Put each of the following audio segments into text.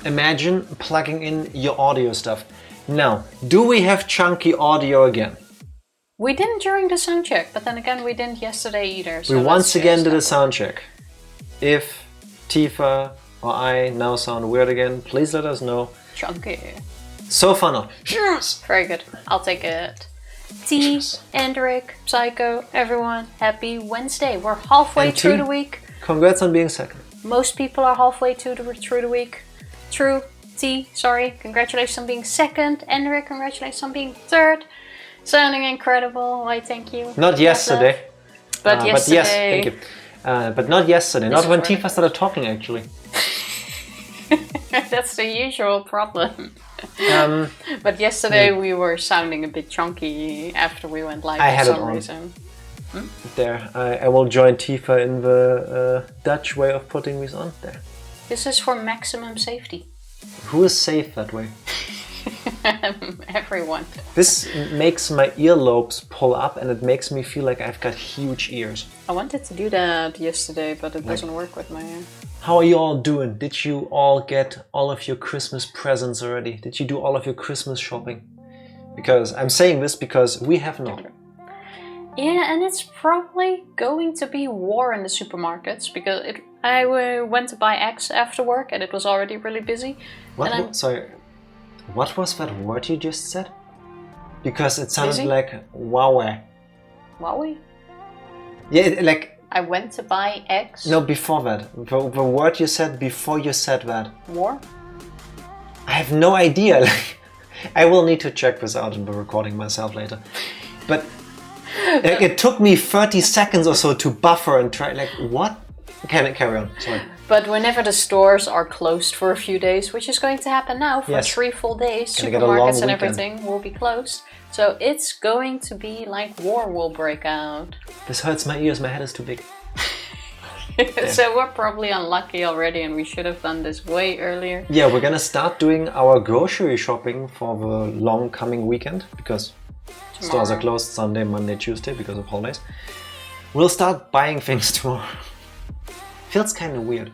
imagine plugging in your audio stuff. Now, do we have chunky audio again? We didn't during the sound check, but then again we didn't yesterday either. So we once again did a sound check. If Tifa or I now sound weird again, please let us know. Chunky. So far not. Cheers! Very good. I'll take it. T, Hendrik, Psycho, everyone, happy Wednesday. We're halfway through the week. Congrats on being second. Most people are halfway through the week. True. T, sorry. Congratulations on being second. Hendrik, congratulations on being third. Sounding incredible. Why, thank you. Not yesterday. But yesterday. But yes, thank you. But not yesterday. Not when Tifa started talking, actually. That's the usual problem. But yesterday we were sounding a bit chunky after we went live for some reason. There, I will join Tifa in the Dutch way of putting these on. There. This is for maximum safety. Who is safe that way? Everyone. This makes my earlobes pull up and it makes me feel like I've got huge ears. I wanted to do that yesterday, but it doesn't work with my ear. How are you all doing? Did you all get all of your Christmas presents already? Did you do all of your Christmas shopping? Because I'm saying this because we have not. Yeah, and it's probably going to be war in the supermarkets because I went to buy eggs after work and it was already really busy. Sorry, what was that word you just said? Because it sounded busy? like Huawei. Huawei? Yeah, I went to buy eggs. No, before that. The word you said before you said that. War? I have no idea. I will need to check this out in the recording myself later. But it took me 30 seconds or so to buffer and try, what? Carry on, sorry. But whenever the stores are closed for a few days, which is going to happen now for 3 full days, supermarkets and everything will be closed. So it's going to be like war will break out. This hurts my ears, my head is too big. So we're probably unlucky already and we should have done this way earlier. Yeah, we're gonna start doing our grocery shopping for the long coming weekend because stores are closed Sunday, Monday, Tuesday because of holidays. We'll start buying things tomorrow. Feels kind of weird.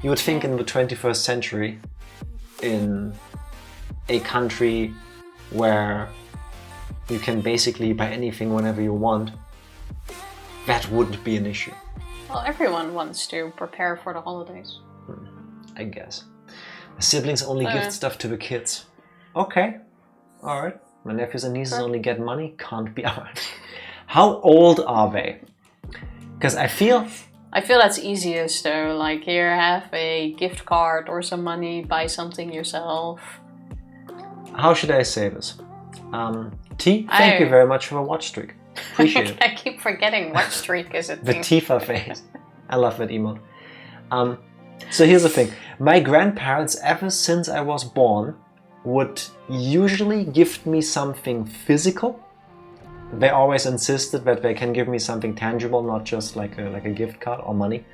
You would think in the 21st century, in a country where you can basically buy anything whenever you want, that wouldn't be an issue. Well, everyone wants to prepare for the holidays. I guess. My siblings only gift stuff to the kids. Okay, alright. My nephews and nieces only get money. Can't be alright. How old are they? Because I feel that's easiest though. Like, here, have a gift card or some money, buy something yourself. How should I say this? T, thank you very much for a watch streak. Appreciate it. I keep forgetting watch streak is a thing. The Tifa face. I love that emote. So here's the thing. My grandparents, ever since I was born, would usually gift me something physical. They always insisted that they can give me something tangible, not just like a gift card or money.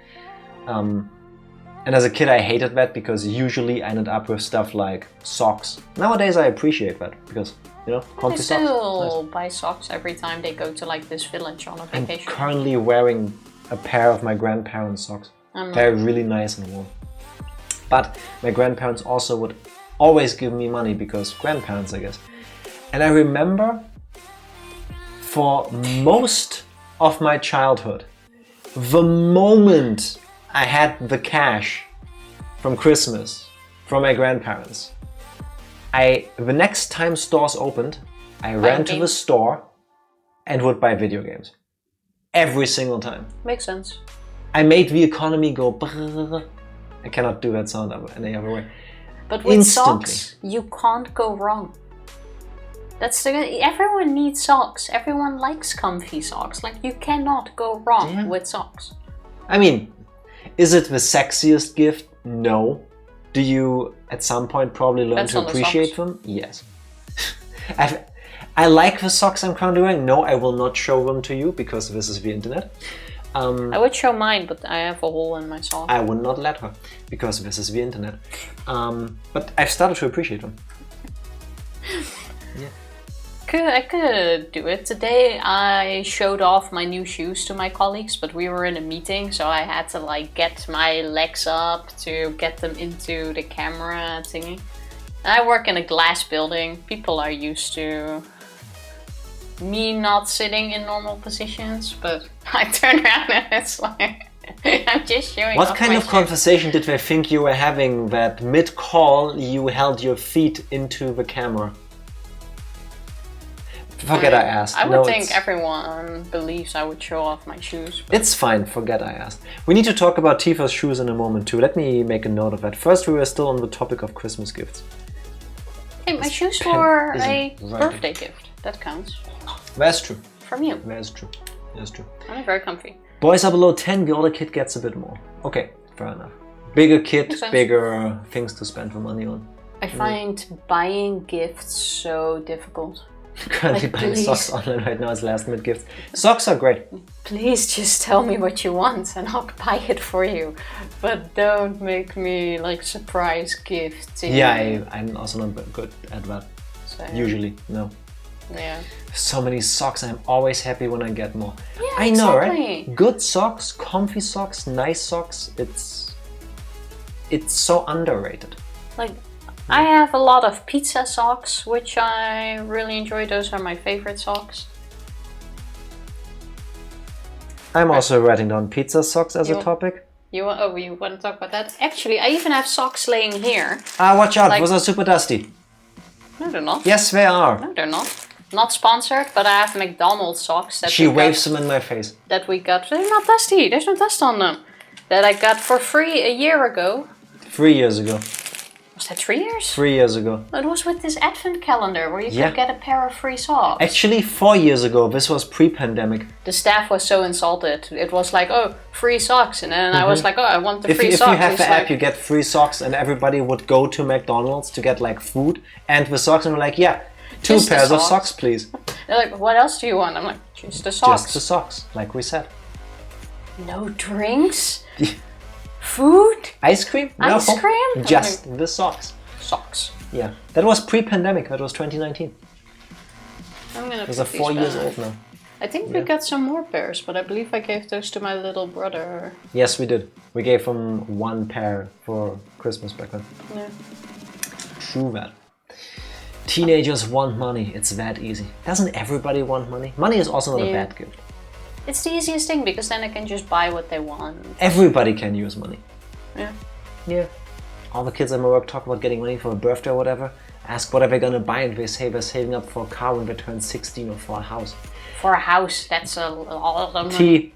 And as a kid, I hated that because usually I ended up with stuff like socks. Nowadays, I appreciate that because, comfy socks. I still buy socks every time they go to like this village on a vacation. I'm currently wearing a pair of my grandparents' socks. They're really nice and warm. But my grandparents also would always give me money because grandparents, I guess. And I remember for most of my childhood, the moment I had the cash from Christmas from my grandparents, the next time stores opened, I ran to the store and would buy video games. Every single time. Makes sense. I made the economy go brrrr. I cannot do that sound any other way. But with socks, you can't go wrong. Everyone needs socks. Everyone likes comfy socks. Like, you cannot go wrong with socks. I mean, is it the sexiest gift? No. Do you at some point probably learn to appreciate them? Yes. I like the socks I'm currently wearing. No, I will not show them to you because this is the internet. I would show mine, but I have a hole in my sock. I would not let her because this is the internet. But I've started to appreciate them. Yeah. I could do it. Today I showed off my new shoes to my colleagues, but we were in a meeting, so I had to like get my legs up to get them into the camera thingy. And I work in a glass building. People are used to me not sitting in normal positions, but I turn around and it's like I'm just showing What off kind my of shoes. conversation did they think you were having that mid-call you held your feet into the camera? Forget I asked. I would think everyone believes I would show off my shoes. But... It's fine, forget I asked. We need to talk about Tifa's shoes in a moment too. Let me make a note of that. First, we were still on the topic of Christmas gifts. Hey, my shoes were a birthday gift. That counts. That's true. From you. That's true. That's true. And they're very comfy. Boys are below 10, the older kid gets a bit more. Okay, fair enough. Bigger kid, bigger things to spend the money on. I find buying gifts so difficult. Currently buying socks online right now as last minute gifts. Socks are great. Please just tell me what you want and I'll buy it for you. But don't make me like surprise gifts. Yeah, I'm also not good at that. So, usually, no. Yeah. So many socks, I'm always happy when I get more. Yeah, I know, exactly. right? Good socks, comfy socks, nice socks, it's so underrated. Like, I have a lot of pizza socks, which I really enjoy. Those are my favorite socks. I'm also writing down pizza socks as a topic. You want to talk about that? Actually, I even have socks laying here. Ah, watch out, those are super dusty. No, they're not. Yes, they are. No, they're not. Not sponsored, but I have McDonald's socks. That she waves them in my face. That we got. They're not dusty. There's no dust on them. That I got for free a year ago. 3 years ago. Was that 3 years? 3 years ago. It was with this advent calendar where you could get a pair of free socks. Actually, 4 years ago. This was pre-pandemic. The staff was so insulted. It was like, oh, free socks. And then I was like, oh, I want the free socks. If you have the app, you get free socks, and everybody would go to McDonald's to get like food and the socks, and we're like, yeah, two pairs of socks, please. They're like, what else do you want? I'm like, just the socks. Just the socks, like we said. No drinks? Food? Ice cream? No. Ice cream? Just the socks. Socks. Yeah, that was pre-pandemic. That was 2019. Those are 4 years old now. I think we got some more pairs, but I believe I gave those to my little brother. Yes, we did. We gave him one pair for Christmas back then. Yeah. True that. Teenagers want money. It's that easy. Doesn't everybody want money? Money is also not a bad gift. It's the easiest thing because then they can just buy what they want. Everybody can use money. Yeah. Yeah. All the kids at my work talk about getting money for a birthday or whatever. Ask what are they gonna buy, and they say they're saving up for a car when they turn 16 or for a house. For a house, that's a lot of money.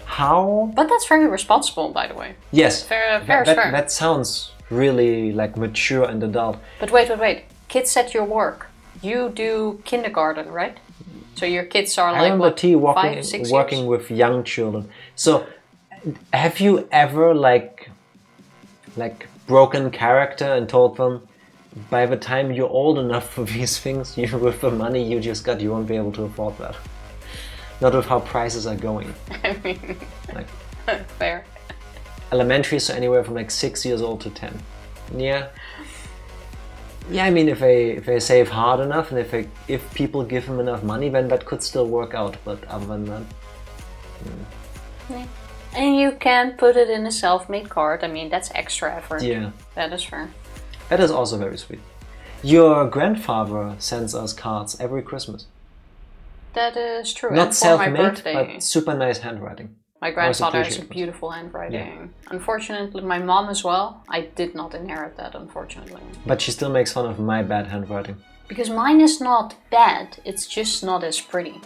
How? But that's very responsible, by the way. Yes. Fair. That sounds really like mature and adult. But wait. Kids at your work. You do kindergarten, right? So your kids are like, I remember what, T 5, 6 working years? with young children. So, have you ever like broken character and told them, by the time you're old enough for these things, you with the money you just got, you won't be able to afford that. Not with how prices are going. I mean, like, fair. Elementary, so anywhere from like 6 years old to 10. Yeah. Yeah, I mean, if they save hard enough, and if people give them enough money, then that could still work out. But other than that, yeah. And you can put it in a self-made card. I mean, that's extra effort. Yeah, that is fair. That is also very sweet. Your grandfather sends us cards every Christmas. That is true. Not self-made, but super nice handwriting. My grandfather has a beautiful handwriting. Yeah. Unfortunately, my mom as well. I did not inherit that, unfortunately. But she still makes fun of my bad handwriting. Because mine is not bad, it's just not as pretty.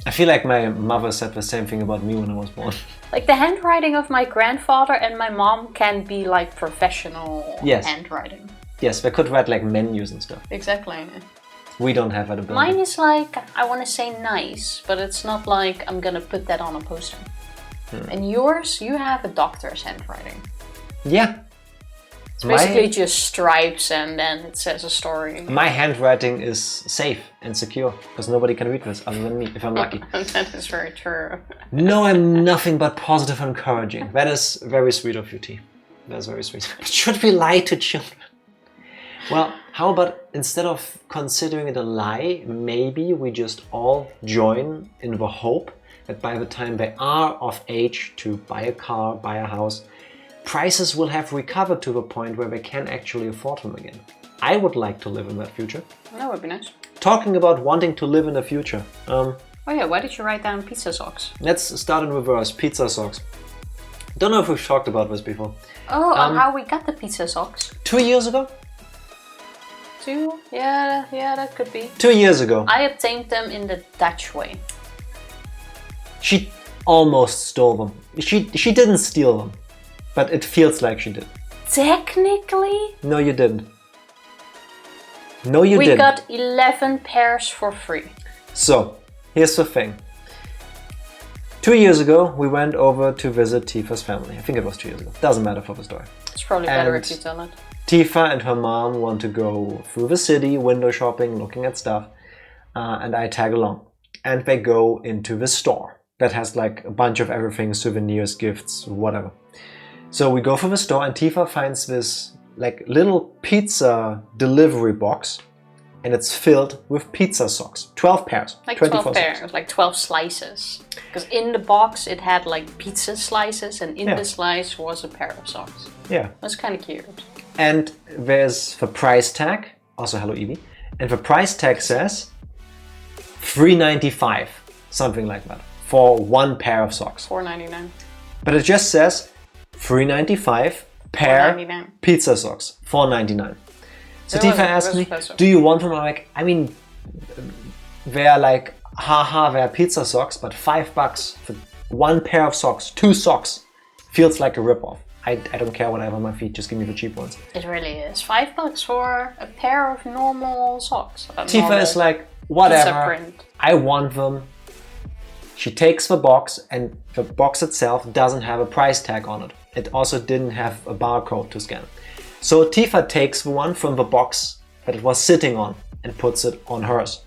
I feel like my mother said the same thing about me when I was born. Like the handwriting of my grandfather and my mom can be like professional handwriting. Yes, they could write like menus and stuff. Exactly. We don't have that ability. Mine is like, I want to say nice, but it's not like I'm gonna put that on a poster. And yours, you have a doctor's handwriting. Yeah. It's basically just stripes and then it says a story. My handwriting is safe and secure because nobody can read this other than me, if I'm lucky. That is very true. No, I'm nothing but positive and encouraging. That is very sweet of you, T. That's very sweet. Should we lie to children? Well, how about instead of considering it a lie, maybe we just all join in the hope that by the time they are of age to buy a car, buy a house, prices will have recovered to the point where they can actually afford them again. I would like to live in that future. That would be nice. Talking about wanting to live in the future. Oh yeah, why did you write down pizza socks? Let's start in reverse. Pizza socks. Don't know if we've talked about this before. Oh, how we got the pizza socks? 2 years ago? 2? Yeah, that could be. 2 years ago. I obtained them in the Dutch way. She almost stole them. She didn't steal them, but it feels like she did. Technically? No, you didn't. No, you didn't. We got 11 pairs for free. So, here's the thing. 2 years ago, we went over to visit Tifa's family. I think it was 2 years ago. Doesn't matter for the story. It's probably better if you tell it. Tifa and her mom want to go through the city, window shopping, looking at stuff, and I tag along. And they go into the store that has like a bunch of everything, souvenirs, gifts, whatever. So we go for the store and Tifa finds this like little pizza delivery box, and it's filled with pizza socks. 12 pairs. Like 12 pairs, socks. Like 12 slices. Because in the box it had like pizza slices, and in the slice was a pair of socks. Yeah. That's kind of cute. And there's the price tag, also hello Evie, and the price tag says $3.95, something like that, for one pair of socks. $4.99. But it just says $3.95 pair $4.99. Pizza socks, $4.99. So Tifa asked me, do you want them? I'm like, I mean, they're like, haha, they're pizza socks, but $5 for one pair of socks, 2 socks, feels like a ripoff. I don't care what I have on my feet, just give me the cheap ones. It really is. $5 for a pair of normal socks. Tifa is like, whatever, I want them. She takes the box, and the box itself doesn't have a price tag on it. It also didn't have a barcode to scan. So Tifa takes the one from the box that it was sitting on and puts it on hers.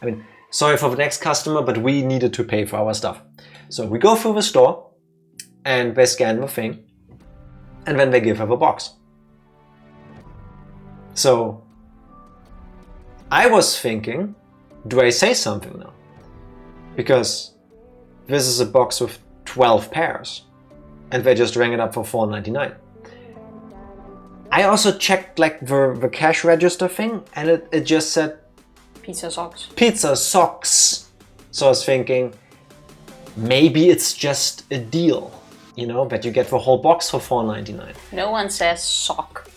I mean, sorry for the next customer, but we needed to pay for our stuff. So we go through the store and they scan the thing, and then they give her the box. So I was thinking, do I say something now? Because this is a box with 12 pairs and they just rang it up for $4.99. I also checked like the cash register thing, and it just said pizza socks. Pizza socks. So I was thinking, maybe it's just a deal, you know, that you get the whole box for $4.99. No one says sock.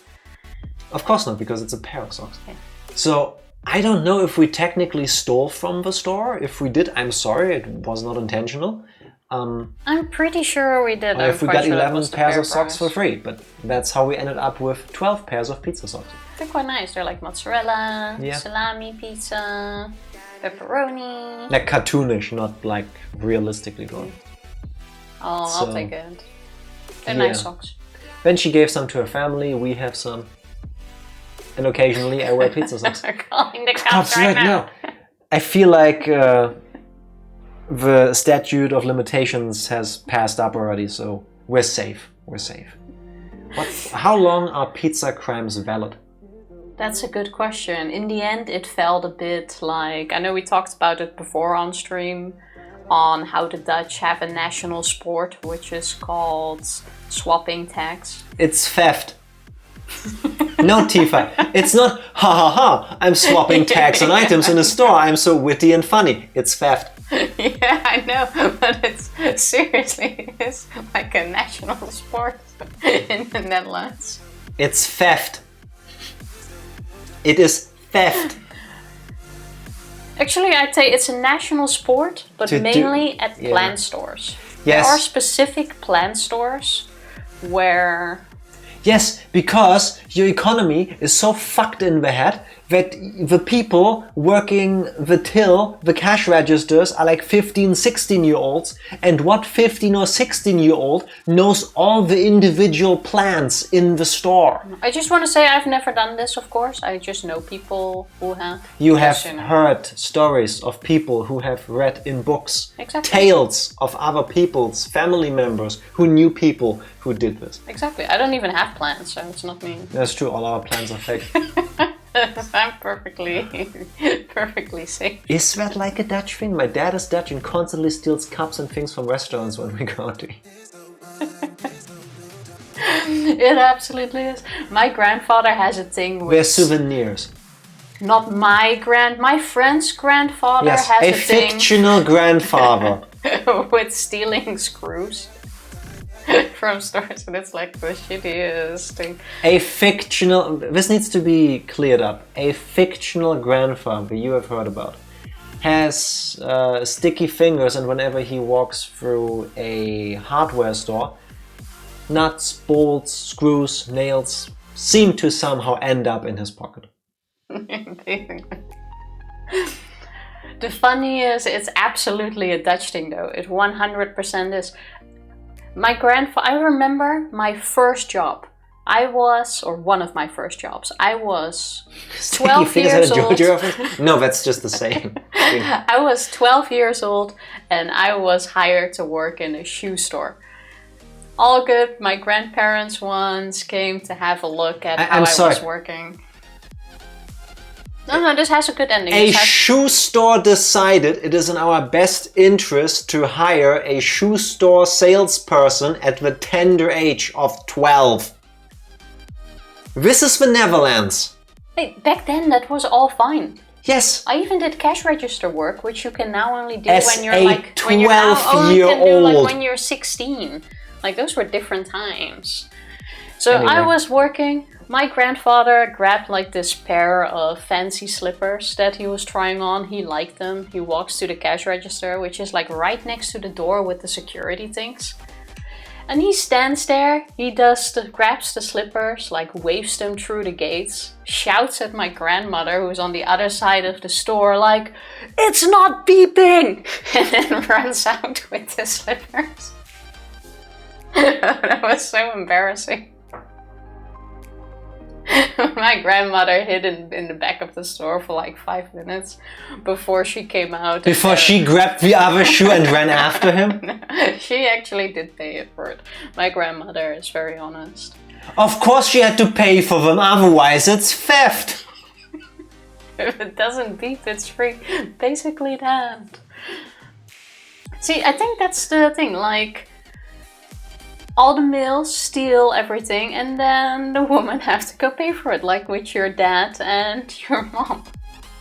Of course not, because it's a pair of socks. Yeah. So I don't know if we technically stole from the store. If we did, I'm sorry, it was not intentional. I'm pretty sure we did. Or if we got 11 pairs of socks for free, but that's how we ended up with 12 pairs of pizza socks. They're quite nice. They're like mozzarella, salami pizza, pepperoni. Like cartoonish, not like realistically drawn. Oh, I'll take it. They're nice socks. Then she gave some to her family, we have some. And occasionally I wear pizza socks. We're calling the cops right now. I feel like the statute of limitations has passed up already, so we're safe. We're safe. How long are pizza crimes valid? That's a good question. In the end, it felt a bit like, I know we talked about it before on stream, on how the Dutch have a national sport, which is called swapping tags. It's theft. No, Tifa, it's not ha ha ha, I'm swapping tags on items in a store, I'm so witty and funny. It's theft. Yeah, I know, but it's seriously, it's like a national sport in the Netherlands. It's theft. It is theft. Actually, I'd say it's a national sport, but mainly at plant stores. Yes. There are specific plant stores where... Yes, because your economy is so fucked in the head that the people working the till, the cash registers, are like 15, 16-year-olds, and what 15 or 16-year-old knows all the individual plants in the store? I just want to say I've never done this, of course. I just know people who have. You have heard stories of people who have read in books tales of other people's family members who knew people who did this. Exactly. I don't even have plants, so it's not me. That's true. All our plants are fake. I'm perfectly safe. Is that like a Dutch thing? My dad is Dutch and constantly steals cups and things from restaurants when we go out to eat. It absolutely is. My grandfather has a thing with... They're souvenirs. Not my friend's grandfather has a thing... a fictional grandfather. with stealing screws. From stores, and it's like the shittiest thing. A fictional... This needs to be cleared up. A fictional grandfather you have heard about has sticky fingers, and whenever he walks through a hardware store, nuts, bolts, screws, nails seem to somehow end up in his pocket. The funny is, it's absolutely a Dutch thing though. It 100% is. I remember my first job. One of my first jobs. I was 12 years old. No, that's just the same. I was 12 years old and I was hired to work in a shoe store. All good. My grandparents once came to have a look at how I was working. No, this has a good ending. A shoe store decided it is in our best interest to hire a shoe store salesperson at the tender age of 12. This is the Netherlands. Hey, back then that was all fine. Yes. I even did cash register work, which you can now only do as when you're like 12-year-old. When you're 16. Like those were different times. So anyway. I was working. My grandfather grabbed like this pair of fancy slippers that he was trying on. He liked them. He walks to the cash register, which is like right next to the door with the security things. And he stands there, he grabs the slippers, like waves them through the gates, shouts at my grandmother who's on the other side of the store like, "It's not beeping!" And then runs out with the slippers. That was so embarrassing. My grandmother hid in the back of the store for like 5 minutes before she came out. Before she grabbed the other shoe and ran after him? She actually did pay it for it. My grandmother is very honest. Of course she had to pay for them, otherwise it's theft. If it doesn't beep, it's free. Basically that. See, I think that's the thing, like... all the males steal everything and then the woman has to go pay for it, like with your dad and your mom.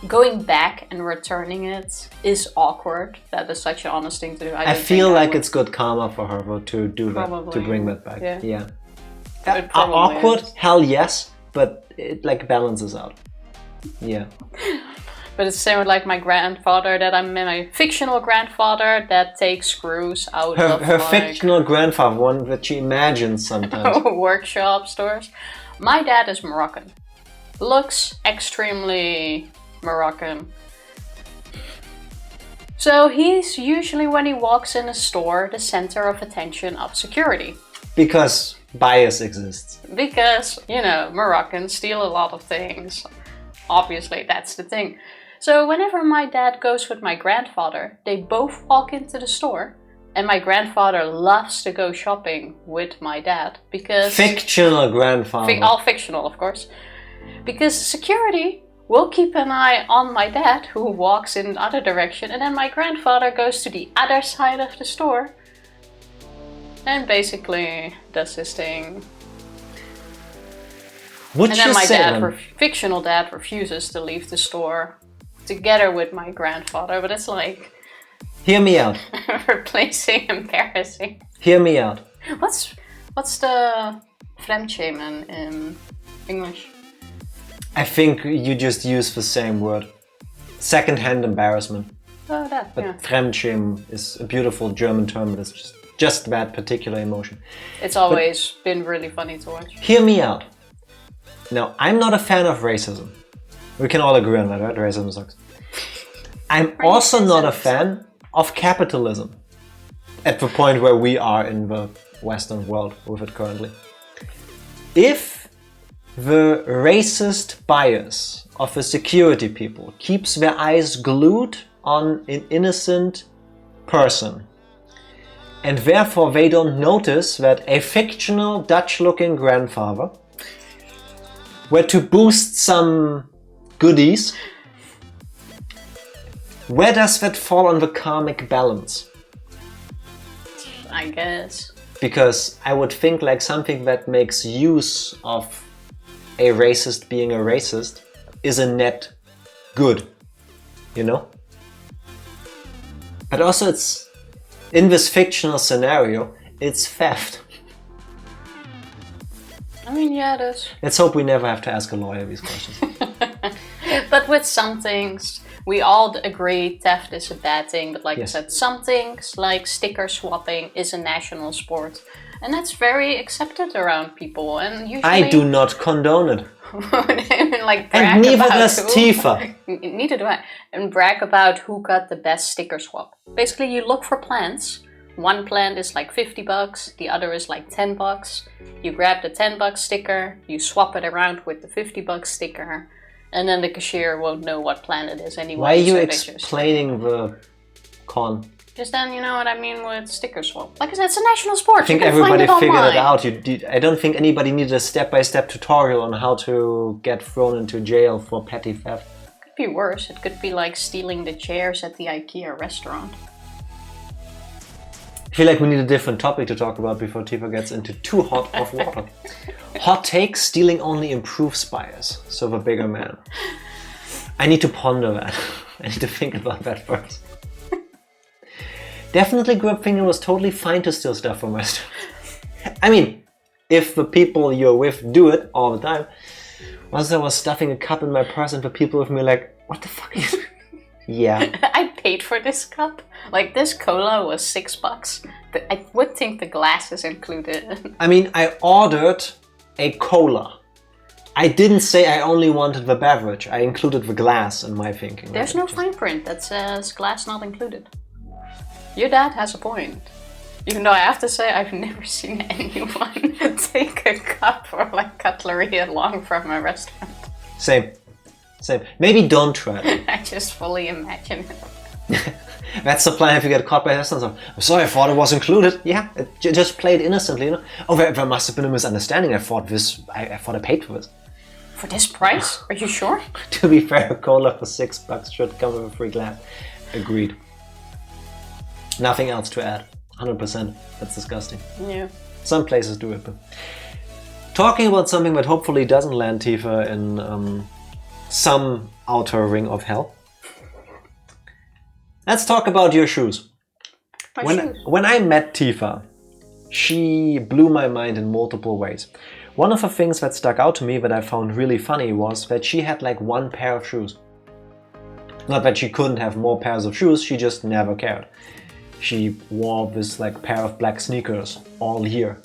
Going back and returning it is awkward. That is such an honest thing to do. I feel like it's good karma for her to do that, to bring that back. Yeah. Awkward? Is. Hell yes, but it like balances out. Yeah. But it's the same with like my grandfather, my fictional grandfather that takes screws out of her fictional grandfather, one that she imagines sometimes. Workshop stores. My dad is Moroccan. Looks extremely Moroccan. So he's usually, when he walks in a store, the center of attention of security. Because bias exists. Because, you know, Moroccans steal a lot of things. Obviously, that's the thing. So whenever my dad goes with my grandfather, they both walk into the store. And my grandfather loves to go shopping with my dad because... Fictional grandfather. All fictional, of course. Because security will keep an eye on my dad, who walks in the other direction. And then my grandfather goes to the other side of the store. And basically does his thing. And then my fictional dad refuses to leave the store together with my grandfather, but it's like... Hear me out. Replacing embarrassing. Hear me out. What's the fremdschämen in English? I think you just use the same word. Second-hand embarrassment. Oh, that, but yeah. Fremdschämen is a beautiful German term, but it's just that particular emotion. It's always been really funny to watch. Hear me out. Now, I'm not a fan of racism. We can all agree on that, right? Racism sucks. I'm also not a fan of capitalism at the point where we are in the Western world with it currently. If the racist bias of the security people keeps their eyes glued on an innocent person, and therefore they don't notice that a fictional Dutch-looking grandfather were to boost some goodies, where does that fall on the karmic balance? I guess. Because I would think like something that makes use of a racist being a racist is a net good, you know? But also it's, in this fictional scenario, it's theft. I mean, yeah, it is. Let's hope we never have to ask a lawyer these questions. But with some things, we all agree theft is a bad thing. But like I said, some things like sticker swapping is a national sport. And that's very accepted around people. And usually... I do not condone it. Like and neither does Tifa. Neither do I. And brag about who got the best sticker swap. Basically, you look for plants. One plant is like $50, the other is like $10. You grab the $10 sticker, you swap it around with the $50 sticker, and then the cashier won't know what plant it is anyway. Why are you explaining the con? Just then, you know what I mean with sticker swap. Like I said, it's a national sport. I think everybody figured it out. I don't think anybody needed a step-by-step tutorial on how to get thrown into jail for petty theft. It could be worse. It could be like stealing the chairs at the IKEA restaurant. I feel like we need a different topic to talk about before Tifa gets into too hot of water. Hot take, stealing only improves bias. So the bigger man. I need to ponder that. I need to think about that first. Definitely grew up thinking it was totally fine to steal stuff from restaurants. I mean, if the people you're with do it all the time. Once I was stuffing a cup in my purse and the people with me like, what the fuck is it? Yeah. I paid for this cup. Like, this cola was $6. I would think the glass is included. I mean, I ordered a cola. I didn't say I only wanted the beverage. I included the glass in my thinking. There's no fine print that says glass not included. Your dad has a point. Even though I have to say, I've never seen anyone take a cup or like cutlery along from a restaurant. Same. Maybe don't try it. I just fully imagine it. That's the plan if you get caught by this. I'm sorry, I thought it was included. Yeah, just play it innocently, you know. Oh, there must have been a misunderstanding. I thought I paid for this. For this price? Are you sure? To be fair, a cola for $6 should come with a free glass. Agreed. Nothing else to add. 100%. That's disgusting. Yeah. Some places do it, but... Talking about something that hopefully doesn't land Tifa in some outer ring of hell. Let's talk about your shoes. When I met Tifa, she blew my mind in multiple ways. One of the things that stuck out to me that I found really funny was that she had like one pair of shoes. Not that she couldn't have more pairs of shoes, she just never cared. She wore this like pair of black sneakers all year.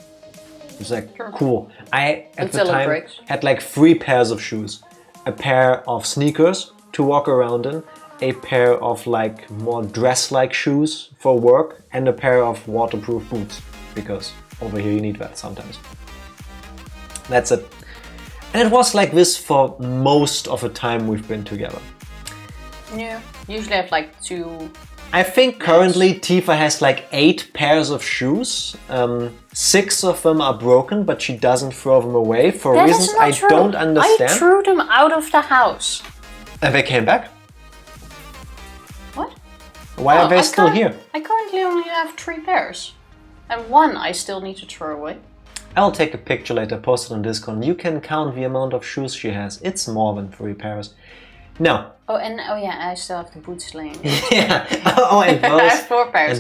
It was like, cool. I, at the time, had like 3 pairs of shoes. A pair of sneakers to walk around in, a pair of like more dress-like shoes for work, and a pair of waterproof boots, because over here you need that sometimes. That's it. And it was like this for most of the time we've been together. Yeah, usually I have like 2. I think currently Tifa has like 8 pairs of shoes. 6 of them are broken, but she doesn't throw them away for reasons I don't understand. I threw them out of the house. And they came back? What? Why are they still here? I currently only have 3 pairs. And 1 I still need to throw away. I'll take a picture later, post it on Discord. You can count the amount of shoes she has. It's more than 3 pairs. No. Oh yeah, I still have the boots laying. Yeah. Oh, and those. I have 4 pairs.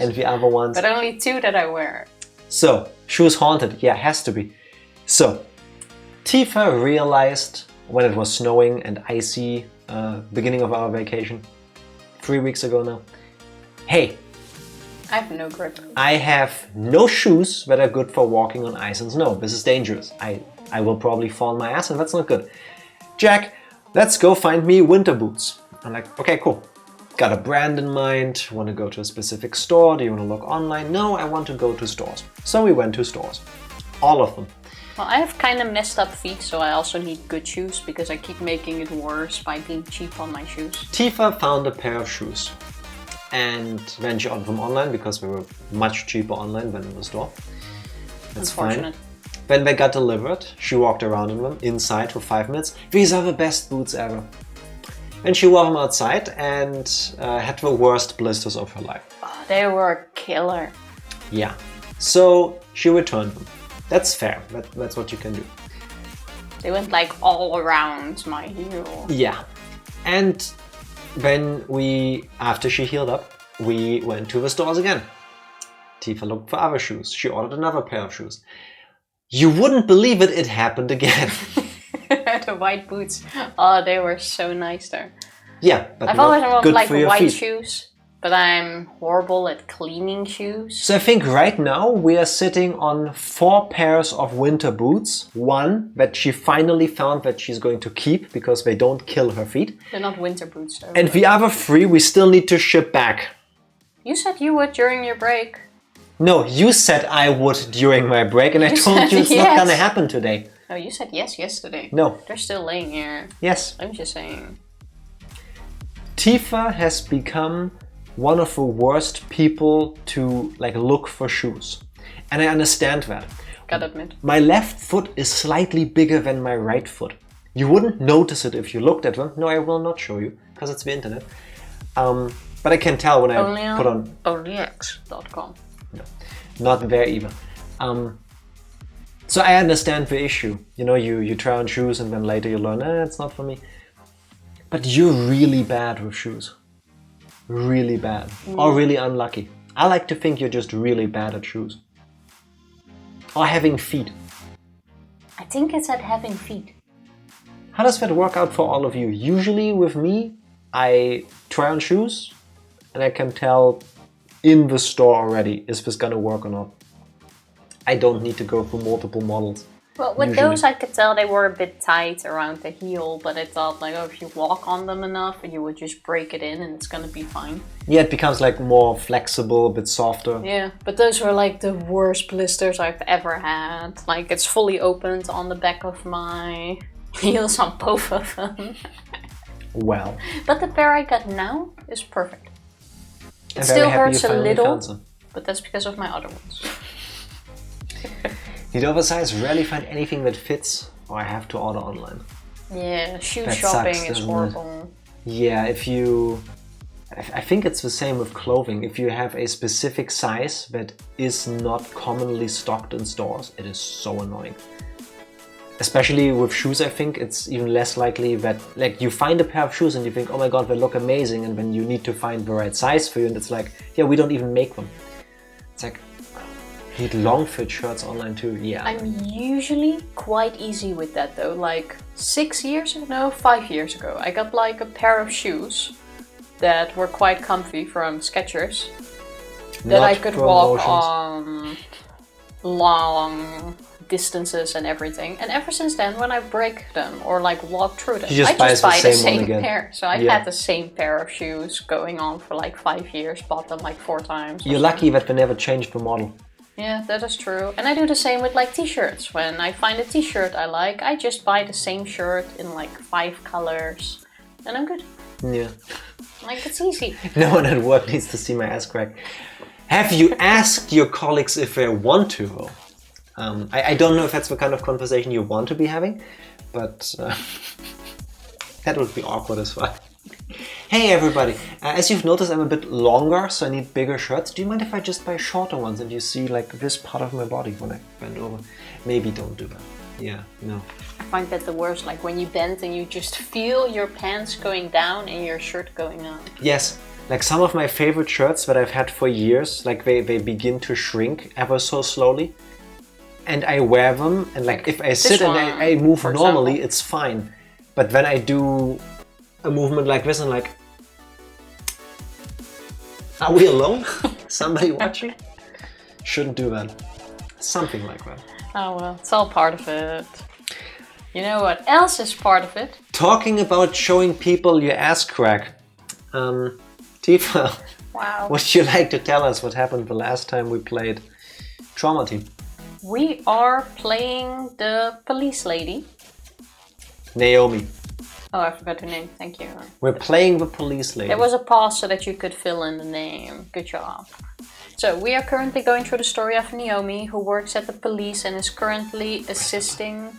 And the other ones. But only 2 that I wear. So, shoes haunted. Yeah, has to be. So, Tifa realized when it was snowing and icy, beginning of our vacation, 3 weeks ago now. Hey. I have no grip. I have no shoes that are good for walking on ice and snow. This is dangerous. I will probably fall on my ass and that's not good. Jack, let's go find me winter boots. I'm like, okay, cool. Got a brand in mind, want to go to a specific store, do you want to look online? No, I want to go to stores. So we went to stores, all of them. Well, I have kind of messed up feet, so I also need good shoes because I keep making it worse by being cheap on my shoes. Tifa found a pair of shoes and then she ordered them online because they were much cheaper online than in the store. That's unfortunate. Fine. When they got delivered, she walked around in them inside for 5 minutes. These are the best boots ever. And she wore them outside and had the worst blisters of her life. Oh, they were a killer. Yeah. So she returned them. That's fair. That's what you can do. They went like all around my heel. Yeah. And then after she healed up, we went to the stores again. Tifa looked for other shoes. She ordered another pair of shoes. You wouldn't believe it, it happened again. The white boots. Oh, they were so nice though. Yeah, but I've always wanted like white feet. shoes, but I'm horrible at cleaning shoes. So I think right now we are sitting on 4 pairs of winter boots. One that she finally found that she's going to keep because they don't kill her feet. They're not winter boots though. And the other 3 we still need to ship back. You said you would during your break. No, you said I would during my break and I told you it's yes. not gonna happen today. Oh, you said yes yesterday. No. They're still laying here. Yes. I'm just saying. Tifa has become one of the worst people to like look for shoes. And I understand that. Gotta admit. My left foot is slightly bigger than my right foot. You wouldn't notice it if you looked at them. No, I will not show you because it's the internet. But I can tell when I put on... Onlyx.com. No, not there either. So I understand the issue. You know, you try on shoes and then later you learn, it's not for me. But you're really bad with shoes. Really bad. Or really unlucky. I like to think you're just really bad at shoes. Or having feet. I think it's at having feet. How does that work out for all of you? Usually with me, I try on shoes and I can tell in the store already, is this gonna work or not? I don't need to go through multiple models. Well, with usually. those I could tell they were a bit tight around the heel, but I thought like, oh, if you walk on them enough, you would just break it in and it's gonna be fine. Yeah, it becomes like more flexible, a bit softer. Yeah, but those were like the worst blisters I've ever had. Like it's fully opened on the back of my heels on both of them. Well. But the pair I got now is perfect. It still hurts a little, but that's because of my other ones. You'd oversize, rarely find anything that fits, or I have to order online. Yeah, shoe that shopping sucks, is horrible. Yeah, I think it's the same with clothing. If you have a specific size that is not commonly stocked in stores, it is so annoying. Especially with shoes, I think it's even less likely that like you find a pair of shoes and you think, oh my god, they look amazing, and then you need to find the right size for you, and it's like, yeah, we don't even make them. It's like, you need long fit shirts online too, yeah. I'm usually quite easy with that though. Like 5 years ago, I got like a pair of shoes that were quite comfy from Skechers that I could walk on long distances and everything. And ever since then, when I break them or like walk through them, I just buy the same pair. So I've had the same pair of shoes going on for like 5 years, bought them like 4 times. You're lucky that they never changed the model. Yeah, that is true. And I do the same with like t-shirts. When I find a t-shirt I like, I just buy the same shirt in like 5 colors and I'm good. Yeah. Like, it's easy. No one at work needs to see my ass crack. Have you asked your colleagues if they want to though? I don't know if that's the kind of conversation you want to be having, but that would be awkward as well. Hey everybody, as you've noticed I'm a bit longer, so I need bigger shirts. Do you mind if I just buy shorter ones and you see like this part of my body when I bend over? Maybe don't do that. Yeah, no. I find that the worst, like when you bend and you just feel your pants going down and your shirt going up. Yes, like some of my favorite shirts that I've had for years, like they begin to shrink ever so slowly. And I wear them and like if I sit and I move normally, it's fine. But when I do a movement like this and like, are we alone? Somebody watching? Shouldn't do that. Something like that. Oh well, it's all part of it. You know what else is part of it? Talking about showing people your ass crack. Tifa, Wow. would you like to tell us what happened the last time we played Trauma Team? We are playing the police lady. Naomi. Oh, I forgot her name. Thank you. We're playing the police lady. There was a pause so that you could fill in the name. Good job. So we are currently going through the story of Naomi, who works at the police and is currently assisting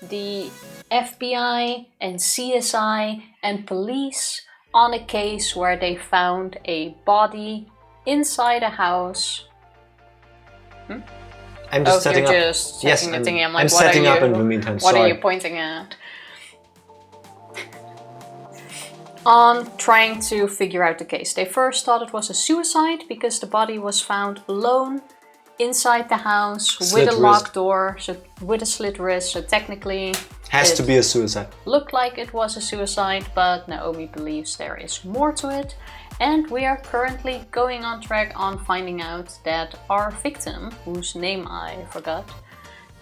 the FBI and CSI and police on a case where they found a body inside a house. I'm just setting up. Just yes, checking I'm, the thingy. I'm like, I'm setting what are up you, in the meantime. What Sorry. are you pointing at? On trying to figure out the case. They first thought it was a suicide because the body was found alone inside the house with a locked door, so with a slit wrist, so technically has to be a suicide. Looked like it was a suicide, but Naomi believes there is more to it. And we are currently going on track on finding out that our victim, whose name I forgot,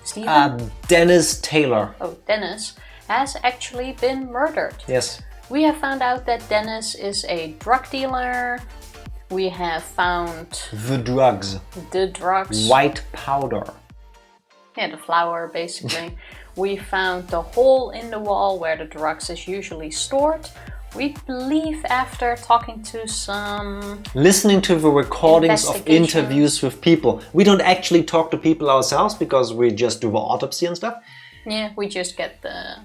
Stephen? Dennis Taylor. Oh, Dennis, has actually been murdered. Yes. We have found out that Dennis is a drug dealer. We have found the drugs. White powder. Yeah, the flour basically. We found the hole in the wall where the drugs is usually stored. We believe after talking to some... Listening to the recordings of interviews with people. We don't actually talk to people ourselves because we just do the autopsy and stuff. Yeah, we just get the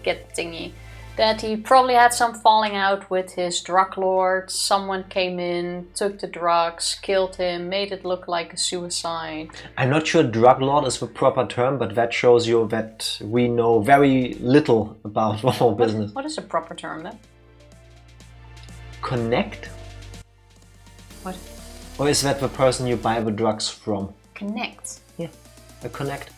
thingy. That he probably had some falling out with his drug lord. Someone came in, took the drugs, killed him, made it look like a suicide. I'm not sure drug lord is the proper term, but that shows you that we know very little about the whole business. What is the proper term then? Connect? What? Or is that the person you buy the drugs from? Connect? Yeah, a connect.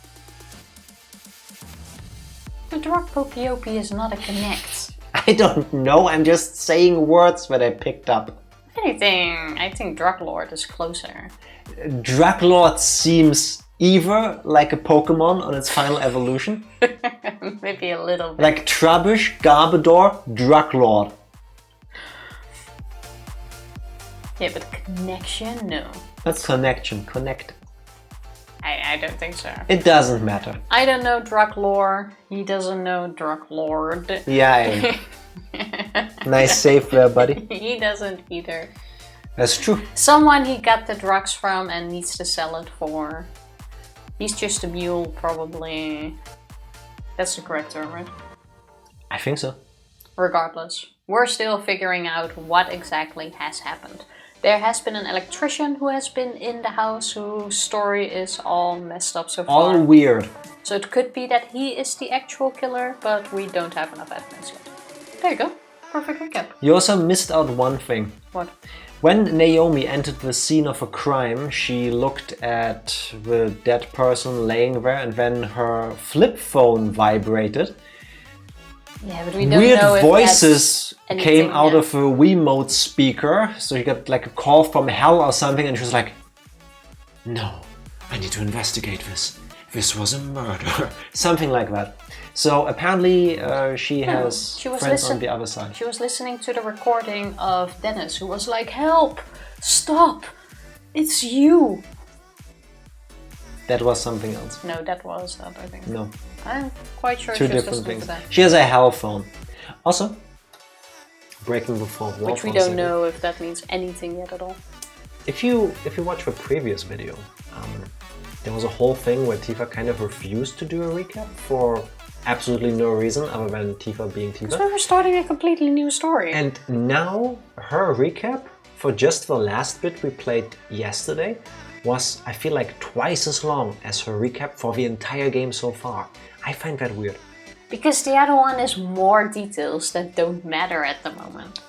The drug popiopy is not a connect. I don't know, I'm just saying words that I picked up. Anything, I think drug lord is closer. Drug lord seems either like a Pokemon on its final evolution. Maybe a little bit. Like Trubbish, Garbodor, drug lord. Yeah, but connection? No. That's connection, connect. I don't think so. It doesn't matter. I don't know drug lore. He doesn't know drug lord. Yeah. Nice save there, buddy. He doesn't either. That's true. Someone he got the drugs from and needs to sell it for. He's just a mule, probably. That's the correct term, right? I think so. Regardless, we're still figuring out what exactly has happened. There has been an electrician who has been in the house whose story is all messed up so far. All weird. So it could be that he is the actual killer, but we don't have enough evidence yet. There you go. Perfect recap. You also missed out one thing. What? When Naomi entered the scene of a crime, she looked at the dead person laying there and then her flip phone vibrated. Yeah, but we don't Weird know if voices came out yet. of a Wiimote speaker, so you got like a call from hell or something, and she was like, "No, I need to investigate this. This was a murder." Something like that. So apparently she has friends on the other side. She was listening to the recording of Dennis, who was like, "Help! Stop! It's you!" That was something else. No, that was that, I think. No. I'm quite sure Two she was different listening things. to that. She has a hell phone. Also, breaking the fourth wall. Which we don't know if that means anything yet at all. If you watch the previous video, there was a whole thing where Tifa kind of refused to do a recap for absolutely no reason other than Tifa being Tifa. So we're starting a completely new story. And now her recap for just the last bit we played yesterday was, I feel like, twice as long as her recap for the entire game so far. I find that weird. Because the other one is more details that don't matter at the moment.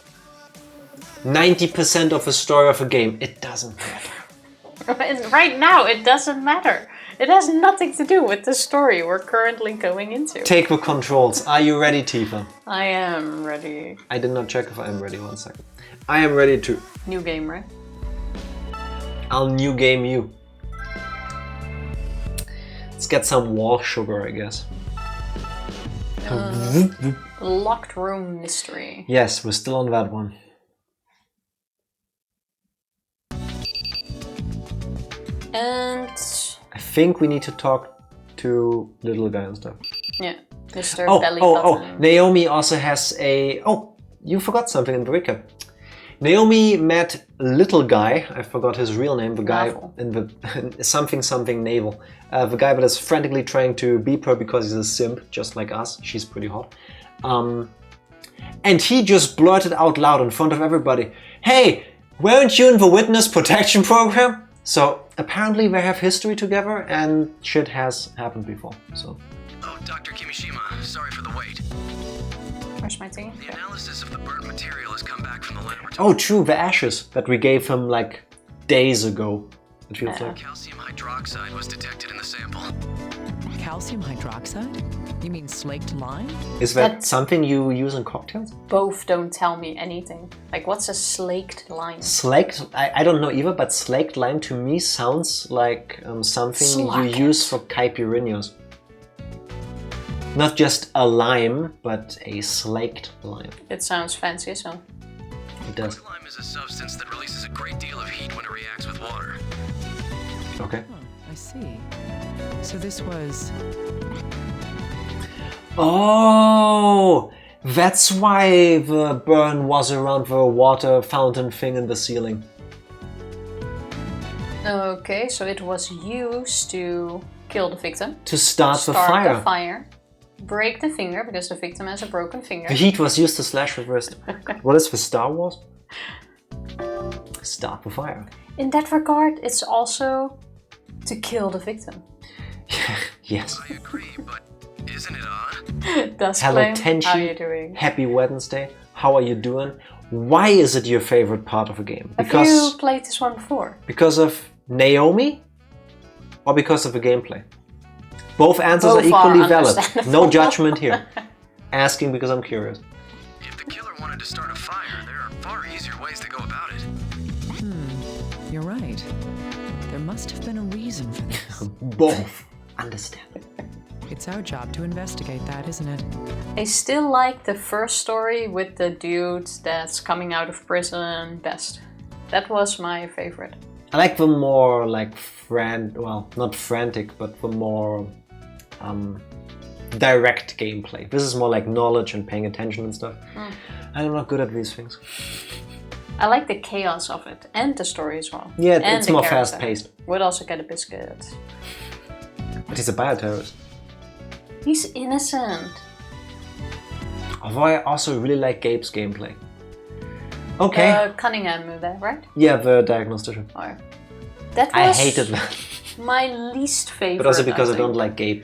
90% of the story of a game, it doesn't matter. Right now, it doesn't matter. It has nothing to do with the story we're currently going into. Take the controls. Are you ready, Tifa? I am ready. I did not check if I am ready. 1 second. I am ready too. New game, right? I'll new game you. Let's get some wall sugar, I guess. Locked room mystery. Yes, we're still on that one. And I think we need to talk to little guy and stuff. yeah, Mr. Belly Button. Naomi also has a... Oh, you forgot something in the recap. Naomi met little guy, I forgot his real name, the guy in the something naval. The guy that is frantically trying to beep her because he's a simp, just like us. She's pretty hot. And he just blurted out loud in front of everybody, "Hey, weren't you in the witness protection program?" So apparently they have history together and shit has happened before. So. Oh, Dr. Kimishima, sorry for the wait. Where's my tea? The analysis of the burnt material has come back from the laboratory. Oh, true, the ashes that we gave him like days ago. It feels like. Calcium hydroxide was detected in the sample. Calcium hydroxide? You mean slaked lime? Is that something you use in cocktails? Both don't tell me anything. Like, what's a slaked lime? Slaked? I don't know either, but slaked lime to me sounds like something you use for caipirinhas. Not just a lime, but a slaked lime. It sounds fancy, so. It does. Lime is a substance that releases a great deal of heat when it reacts with water. Okay. I see. So this was... Oh! That's why the burn was around the water fountain thing in the ceiling. Okay, so it was used to kill the victim. To start the fire. Break the finger, because the victim has a broken finger. The heat was used to slash the wrist. What is for Star Wars? Start the fire. In that regard, it's also to kill the victim. Yes. I agree, but isn't it odd? Does Hello, claim, Tenchi. how are you doing? Happy Wednesday. How are you doing? Why is it your favorite part of a game? Have you played this one before? Because of Naomi? Or because of the gameplay? Both answers are equally valid. No judgment here. Asking because I'm curious. If the killer wanted to start a fire, there are far easier ways to go about it. You're right. There must have been a reason for this. Both. Understand. It's our job to investigate that, isn't it? I still like the first story with the dude that's coming out of prison best. That was my favorite. I like the more like well, not frantic, but the more direct gameplay. This is more like knowledge and paying attention and stuff. I'm not good at these things. I like the chaos of it and the story as well. Yeah, and it's more fast paced. Would also get a biscuit. But he's a bio-terrorist. He's innocent. Although I also really like Gabe's gameplay. Okay. Cunningham there, right? Yeah, the diagnostication. Oh. That was I hated that. my least favorite. But also because I don't like Gabe.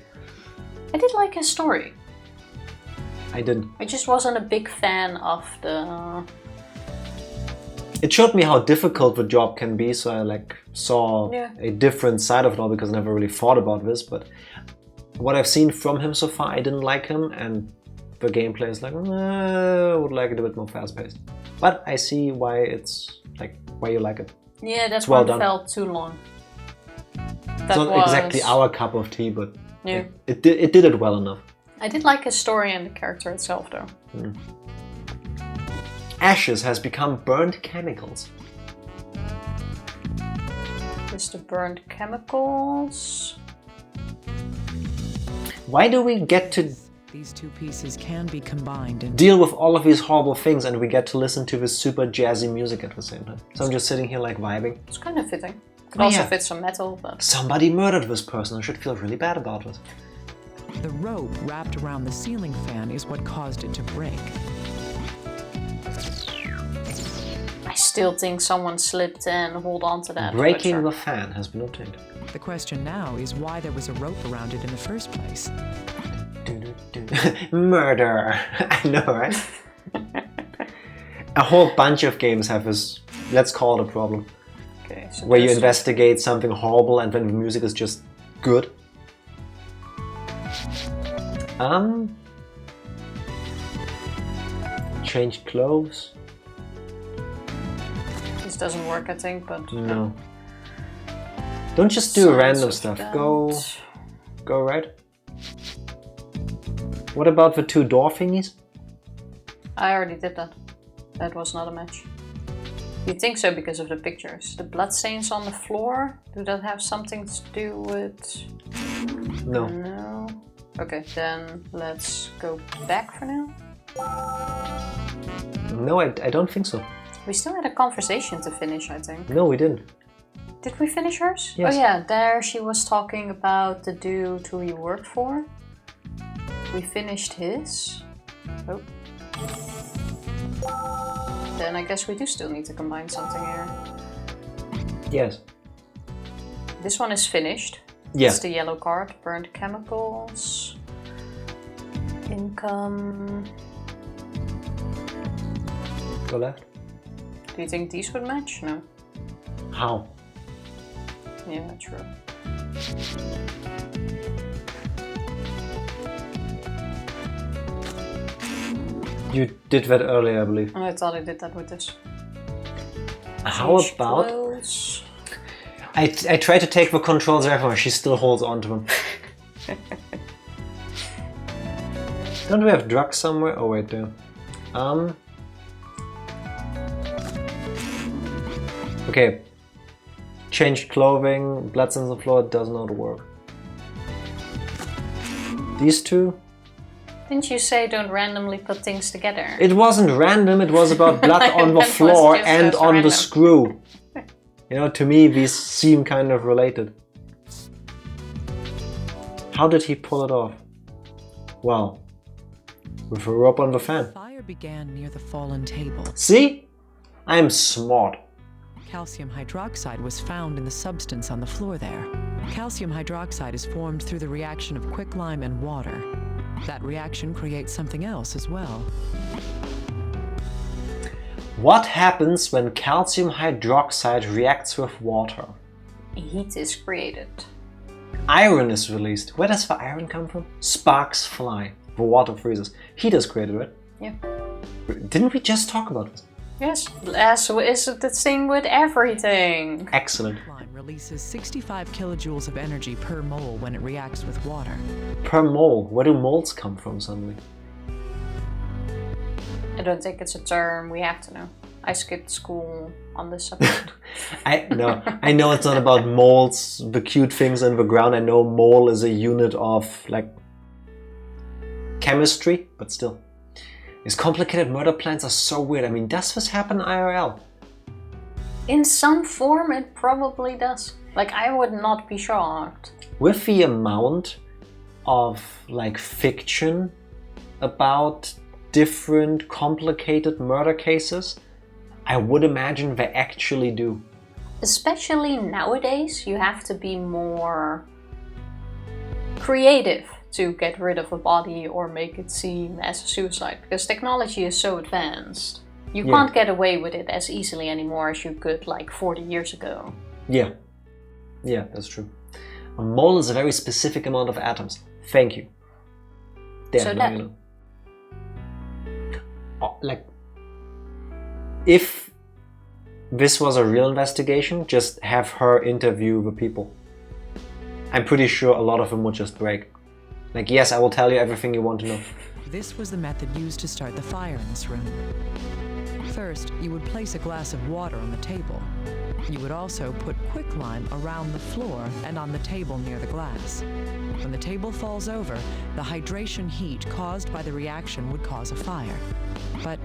I did like his story. I didn't. I just wasn't a big fan of the... It showed me how difficult the job can be, so I like saw a different side of it all because I never really thought about this, but what I've seen from him so far, I didn't like him, and the gameplay is like, I would like it a bit more fast-paced. But I see why it's like, why you like it. Yeah, that well one done. felt too long. It's not exactly our cup of tea, but yeah. it did it well enough. I did like his story and the character itself, though. Ashes has become burnt chemicals. Just the burnt chemicals. Why do we get to These two pieces can be combined and deal with all of these horrible things and we get to listen to this super jazzy music at the same time? So I'm just sitting here like vibing. It's kind of fitting. Could also fit some metal, but... Somebody murdered this person. I should feel really bad about it. the rope wrapped around the ceiling fan is what caused it to break. I still think someone slipped and hold on to that. Breaking the fan has been obtained. The question now is why there was a rope around it in the first place. Murder! I know, right? A whole bunch of games have this, let's call it a problem. Okay, so where you investigate something horrible and then the music is just good. Change clothes. This doesn't work, I think, but... No. Don't just do random stuff. Go right. What about the 2 door thingies? I already did that. That was not a match. You'd think so because of the pictures. The bloodstains on the floor, do that have something to do with... No. No. Okay, then let's go back for now. No, I don't think so. We still had a conversation to finish, I think. No, we didn't. Did we finish hers? Yes. Oh yeah, there she was talking about the dude who you worked for. We finished his. Oh. Then I guess we do still need to combine something here. Yes. This one is finished. Yeah. It's the yellow card. Burned chemicals. Income. Go left. Do you think these would match? No. How? Yeah, true. You did that earlier, I believe. I thought I did that with this. How Change about... clothes. I try to take the controls away from her, she still holds on to them. Don't we have drugs somewhere? Oh wait, there. Okay. Changed clothing, blood on the floor, does not work. These 2? Didn't you say don't randomly put things together? It wasn't random, it was about blood on the That was floor just and as on the random. screw. You know, to me these seem kind of related. How did he pull it off? Well, with a rope on the fan. Fire began near the fallen table. See? I'm smart. Calcium hydroxide was found in the substance on the floor there. Calcium hydroxide is formed through the reaction of quicklime and water. That reaction creates something else as well. What happens when calcium hydroxide reacts with water? Heat is created. Iron is released. Where does the iron come from? Sparks fly. The water freezes. Heat is created, right? Yeah. Didn't we just talk about this? Yes, as is the thing with everything. Excellent. Quicklime releases 65 kilojoules of energy per mole when it reacts with water. Per mole. Where do moles come from suddenly? I don't think it's a term we have to know. I skipped school on this subject. I know it's not about moles, the cute things in the ground. I know mole is a unit of like chemistry, but still. These complicated murder plans are so weird. I mean, does this happen IRL? In some form, it probably does. Like, I would not be shocked. With the amount of like fiction about different complicated murder cases, I would imagine they actually do. Especially nowadays, you have to be more creative to get rid of a body or make it seem as a suicide, because technology is so advanced. You can't get away with it as easily anymore as you could like 40 years ago. Yeah, that's true. A mole is a very specific amount of atoms. Thank you. There, So now that- you know. Oh, like, if this was a real investigation, just have her interview the people. I'm pretty sure a lot of them would just break. Like, yes, I will tell you everything you want to know. This was the method used to start the fire in this room. First, you would place a glass of water on the table. You would also put quicklime around the floor and on the table near the glass. When the table falls over, the hydration heat caused by the reaction would cause a fire. But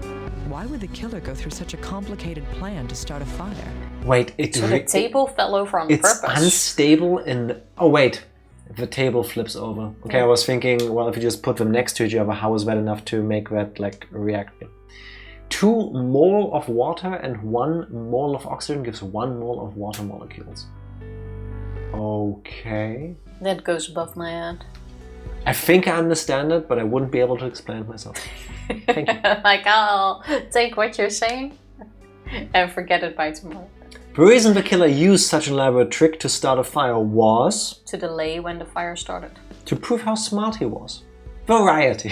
why would the killer go through such a complicated plan to start a fire? Wait, So the table fell over on it's purpose. unstable in... Oh, wait. The table flips over. Okay, I was thinking, well, if you just put them next to each other, how is that enough to make that, like, react? 2 mole of water and 1 mole of oxygen gives 1 mole of water molecules. Okay. That goes above my head. I think I understand it, but I wouldn't be able to explain it myself. Thank you. Like, I'll take what you're saying and forget it by tomorrow. The reason the killer used such an elaborate trick to start a fire was... To delay when the fire started. to prove how smart he was. Variety.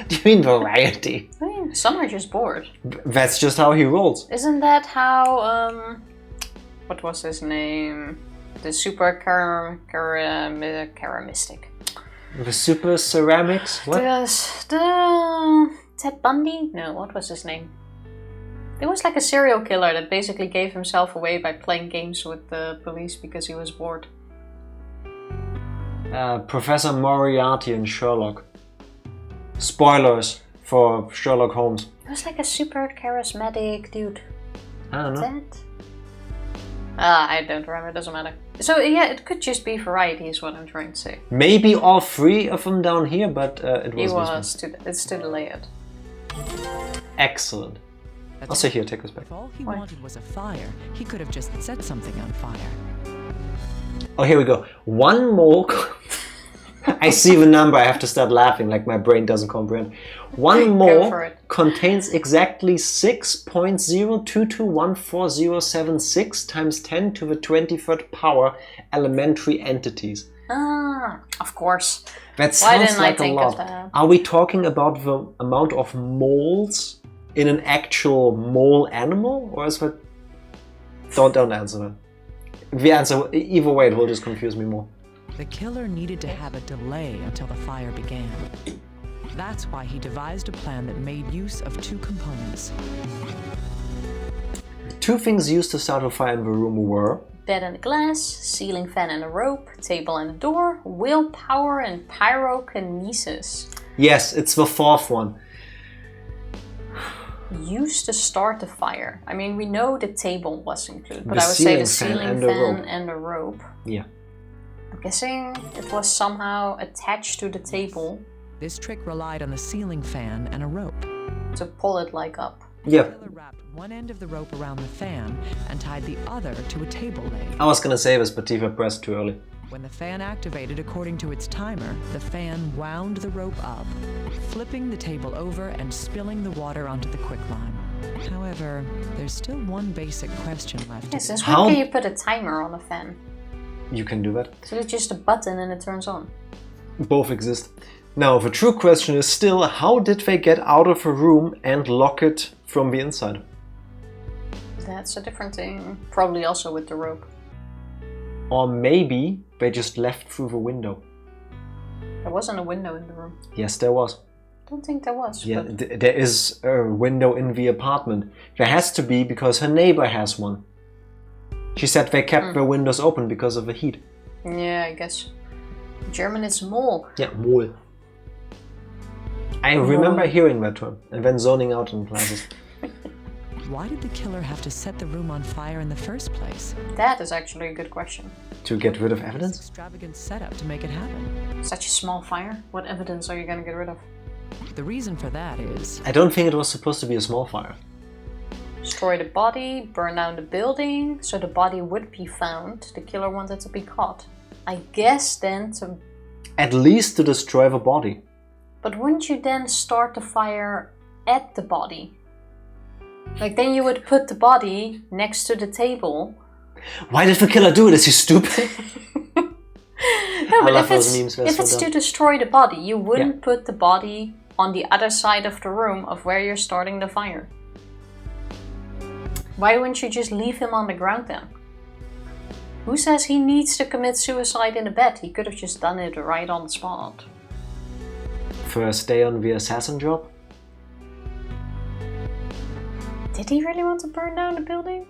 Do you mean variety? I mean, some are just bored. That's just how he rolls. Isn't that how, what was his name? The super charamistic. The super ceramics? What? Because the Ted Bundy? No, what was his name? There was like a serial killer that basically gave himself away by playing games with the police because he was bored. Professor Moriarty in Sherlock. Spoilers for Sherlock Holmes. It was like a super charismatic dude. I don't know. That? I don't remember, it doesn't matter. So yeah, it could just be variety is what I'm trying to say. Maybe all three of them down here, but it was it's too layered. Excellent. Also here, take this back. If all he wanted was a fire, he could have just set something on fire. Oh, here we go. One more. I see the number, I have to start laughing like my brain doesn't comprehend. One more contains exactly 6.02214076 times 10 to the 23rd power elementary entities. Ah, of course. That sounds like a lot. Are we talking about the amount of moles in an actual mole animal? Or is that... Don't answer that. If we answer either way, it will just confuse me more. The killer needed to have a delay until the fire began. That's why he devised a plan that made use of two components. Two things used to start a fire in the room were... bed and a glass, ceiling fan and a rope, table and a door, willpower and pyrokinesis. Yes, it's the fourth one. Used to start the fire. I mean, we know the table was included, but I would say the ceiling fan and the rope. Yeah. I'm guessing it was somehow attached to the table. This trick relied on the ceiling fan and a rope. To pull it like up. Yeah. The killer wrapped one end of the rope around the fan and tied the other to a table leg. I was gonna say this, but Tifa pressed too early. When the fan activated according to its timer, the fan wound the rope up, flipping the table over and spilling the water onto the quicklime. However, there's still one basic question left. Yes, since when can you put a timer on a fan? You can do that. So it's just a button and it turns on. Both exist. Now, the true question is still, how did they get out of a room and lock it from the inside? That's a different thing. Probably also with the rope. Or maybe they just left through the window. There wasn't a window in the room. Yes, there was. I don't think there was. Yeah, there is a window in the apartment. There has to be because her neighbor has one. She said they kept their windows open because of the heat. Yeah, I guess. In German it's Mol. Yeah, Mol. I remember hearing that term and then zoning out in classes. Why did the killer have to set the room on fire in the first place? That is actually a good question. To get rid of evidence? Extravagant setup to make it happen. Such a small fire? What evidence are you going to get rid of? The reason for that is... I don't think it was supposed to be a small fire. Destroy the body, burn down the building, so the body would be found. The killer wanted to be caught. I guess then to... At least to destroy the body. But wouldn't you then start the fire at the body? Like then you would put the body next to the table. Why did the killer do it? Is he stupid? No, but if it's to destroy the body, you wouldn't put the body on the other side of the room of where you're starting the fire. Why wouldn't you just leave him on the ground then? Who says he needs to commit suicide in a bed? He could have just done it right on the spot. First day on the assassin job? Did he really want to burn down the building?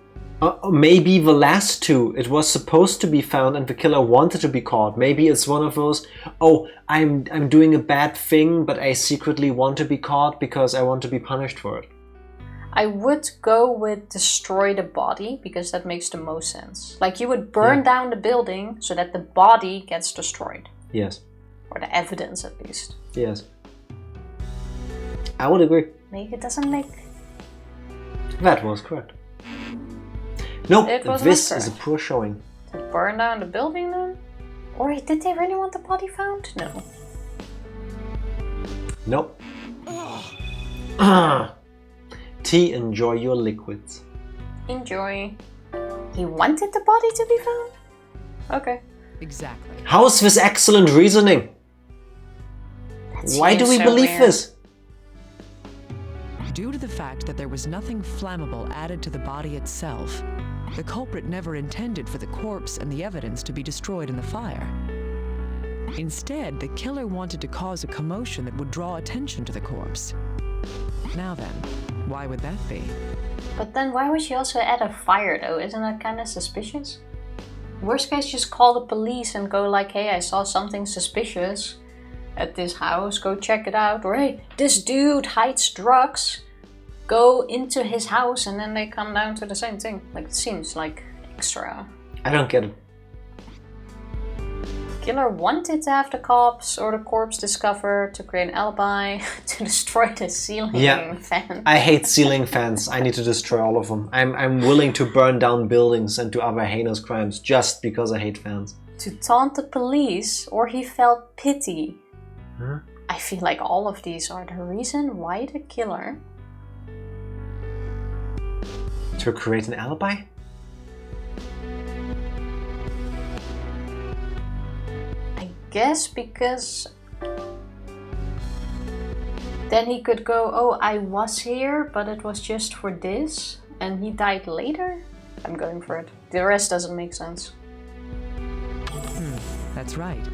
Maybe the last two. It was supposed to be found and the killer wanted to be caught. Maybe it's one of those, oh, I'm doing a bad thing, but I secretly want to be caught because I want to be punished for it. I would go with destroy the body because that makes the most sense. Like you would burn down the building so that the body gets destroyed. Yes. Or the evidence at least. Yes. I would agree. Maybe it doesn't make... That was correct. No, this correct. is a poor showing. To burn down the building then? Or did they really want the body found? No. Nope. T, enjoy your liquids. Enjoy. He wanted the body to be found? Okay. Exactly. How's this excellent reasoning? Why do we believe this? Due to the fact that there was nothing flammable added to the body itself, the culprit never intended for the corpse and the evidence to be destroyed in the fire. Instead, the killer wanted to cause a commotion that would draw attention to the corpse. Now then, why would that be? But then why would she also add a fire though? Isn't that kind of suspicious? Worst case, just call the police and go like, hey, I saw something suspicious at this house, go check it out. Or hey, this dude hides drugs, go into his house, and then they come down to the same thing. Like, it seems like extra. I don't get it. Killer wanted to have the cops or the corpse discovered to create an alibi to destroy the ceiling fan. I hate ceiling fans. I need to destroy all of them. I'm willing to burn down buildings and do other heinous crimes just because I hate fans. To taunt the police, or he felt pity. Huh? I feel like all of these are the reason why the killer... To create an alibi? Guess because then he could go, oh, I was here, but it was just for this, and he died later. I'm going for it. The rest doesn't make sense. That's right.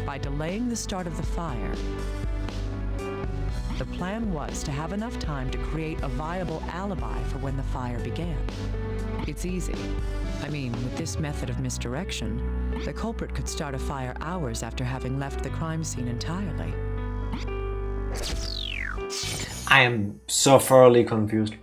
By delaying the start of the fire, the plan was to have enough time to create a viable alibi for when the fire began. It's easy. I mean, with this method of misdirection, the culprit could start a fire hours after having left the crime scene entirely. I am so thoroughly confused.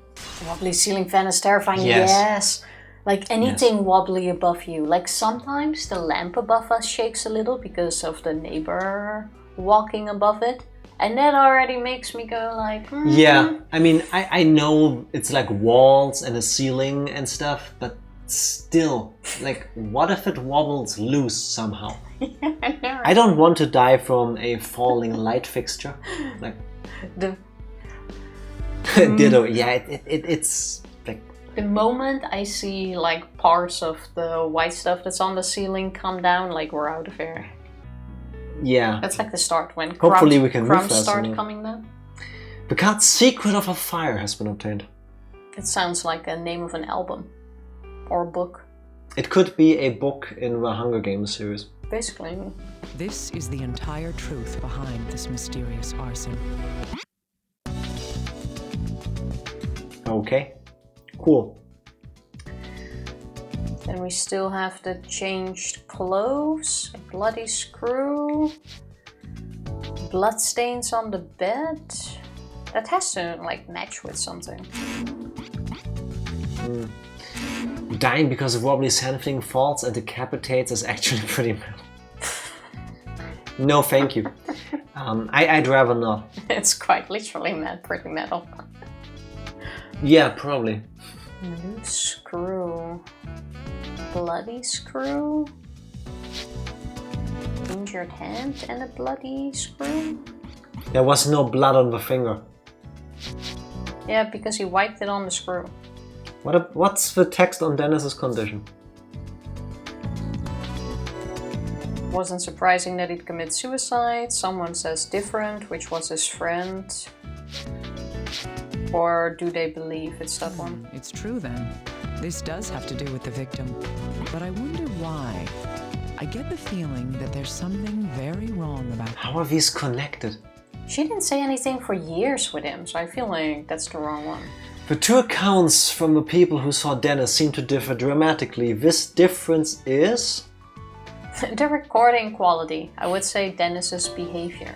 Wobbly ceiling fan is terrifying. Yes. Like anything wobbly above you. Like sometimes the lamp above us shakes a little because of the neighbor walking above it. And that already makes me go like... Yeah, I mean, I know it's like walls and a ceiling and stuff, but still, like, what if it wobbles loose somehow? I don't want to die from a falling light fixture. Like, ditto. Yeah, it's like... The moment I see like parts of the white stuff that's on the ceiling come down, like we're out of here. Yeah. That's like the start when hopefully we can crumbs move start enough. coming down. The card's secret of a fire has been obtained. It sounds like a name of an album. Or a book. It could be a book in the Hunger Games series. Basically. This is the entire truth behind this mysterious arson. Okay. Cool. Then we still have the changed clothes, a bloody screw, bloodstains on the bed. That has to like match with something. Dying because of wobbly something falls and decapitates is actually pretty metal. No, thank you. I'd rather not. It's quite literally pretty metal. Yeah, probably. Loose screw. Bloody screw. Injured hand and a bloody screw. There was no blood on the finger. Yeah, because he wiped it on the screw. What's the text on Dennis's condition? Wasn't surprising that he'd commit suicide. Someone says different, which was his friend. Or do they believe it's that one? It's true then. This does have to do with the victim. But I wonder why. I get the feeling that there's something very wrong about it. How are these connected? She didn't say anything for years with him, so I feel like that's the wrong one. The two accounts from the people who saw Dennis seem to differ dramatically. This difference is... The recording quality. I would say Dennis's behavior.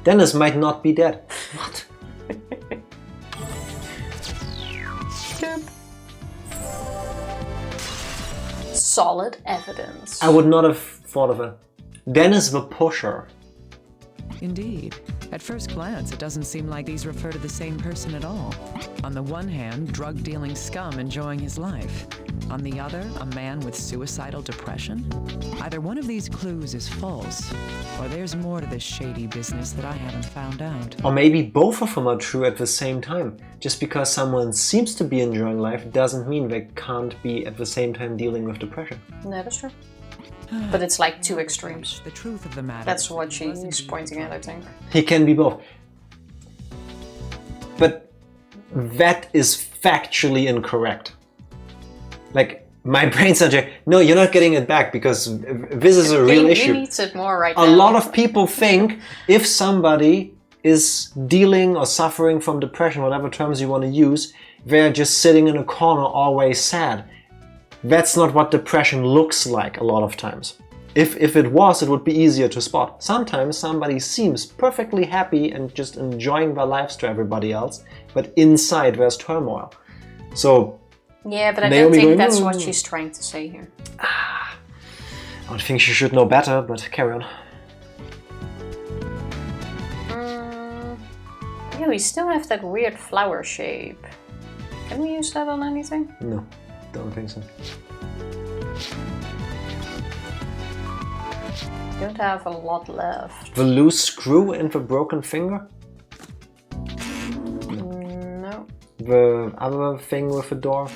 Dennis might not be dead. What? Solid evidence. I would not have thought of it. Dennis the pusher. Indeed. At first glance, it doesn't seem like these refer to the same person at all. On the one hand, drug-dealing scum enjoying his life. On the other, a man with suicidal depression? Either one of these clues is false, or there's more to this shady business that I haven't found out. Or maybe both of them are true at the same time. Just because someone seems to be enjoying life doesn't mean they can't be at the same time dealing with depression. No, that's true. But it's like two extremes. The truth of the matter. That's what she's pointing at, I think. He can be both. But that is factually incorrect. Like, My brain's not like, no, you're not getting it back because this is a real issue. He needs it more right now. A lot of people think if somebody is dealing or suffering from depression, whatever terms you want to use, they're just sitting in a corner always sad. That's not what depression looks like a lot of times. If it was, it would be easier to spot. Sometimes somebody seems perfectly happy and just enjoying their lives to everybody else, but inside there's turmoil. So yeah, but I don't think that's what she's trying to say here. I don't think she should know better, but carry on. Yeah, we still have that weird flower shape. Can we use that on anything? No, don't think so. Don't have a lot left. The loose screw and the broken finger? No. The other thing with the door?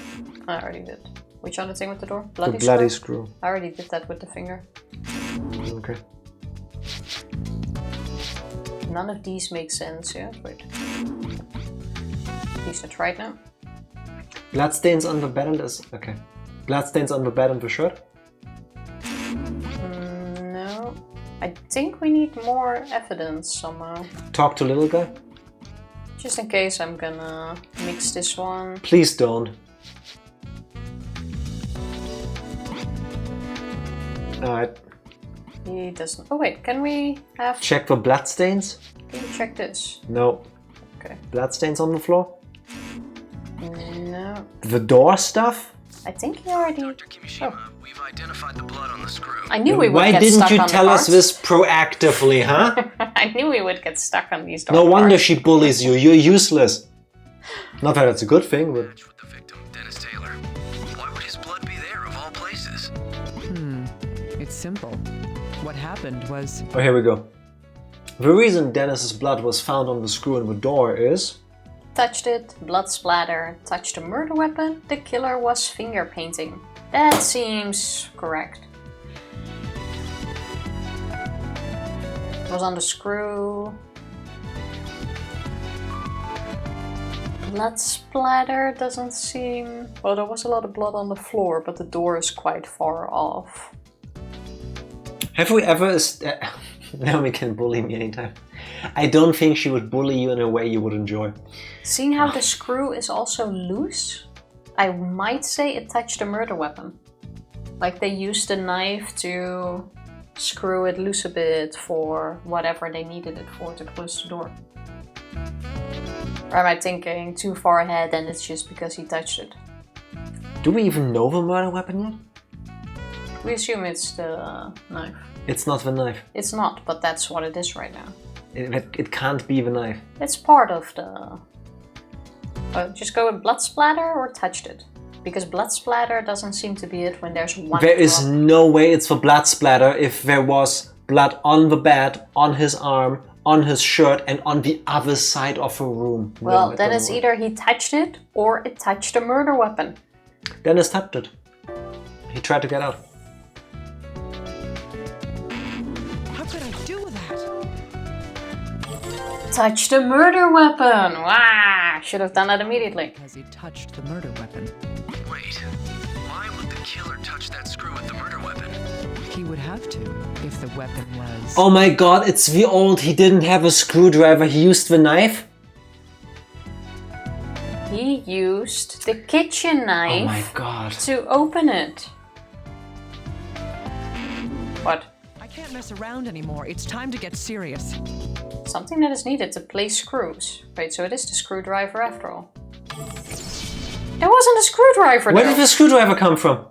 I already did. Which other thing with the door? The bloody screw. I already did that with the finger. Okay. None of these make sense yet. Wait. These are tried now. Bloodstains on the bed and this. Okay. Bloodstains on the bed and the shirt? No. I think we need more evidence somehow. Talk to little guy? Just in case, I'm gonna mix this one. Please don't. Alright. He doesn't. Oh wait, can we have... Check for bloodstains? Can you check this? No. Okay. Bloodstains on the floor? No. The door stuff? I think he already... Dr. Kimishima, we've identified the blood on the screw. I knew we would Why get didn't stuck you on tell the us this proactively, huh? I knew we would get stuck on these No dark wonder parts. she bullies you. You're useless. Not that that's a good thing, but... Match with the victim, Dennis Taylor. Why would his blood be there of all places? It's simple. What happened was... Oh, here we go. The reason Dennis's blood was found on the screw in the door is... Touched it, blood splatter. Touched a murder weapon, the killer was finger painting. That seems correct. It was on the screw. Blood splatter doesn't seem... Well, there was a lot of blood on the floor, but the door is quite far off. Have we ever... Naomi can bully me anytime. I don't think she would bully you in a way you would enjoy. Seeing how the screw is also loose, I might say it touched a murder weapon. Like they used a knife to screw it loose a bit for whatever they needed it for to close the door. Or am I thinking too far ahead and it's just because he touched it? Do we even know the murder weapon yet? We assume it's the knife. It's not the knife. It's not, but that's what it is right now. It can't be the knife. It's part of the... just go with blood splatter or touched it? Because blood splatter doesn't seem to be it when there's one There is drop. no way it's for blood splatter if there was blood on the bed, on his arm, on his shirt, and on the other side of the room. Well, No, then doesn't it's work. either he touched it or it touched a murder weapon. Dennis tapped it. He tried to get out. How could I do that? Touched a murder weapon! Wow! Should have done that immediately. Because he touched the murder weapon. Wait, why would the killer touch that screw with the murder weapon? He would have to if the weapon was... Oh my god, it's the old he didn't have a screwdriver, he used the knife? He used the kitchen knife Oh my god. to open it. What? I can't mess around anymore. It's time to get serious. Something that is needed to place screws. Wait, so it is the screwdriver after all. There wasn't a screwdriver Where though. did the screwdriver come from?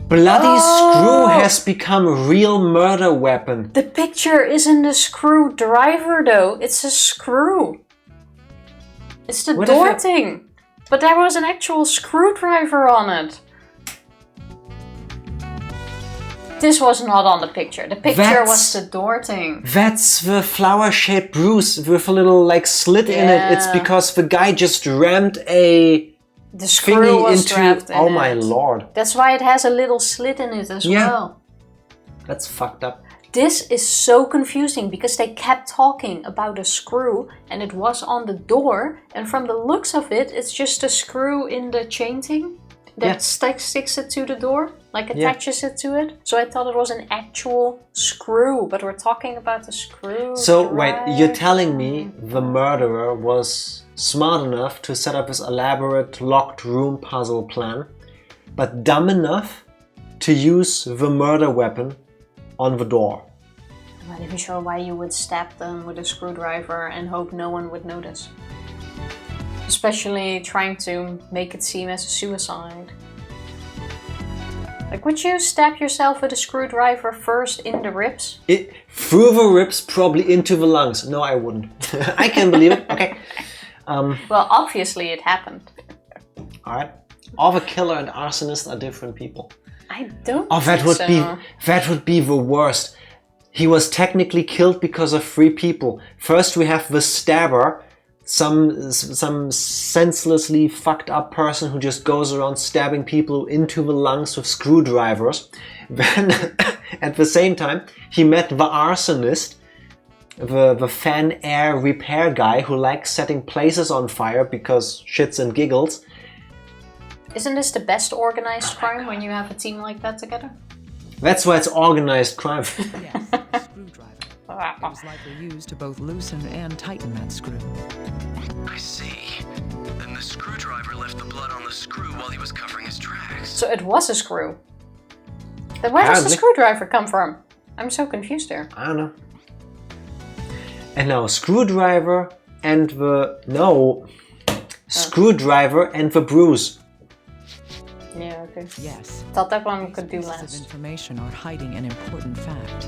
Bloody screw has become a real murder weapon. The picture isn't a screwdriver though, it's a screw. It's the What door if it- thing. But there was an actual screwdriver on it. This was not on the picture. The picture was the door thing. That's the flower-shaped bruise with a little like slit in it. It's Yeah. because the guy just rammed a The screw thingy was into... trapped in Oh my it. lord. That's why it has a little slit in it as Yeah. well. That's fucked up. This is so confusing because they kept talking about a screw and it was on the door, and from the looks of it, it's just a screw in the chain thing. that sticks it to the door, like attaches it to it. So I thought it was an actual screw, but we're talking about the screw. So wait, you're telling me the murderer was smart enough to set up this elaborate locked room puzzle plan, but dumb enough to use the murder weapon on the door? I'm not even sure why you would stab them with a screwdriver and hope no one would notice. Especially trying to make it seem as a suicide. Like, would you stab yourself with a screwdriver first in the ribs? Through the ribs, probably into the lungs. No, I wouldn't. I can believe it. Okay. Well, obviously it happened. Alright. All the killer and arsonist are different people. I don't That would be the worst. He was technically killed because of 3 people. First we have the stabber, some senselessly fucked up person who just goes around stabbing people into the lungs with screwdrivers. Then at the same time he met the arsonist, the fan air repair guy who likes setting places on fire because shits and giggles. Isn't this the best organized crime when you have a team like that together? That's why it's organized crime. Yes, a screwdriver. It was likely used to both loosen and tighten that screw. I see. Then the screwdriver left the blood on the screw while he was covering his tracks. So it was a screw. Then where does the screwdriver come from? I'm so confused there. I don't know. And now screwdriver and the... Screwdriver and the bruise. Yeah, okay. Yes. Thought that one could do Pieces of less. information are hiding an important fact.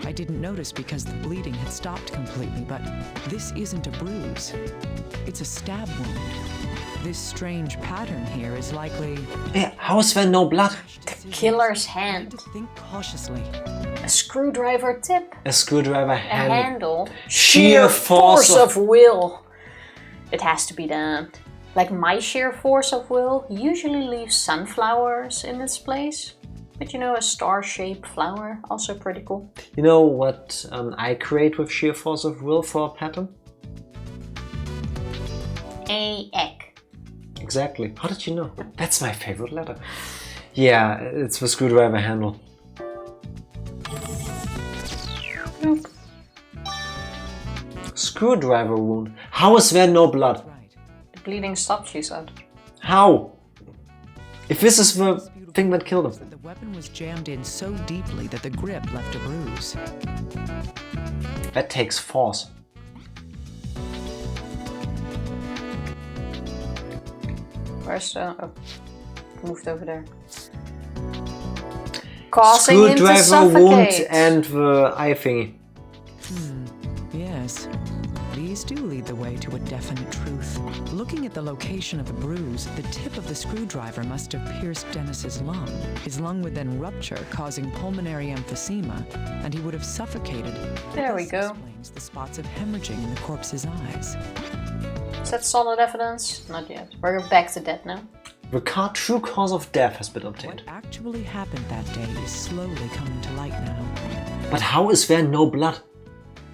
I didn't notice because the bleeding had stopped completely, but this isn't a bruise. It's a stab wound. This strange pattern here is likely... Yeah, how is there no blood? The killer's hand. Think cautiously. A screwdriver tip. A screwdriver A handle. handle. Sheer force of will. It has to be that. Like my sheer force of will usually leaves sunflowers in its place. But you know, a star-shaped flower, also pretty cool. You know what I create with sheer force of will for a pattern? A egg. Exactly. How did you know? That's my favorite letter. Yeah, it's the screwdriver handle. Nope. Screwdriver wound. How is there no blood? The bleeding stopped, she said. How? If this is the thing that killed him. The weapon was jammed in so deeply that the grip left a bruise. That takes force. Where's the... Oh, moved over there. Causing him to Screwdriver wound suffocate. and the eye thingy. Yes. These do lead the way to a definite truth. Looking at the location of the bruise, the tip of the screwdriver must have pierced Dennis's lung. His lung would then rupture, causing pulmonary emphysema, and he would have suffocated. There we This go. explains the spots of hemorrhaging in the corpse's eyes. Is that solid evidence? Not yet. We're back to that now. The true cause of death has been What obtained. actually happened that day is slowly coming to light now. But how is there no blood?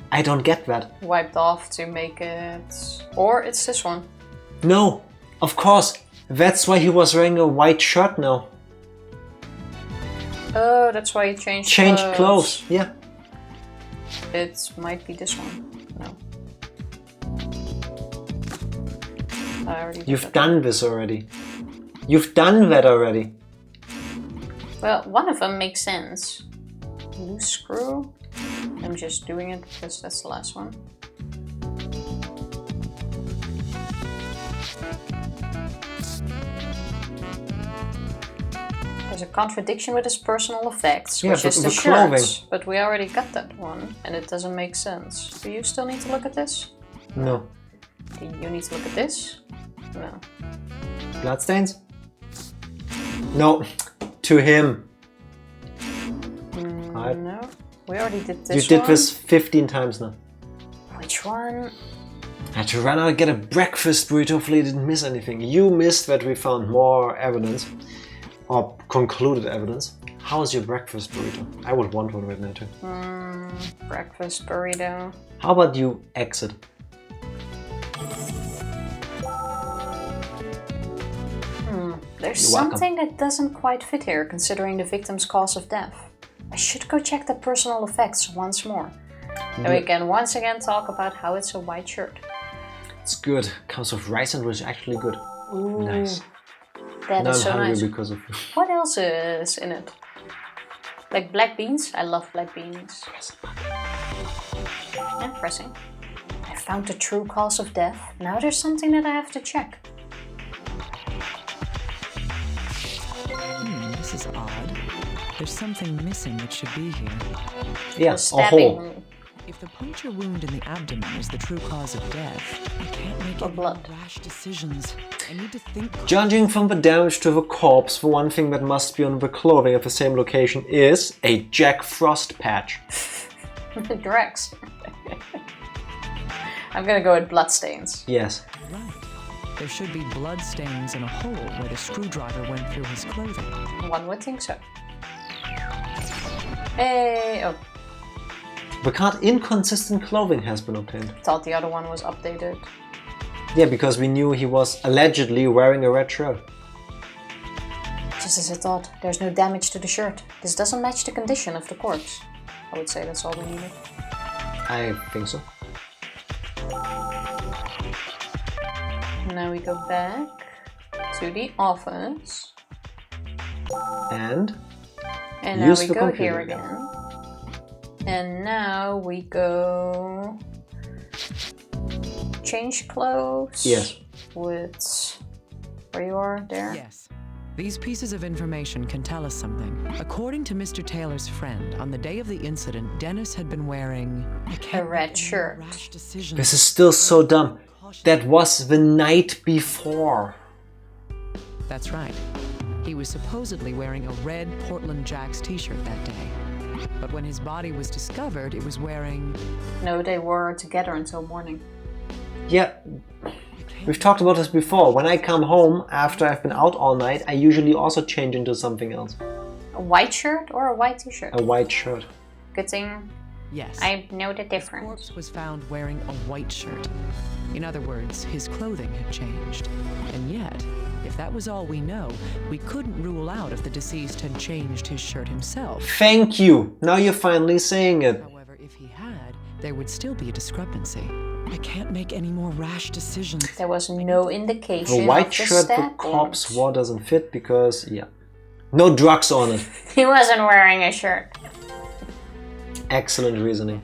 I don't get that. Wiped off to make it... Or it's this one. No, of course. That's why he was wearing a white shirt now. Oh, that's why you changed Clothes, yeah. It might be this one. No. I already did You've that. done this already. You've done that already. Well, one of them makes sense. Loose screw. I'm just doing it because that's the last one. There's a contradiction with his personal effects, Yeah, which is the clothing. shirts. But we already got that one, and it doesn't make sense. Do you still need to look at this? No. Do you need to look at this? No. Bloodstains? No. To him. Right. No. We already did this You did one. this 15 times now. Which one? I had to run out and get a breakfast burrito. Hopefully I didn't miss anything. You missed that we found more evidence. Or concluded evidence. How is your breakfast burrito? I would want one right now too. Breakfast burrito. How about you exit? There's There's You're welcome. something that doesn't quite fit here, considering the victim's cause of death. I should go check the personal effects once more. Then we can once again talk about how it's a white shirt. It's good. Comes with rice and was actually good. Ooh, Nice. that Now is I'm so hungry nice. because of What else is in it? Like black beans? I love black beans. And pressing. I found the true cause of death. Now there's something that I have to check. This is odd. There's something missing that should be here. yeah, The a stabbing hole. wound. If the puncture wound in the abdomen is the true cause of death, I can't make Or any blood. rash decisions. I need to think. Judging from the damage to the corpse, the one thing that must be on the clothing at the same location is a Jack Frost patch. Drex. I'm gonna go with bloodstains. Yes. Right. There should be blood stains in a hole where the screwdriver went through his clothing. One would think so. Hey! Oh, The card inconsistent clothing has been obtained. thought the other one was updated. Yeah, because we knew he was allegedly wearing a red shirt. Just as I thought, there's no damage to the shirt. This doesn't match the condition of the corpse. I would say that's all we needed. I think so. Now we go back to the office. And And now Use we the go computer here again. again. And now we go... change clothes. Yes. With... where you are, there. Yes. These pieces of information can tell us something. According to Mr. Taylor's friend, on the day of the incident, Dennis had been wearing A red shirt. rash decisions. this is still so dumb. That was the night before. That's right. He was supposedly wearing a red Portland Jacks t-shirt that day. But when his body was discovered, it was wearing... No, they were together until morning. Yeah, we've talked about this before. When I come home after I've been out all night, I usually also change into something else. A white shirt or a white t-shirt? A white shirt. Good thing Yes. I know the The difference. corpse was found wearing a white shirt. In other words, his clothing had changed. And yet, if that was all we know, we couldn't rule out if the deceased had changed his shirt himself. Thank you. Now you're finally saying it. However, if he had, there would still be a discrepancy. I can't make any more rash decisions. There was no indication The white of the shirt the stab corpse wound. wore doesn't fit because, yeah. No drugs on it. He wasn't wearing a shirt. Excellent reasoning.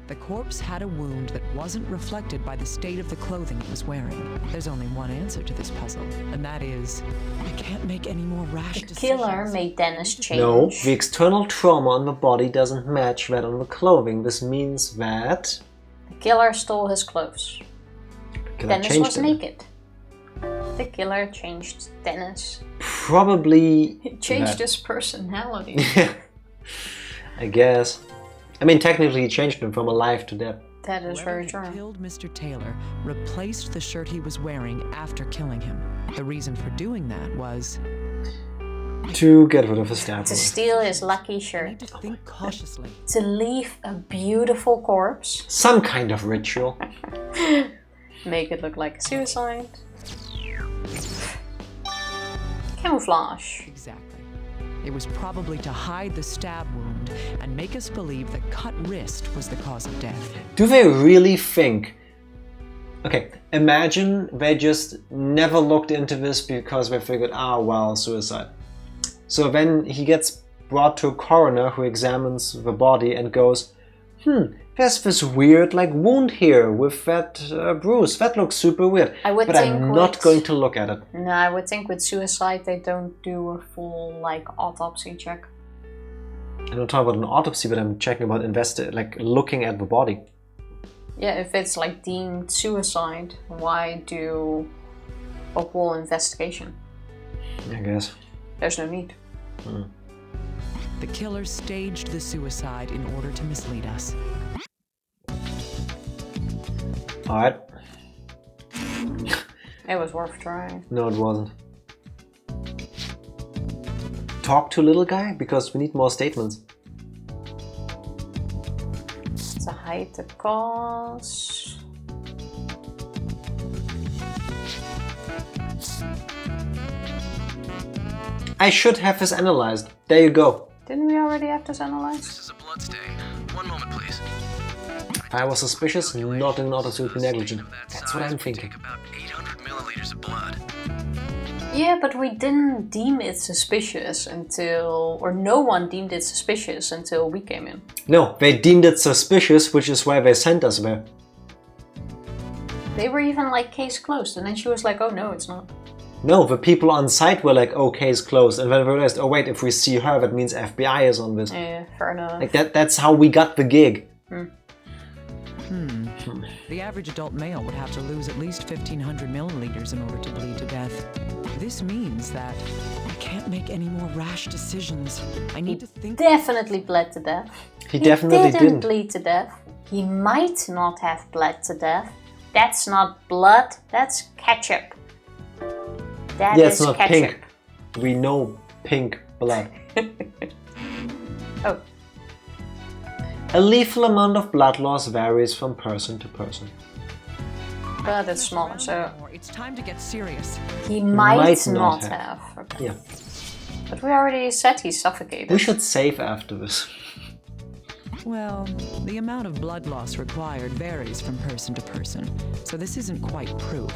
The corpse had a wound that wasn't reflected by the state of the clothing it was wearing. There's only one answer to this puzzle, and that is, I can't make any more rash The decisions. killer made Dennis change. No, the external trauma on the body doesn't match that on the clothing. This means that... The killer stole his clothes. Can I Dennis change was them? naked. The killer changed Dennis. Probably... He changed that. his personality. Yeah. I guess. I mean, technically he changed him from alive to dead. That is Whoever very had true. killed Mr. Taylor replaced the shirt he was wearing after killing him. The reason for doing that was To get rid of a stab To wound. steal his lucky I shirt. need to think cautiously. To leave a beautiful corpse. Some kind of ritual. Make it look like a suicide. Camouflage. Exactly. It was probably to hide the stab wound and make us believe the cut wrist was the cause of death. Do they really think... Okay, imagine they just never looked into this because they figured, ah, well, suicide. So then he gets brought to a coroner who examines the body and goes, there's this weird like wound here with that bruise. That looks super weird. I would but think I'm not with- going to look at it. No, I would think with suicide they don't do a full like autopsy check. I'm not talking about an autopsy, but I'm checking about looking at the body. Yeah, if it's like deemed suicide, why do a full investigation? I guess. There's no need. The killer staged the suicide in order to mislead us. Alright. It was worth trying. No, it wasn't. Talk to little guy because we need more statements. To hide the cause. I should have this analyzed. There you go. Didn't we already have this analyzed? This is a blood stain. One moment, please. If I was suspicious, not in order to be negligent. Of that That's what size I'm would thinking. Take about 800 milliliters of blood. Yeah, but we didn't deem it suspicious until... Or no one deemed it suspicious until we came in. No, they deemed it suspicious, which is why they sent us there. They were even like, case closed. And then she was like, oh no, it's not. No, the people on site were like, oh, case closed. And then they realized, oh wait, if we see her, that means FBI is on this. Yeah, fair enough. Like that's how we got the gig. The average adult male would have to lose at least 1,500 milliliters in order to bleed to death. This means that I can't make any more rash decisions. I need to think... Definitely bled to death. He definitely didn't didn't. bleed to death. He might not have bled to death. That's not blood, that's ketchup. That Yeah, is it's not ketchup. pink. We know pink blood. Oh, A lethal amount of blood loss varies from person to person. but it's smaller, so It's time to get serious. he might not not have. have. Okay. Yeah. But we already said he suffocated. We should save after this. Well, the amount of blood loss required varies from person to person, so this isn't quite proof.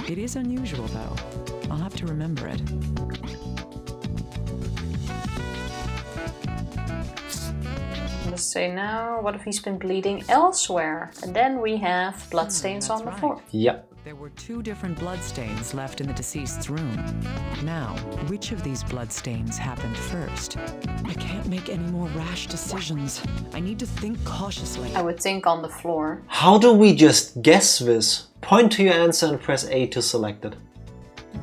It is unusual, though. I'll have to remember it. Let's say now, what if he's been bleeding elsewhere? And then we have bloodstains on the that's floor. right. Yep. There were 2 different bloodstains left in the deceased's room. Now, which of these bloodstains happened first? I can't make any more rash decisions. I need to think cautiously. I would think on the floor. How do we just guess this? Point to your answer and press A to select it.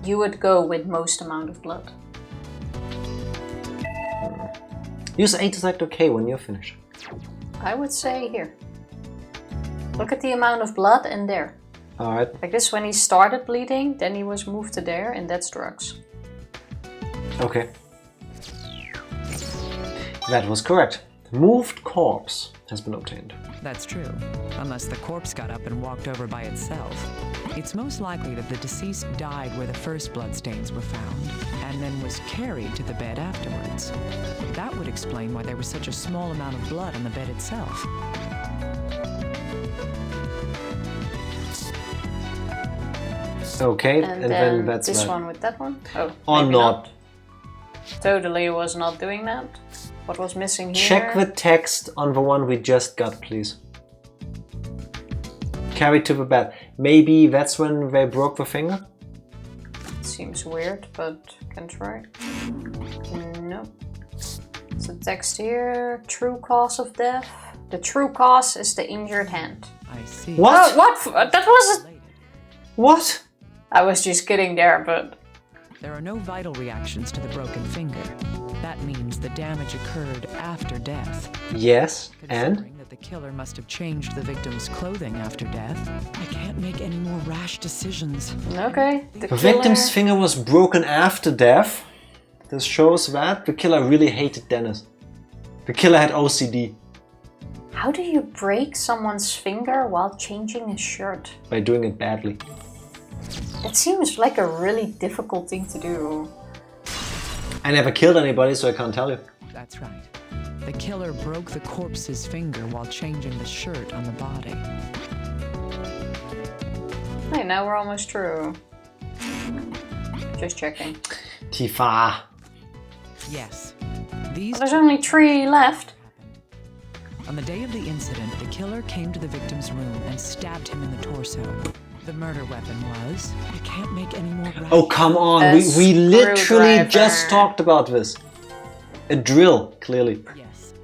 You would go with most amount of blood. Use A to select OK when you're finished. I would say here. Look at the amount of blood in there. Alright. Like this, when he started bleeding, then he was moved to there, and that's drugs. Okay. That was correct. Moved corpse has been obtained. That's true, unless the corpse got up and walked over by itself. It's most likely that the deceased died where the first bloodstains were found, and then was carried to the bed afterwards. That would explain why there was such a small amount of blood on the bed itself. Okay, And, and then that's this right. one with that one. Oh, Or maybe not. Totally was not doing that. What was missing here? Check the text on the one we just got, please. Carried to the bed. Maybe that's when they broke the finger? Seems weird, but can try. Nope. So text here, true cause of death. The true cause is the injured hand. I see. What? Oh, what? That was... What? I was just kidding there, but... There are no vital reactions to the broken finger. That means the damage occurred after death. Yes, and? Considering that the killer must have changed the victim's clothing after death, I can't make any more rash decisions. Okay. The victim's finger was broken after death. This shows that the killer really hated Dennis. The killer had OCD. How do you break someone's finger while changing a shirt? By doing it badly. It seems like a really difficult thing to do. I never killed anybody, so I can't tell you. That's right. The killer broke the corpse's finger while changing the shirt on the body. Hey, now we're almost through. Just checking. Tifa. Yes. These Well, there's only 3 left. On the day of the incident, the killer came to the victim's room and stabbed him in the torso. The murder weapon was... I can't make any more rash... Oh, come on. A We literally screwdriver. just talked about this. A drill, clearly. Yes.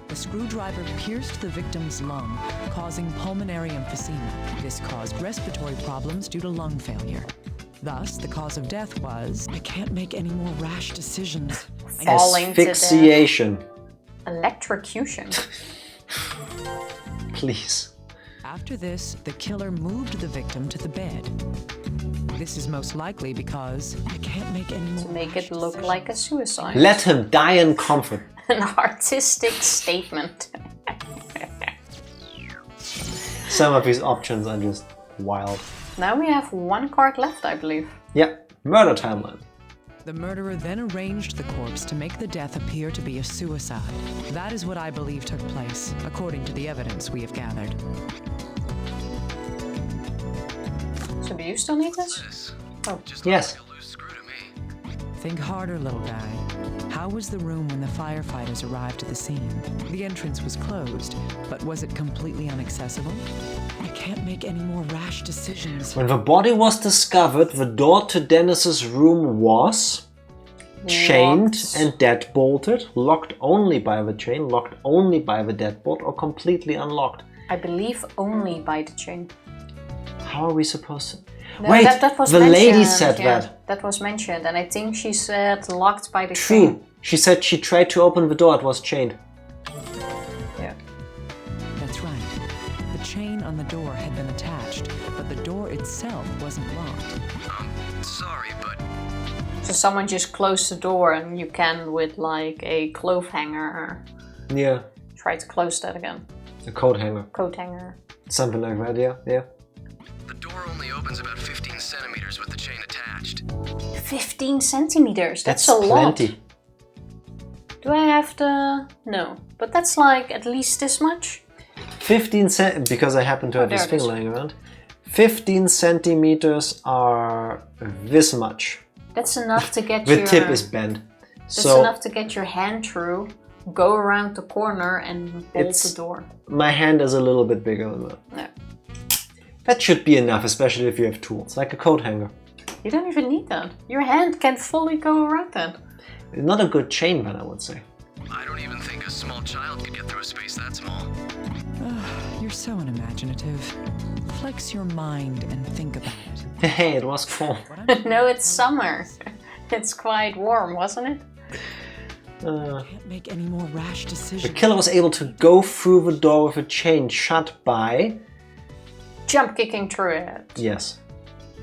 The screwdriver pierced the victim's lung, causing pulmonary emphysema. This caused respiratory problems due to lung failure. Thus, the cause of death was... I can't make any more rash decisions. Falling to death. Asphyxiation. Electrocution. Please. After this, the killer moved the victim to the bed. This is most likely because I can't make any more To make rash it look decisions. like a suicide. Let him die in comfort. An artistic statement. Some of these options are just wild. Now we have 1 card left, I believe. Yeah, murder timeline. The murderer then arranged the corpse to make the death appear to be a suicide. That is what I believe took place, according to the evidence we have gathered. So do you still need this? This Oh. just Yes. looks like a loose screw to me. Think harder, little guy. How was the room when the firefighters arrived at the scene? The entrance was closed, but was it completely inaccessible? I can't make any more rash decisions. When the body was discovered, the door to Dennis's room was chained Locked. and deadbolted, locked only by the chain, locked only by the deadbolt, or completely unlocked. I believe only by the chain. How are we supposed to... No, Wait, that was the mentioned. lady said yeah, that. That was mentioned, and I think she said locked by the True. chain. She said she tried to open the door, it was chained. Yeah. That's right. The chain on the door had been attached, but the door itself wasn't locked. Sorry, but So someone just closed the door, and you can, with like a clothes hanger, Yeah, try to close that again. a coat hanger. Coat hanger. Something like that, yeah, yeah. the door only opens about 15 centimeters with the chain attached. 15 centimeters. That's a plenty. lot. Do I have to? No, but that's like at least this much. 15 cent because I happen to have this there it thing is. lying around. 15 centimeters are this much. That's enough to get The your. tip is bent. That's So enough to get your hand through, go around the corner, and bolt It's- the door. my hand is a little bit bigger than that. No, That should be enough, especially if you have tools, like a coat hanger. you don't even need that. Your hand can fully go around that. Not a good chain, then I would say. I don't even think a small child could get through a space that small. You're so unimaginative. Flex your mind and think about it. Hey, it was cold. No, it's summer. It's quite warm, wasn't it? Can't make any more rash The decisions. killer was able to go through the door with a chain shut by... Jump kicking through it. Yes.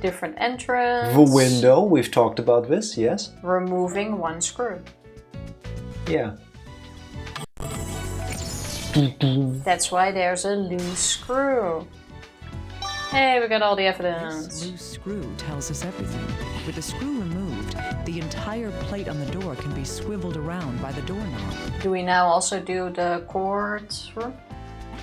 Different entrance. The window, we've talked about this, yes. Removing one screw. Yeah. That's why there's a loose screw. Hey, we got all the This evidence. loose screw tells us everything. With the screw removed, the entire plate on the door can be swiveled around by the doorknob. Do we now also do the cord room?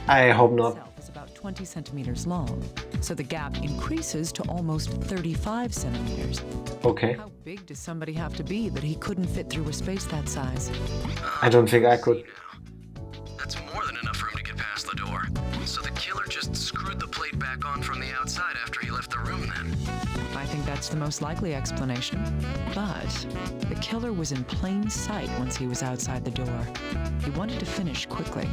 I hope not. Itself is about 20 centimeters long, so the gap increases to almost 35 centimeters. Okay. How big does somebody have to be that he couldn't fit through a space that size? I don't think I could. That's more than enough room to get past the door. So the killer just screwed the plate back on from the outside after he left the room then. I think that's the most likely explanation. But the killer was in plain sight once he was outside the door. He wanted to finish quickly.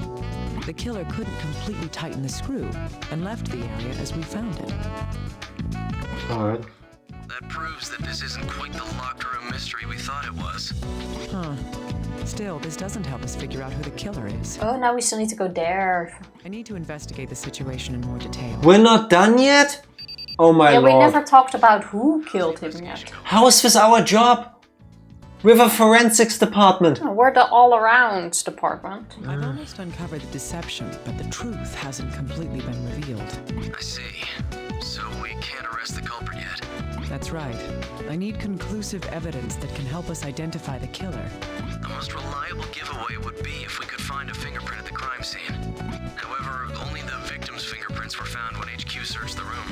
The killer couldn't completely tighten the screw and left the area as we found it. Alright. That proves that this isn't quite the locked room mystery we thought it was. Huh. Still, this doesn't help us figure out who the killer is. Oh, now we still need to go there. I need to investigate the situation in more detail. We're not done yet? Oh my Yeah, we lord. never talked about who killed him yet. How is this our job? We're the forensics department. Oh, we're the all-around department. I've almost uncovered the deception, but the truth hasn't completely been revealed. I see. So we can't arrest the culprit yet. That's right. I need conclusive evidence that can help us identify the killer. The most reliable giveaway would be if we could find a fingerprint at the crime scene. However, only the victim's fingerprints were found when HQ searched the room.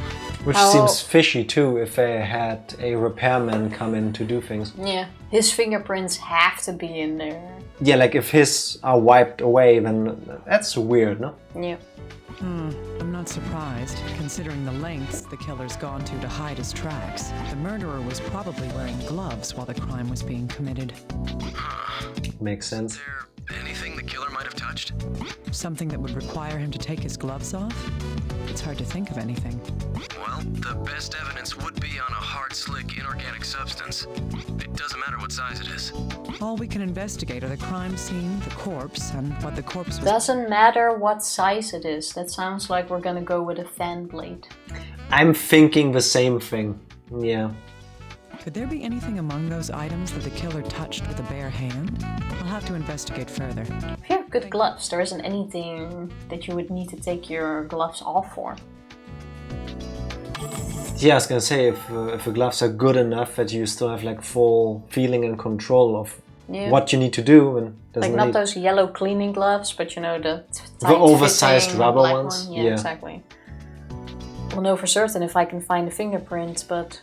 Which Oh. seems fishy too if they had a repairman come in to do things. Yeah, his fingerprints have to be in there. Yeah, like if his are wiped away, then that's weird, no? Yeah. I'm not surprised, considering the lengths the killer's gone to hide his tracks. The murderer was probably wearing gloves while the crime was being committed. Makes sense. Is there anything the killer might have touched? Something that would require him to take his gloves off? It's hard to think of anything. Well, the best evidence would be on a hard, slick, inorganic substance. It doesn't matter what size it is. All we can investigate are the crime scene, the corpse, and what the corpse was. Doesn't matter what size it is. That sounds like we're gonna go with a fan blade. I'm thinking the same thing. Yeah. Could there be anything among those items that the killer touched with a bare hand? I'll have to investigate further. If you have good gloves, there isn't anything that you would need to take your gloves off for. Yeah, I was gonna say, if the gloves are good enough that you still have like full feeling and control of what you need to do, and like not those yellow cleaning gloves, but you know the oversized rubber ones. One. Yeah, exactly. We'll know for certain if I can find a fingerprint, but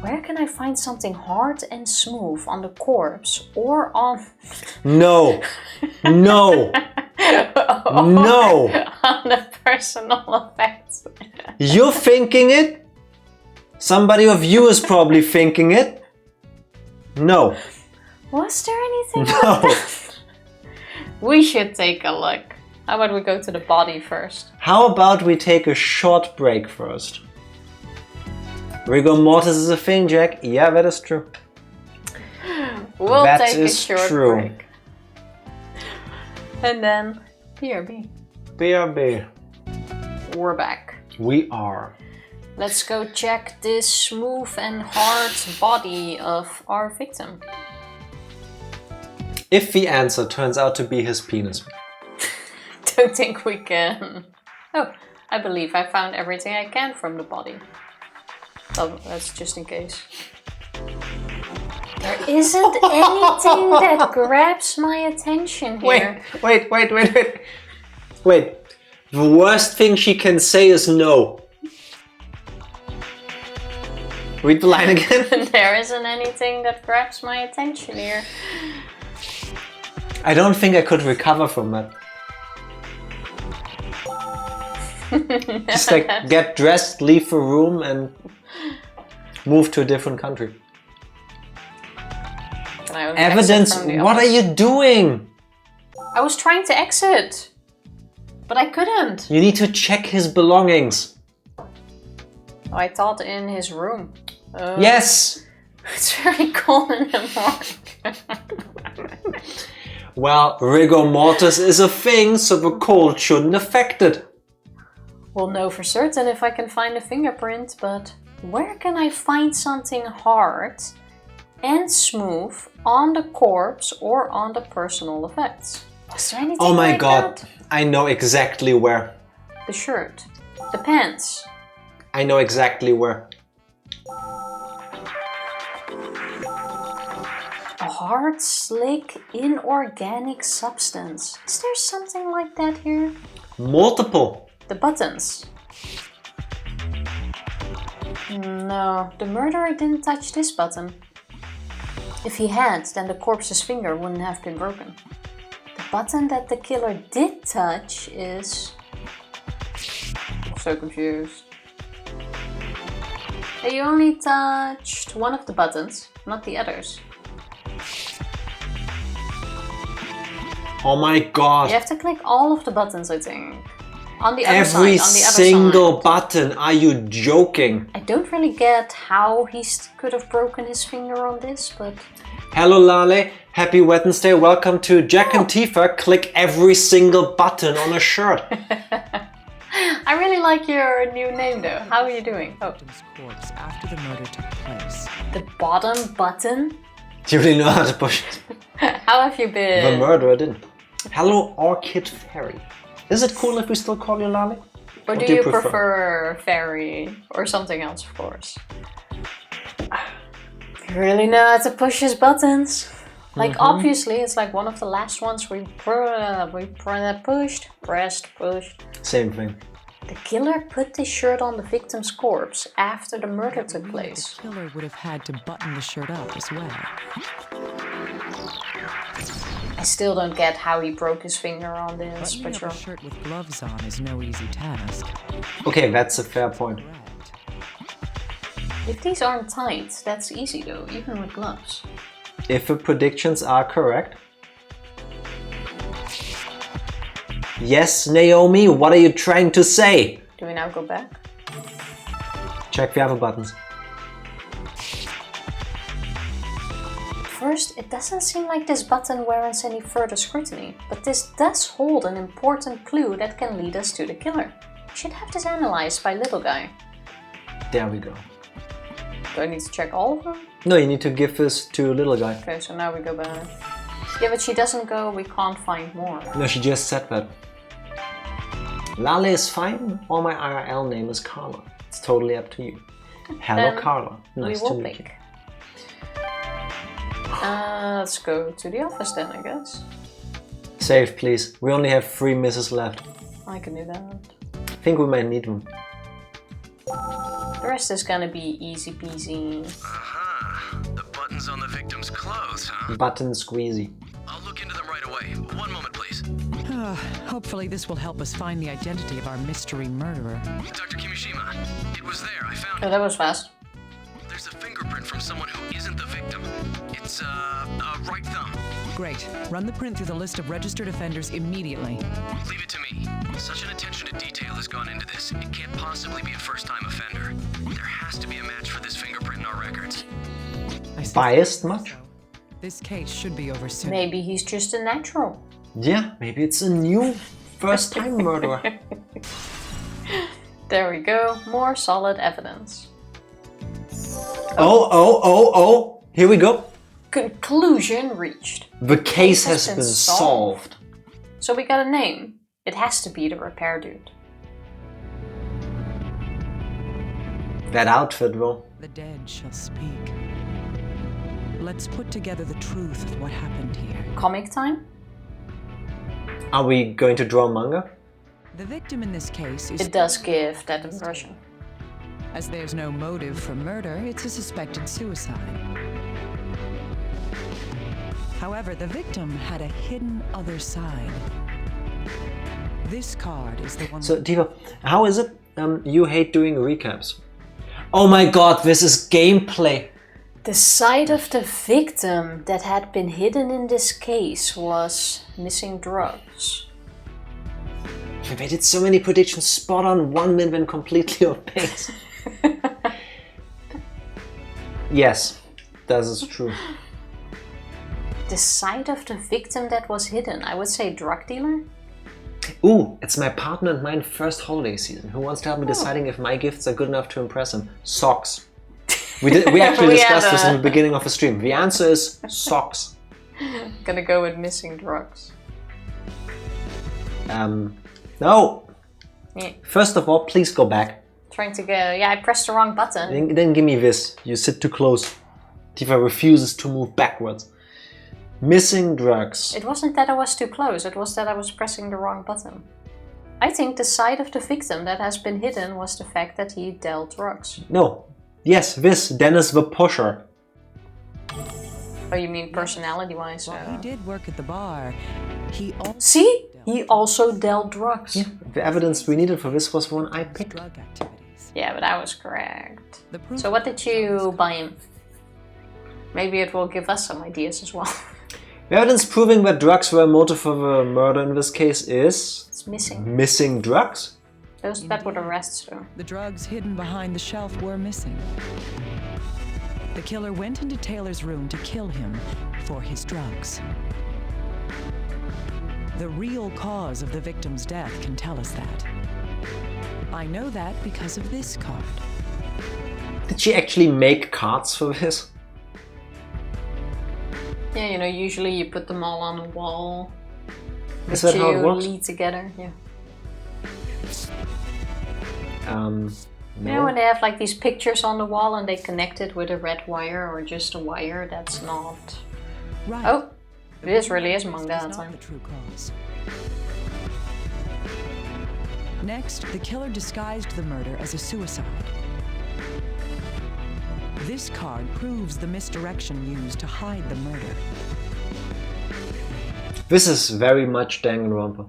where can I find something hard and smooth on the corpse or on? No, no, no. On the personal effects. You're thinking it. Somebody of you is probably thinking it. No. Was there anything? No. We should take a look. How about we go to the body first? How about we take a short break first? Rigor mortis is a thing, Jack. Yeah, that is true. We'll take a short break. And then, BRB. BRB. We're back. We are. Let's go check this smooth and hard body of our victim. If the answer turns out to be his penis. Don't think we can. Oh, I believe I found everything I can from the body. Oh, that's just in case. There isn't anything that grabs my attention here. Wait. Wait. The worst thing she can say is no. Read the line again. There isn't anything that grabs my attention here. I don't think I could recover from that. Just like get dressed, leave the room and move to a different country. Evidence, what are you doing? I was trying to exit, but I couldn't. You need to check his belongings. Oh, I thought in his room. Yes! It's very cold in the morning. Well, rigor mortis is a thing, so the cold shouldn't affect it. We'll know for certain if I can find a fingerprint, but where can I find something hard and smooth on the corpse or on the personal effects? Was there anything Oh my like god, that? I know exactly where. The shirt, the pants. I know exactly where. A hard, slick, inorganic substance. Is there something like that here? Multiple. The buttons. No, the murderer didn't touch this button. If he had, then the corpse's finger wouldn't have been broken. The button that the killer did touch is... I'm so confused. He only touched one of the buttons, not the others. Oh my god. You have to click all of the buttons, I think. On the other Every side, on the other single side. button. Are you joking? I don't really get how he could have broken his finger on this, but... Hello Lale, happy Wednesday, welcome to Jack and Tifa. Click every single button on a shirt. I really like your new name though. How are you doing? Oh. Corpse after the murder took place. The bottom button? Do you really know how to push it? How have you been? The murderer didn't. Hello Orchid Fairy. Is it cool if we still call you Lale? Or do you prefer fairy or something else, of course? You really know how to push his buttons. Like obviously, it's like one of the last ones we pressed. Same thing. The killer put this shirt on the victim's corpse after the murder took place. The killer would have had to button the shirt up as well. I still don't get how he broke his finger on this, Buttoning but up a shirt with gloves on is no easy task. Okay, that's a fair point. if these aren't tight, that's easy though, even with gloves. If the predictions are correct. Yes, Naomi, what are you trying to say? Do we now go back? Check the other buttons. First, it doesn't seem like this button warrants any further scrutiny, but this does hold an important clue that can lead us to the killer. We should have this analyzed by little guy. There we go. Do I need to check all of them? No, you need to give this to little guy. Okay, so now we go back. Yeah, but she doesn't go, we can't find more. No, she just said that. Lale is fine, or my IRL name is Carla. It's totally up to you. Hello, Then Carla. Nice we to will meet you. pick. Let's go to the office then, I guess. Save, please. We only have 3 misses left. I can do that. I think we might need them. The rest is gonna be easy peasy. Aha! The buttons on the victim's clothes, huh? Button squeezy. I'll look into them right away. One moment, please. Hopefully this will help us find the identity of our mystery murderer. Dr. Kimishima, it was there. I found Oh, it. that was fast. There's a fingerprint from someone who isn't the victim. It's a right thumb. Great. Run the print through the list of registered offenders immediately. Leave it to me. Such an attention to detail has gone into this. It can't possibly be a first-time offender. There has to be a match for this fingerprint in our records. Biased much? This case should be over soon. Maybe he's just a natural. Yeah, maybe it's a new first-time murderer. There we go. More solid evidence. Oh! Here we go. Conclusion reached. The case has been solved. So we got a name. It has to be the repair dude. That outfit, though. The dead shall speak. Let's put together the truth of what happened here. Comic time? Are we going to draw manga? The victim in this case is... It does give that impression. As there's no motive for murder, it's a suspected suicide. However, the victim had a hidden other side. This card is the one... So, Tifa, how is it? You hate doing recaps. Oh my god, this is gameplay! The side of the victim that had been hidden in this case was missing drugs. They did so many predictions spot on, 1 minute and completely off base. Yes, that is true. The side of the victim that was hidden, I would say drug dealer? Ooh, it's my partner and mine first holiday season. Who wants to help me deciding if my gifts are good enough to impress him? Socks. We actually discussed this in the beginning of the stream. The answer is socks. Gonna go with missing drugs. No! Yeah. First of all, please go back. Trying to go, yeah, I pressed the wrong button. Then give me this. You sit too close. Tifa refuses to move backwards. Missing drugs. It wasn't that I was too close, it was that I was pressing the wrong button. I think the side of the victim that has been hidden was the fact that he dealt drugs. No. Yes, this, Dennis the Pusher. Oh, you mean personality-wise? While he did work at the bar, he also... See? He also dealt drugs. Yeah, the evidence we needed for this was one I picked. drug activities. Yeah, but I was correct. The proof So what did you buy him? Maybe it will give us some ideas as well. The evidence proving that drugs were a motive for the murder in this case is... It's missing. Missing drugs? That would arrest though. The drugs hidden behind the shelf were missing. The killer went into Taylor's room to kill him for his drugs. The real cause of the victim's death can tell us that. I know that because of this card. Did she actually make cards for this? Yeah, you know, usually you put them all on a wall. Is that how it works? Lead together, yeah. No. You know when they have like these pictures on the wall and they connect it with a red wire or just a wire, that's not... Right. Oh, this really is manga It's not time. the true cause. Next, the killer disguised the murder as a suicide. This card proves the misdirection used to hide the murder. This is very much Danganronpa.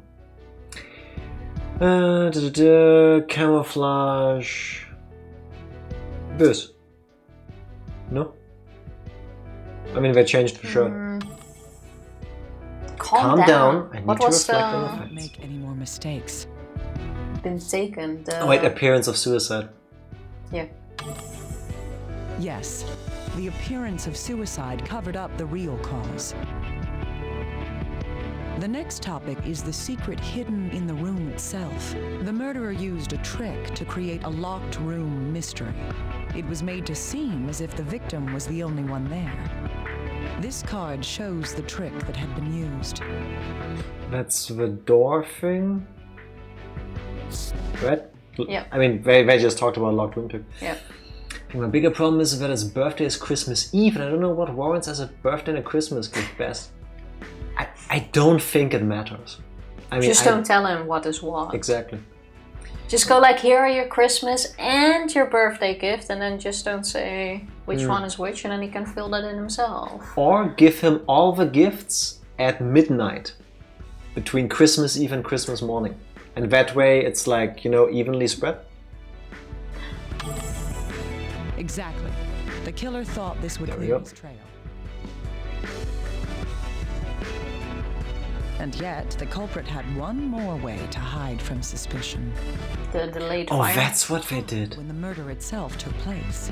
Camouflage. This. No? I mean, they changed the shirt. Calm down. I need What to was reflect on the Don't facts. make any more mistakes. been taken? Oh wait, appearance of suicide. Yeah. Yes, the appearance of suicide covered up the real cause. The next topic is the secret hidden in the room itself. The murderer used a trick to create a locked room mystery. It was made to seem as if the victim was the only one there. This card shows the trick that had been used. That's the door thing? Right? Yeah. I mean, they just talked about locked room too. Yeah. My bigger problem is that his birthday is Christmas Eve, and I don't know what warrants as a birthday and a Christmas gift best. I don't think it matters. I mean, Just don't tell him what is what. Exactly. Just go like, here are your Christmas and your birthday gift, and then just don't say which one is which, and then he can fill that in himself. Or give him all the gifts at midnight, between Christmas Eve and Christmas morning. And that way it's like, you know, evenly spread. Exactly. The killer thought this would There we clear go. his trail. And yet, the culprit had one more way to hide from suspicion. The delayed Oh, fire. that's what they did. When the murder itself took place.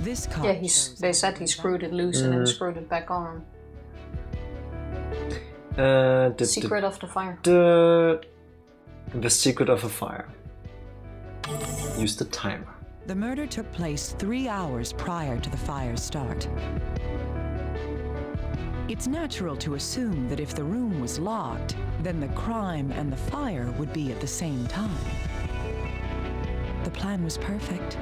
This card Yeah, shows they said he that screwed it loose and then screwed it back on. Secret of the fire. The secret of a fire. Use the timer. The murder took place 3 hours prior to the fire's start. It's natural to assume that if the room was locked, then the crime and the fire would be at the same time. The plan was perfect.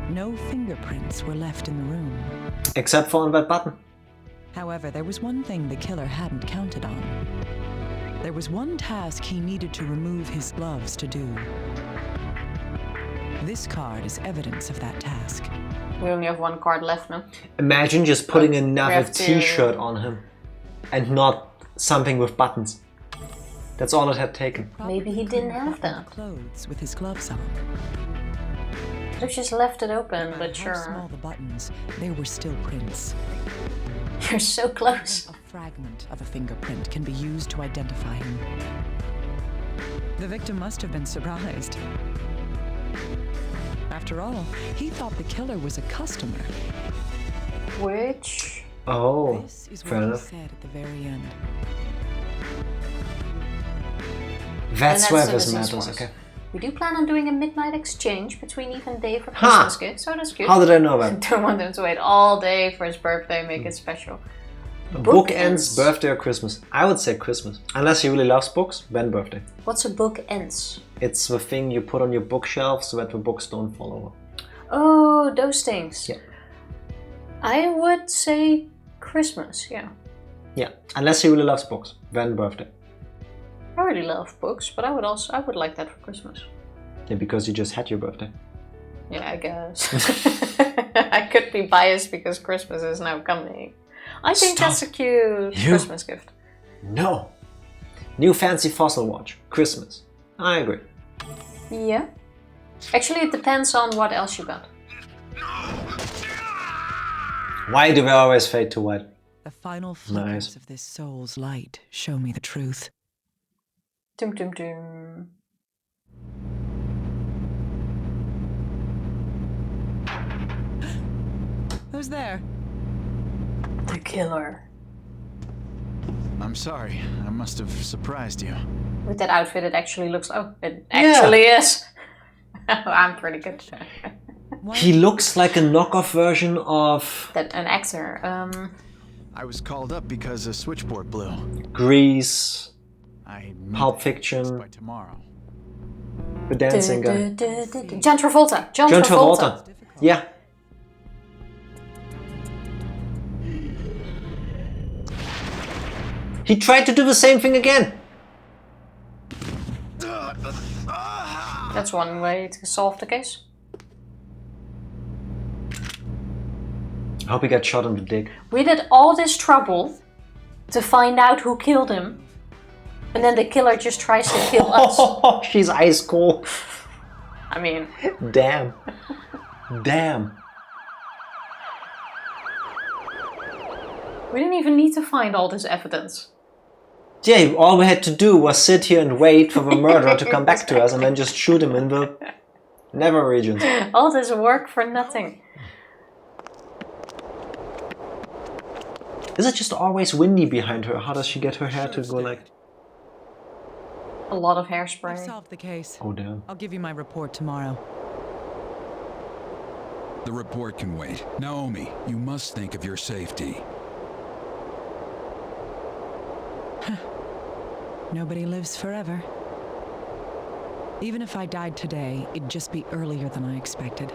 No fingerprints were left in the room. Except for on that button. However, there was one thing the killer hadn't counted on. There was one task he needed to remove his gloves to do. This card is evidence of that task. We only have one card left now. Imagine just putting another have to- t-shirt on him. And not something with buttons. That's all it had taken. Maybe he didn't have that. Clothes with his gloves on. Could have just left it open, No but matter how sure. small the buttons, there were still prints. You're so close. A fragment of a fingerprint can be used to identify him. The victim must have been surprised. After all, he thought the killer was a customer. Which... Oh, This is fair what he enough. said at the very end. That's And where that's this the matters, business okay. We do plan on doing a midnight exchange between Eve and Dave for Ha! Christmas gifts, so that's good. How did I know that? Don't want them to wait all day for his birthday, make it special. Book ends, birthday or Christmas. I would say Christmas. Unless he really loves books, then birthday. What's a book ends? It's the thing you put on your bookshelf so that the books don't fall over. Oh, those things. Yeah. I would say Christmas, yeah. Yeah, unless he really loves books, then birthday. I really love books, but I would like that for Christmas. Yeah, because you just had your birthday. Yeah, I guess. I could be biased because Christmas is now coming. I think Stop. that's a cute You- Christmas gift. No! New fancy fossil watch. Christmas. I agree. Yeah. Actually, it depends on what else you got. Why do we always fade to white? The final flickers Nice. of this soul's light show me the truth. Dum dum dum. Who's there? The killer. I'm sorry, I must have surprised you. With that outfit, it actually looks... Oh, it actually is. I'm pretty good. He looks like a knockoff version of That an actor. I was called up because a switchboard blew. Grease, I Pulp need it Fiction, by tomorrow. the dancing guy. John Travolta. John John Travolta. Travolta. Yeah. He tried to do the same thing again. That's one way to solve the case. I hope he got shot in the dick. We did all this trouble to find out who killed him. And then the killer just tries to kill us. Oh, she's ice cold. I mean, Damn. Damn. we didn't even need to find all this evidence. Yeah, all we had to do was sit here and wait for the murderer to come back to us and then just shoot him in the nether regions. All this work for nothing. Is it just always windy behind her? How does she get her hair to go like... A lot of I've hairspray. solved the case. Oh damn. I'll give you my report tomorrow. The report can wait. Naomi, you must think of your safety. Nobody lives forever. Even if I died today, it'd just be earlier than I expected.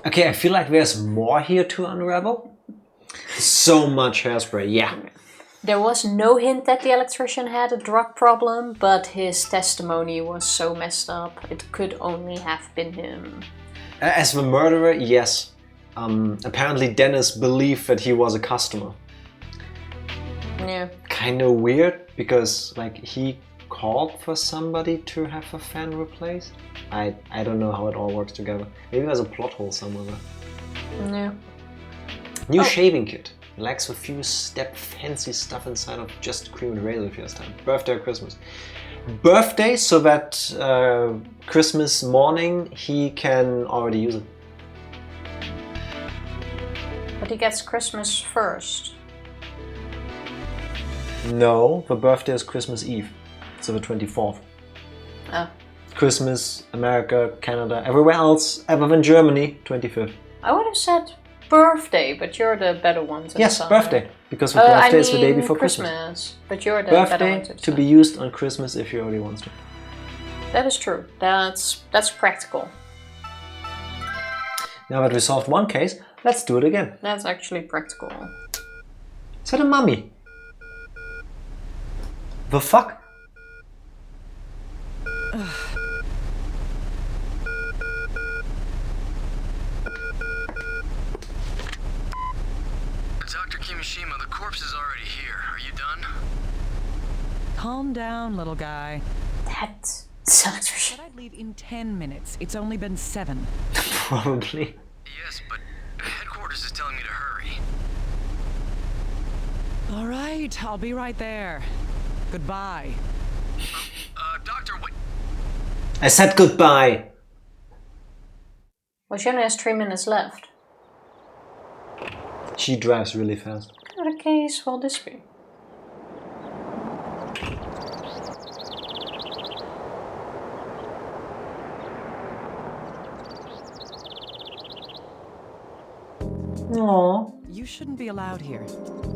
Okay, I feel like there's more here to unravel. So much hairspray, yeah. There was no hint that the electrician had a drug problem, but his testimony was so messed up, it could only have been him. As the murderer, yes. Apparently Dennis believed that he was a customer. Yeah. Kinda weird, because like he called for somebody to have a fan replaced. I don't know how it all works together. Maybe there's a plot hole somewhere. Yeah. New shaving kit. Lacks a few step fancy stuff inside of just cream and razor if he has time. Birthday or Christmas. Birthday, so that Christmas morning he can already use it. But he gets Christmas first. No, the birthday is Christmas Eve. So the 24th. Oh. Christmas, America, Canada, everywhere else other than Germany, 25th. I would have said birthday, but you're the better one to Yes, decide. birthday. Because the birthday is the day before Christmas. Christmas. But you're the better one Birthday to to decide. be used on Christmas if he already wants to. That is true. That's practical. Now that we solved one case, let's do it again. That's actually practical. Is that a mummy? The fuck? Dr. Kimishima, the corpse is already here. Are you done? Calm down, little guy. That sucks for Said I'd leave in 10 minutes. It's only been 7. Probably. Yes, but headquarters is telling me to hurry. All right, I'll be right there. Goodbye. Doctor, what? I said goodbye. Well, she only has 3 minutes left. She drives really fast. What a case will this be? Aww. You shouldn't be allowed here.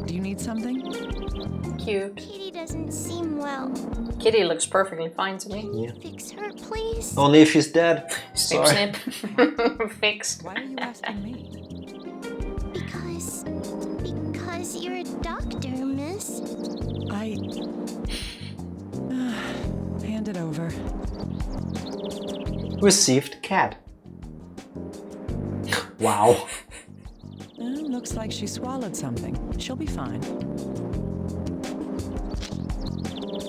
Do you need something? Cute. Kitty doesn't seem well. Kitty looks perfectly fine to me. Yeah. Fix her, please. Only if she's dead. Snip, Sorry. snip. Fixed. Why are you asking me? Because you're a doctor, miss. Hand it over. Received cat. Wow. Looks like she swallowed something. She'll be fine.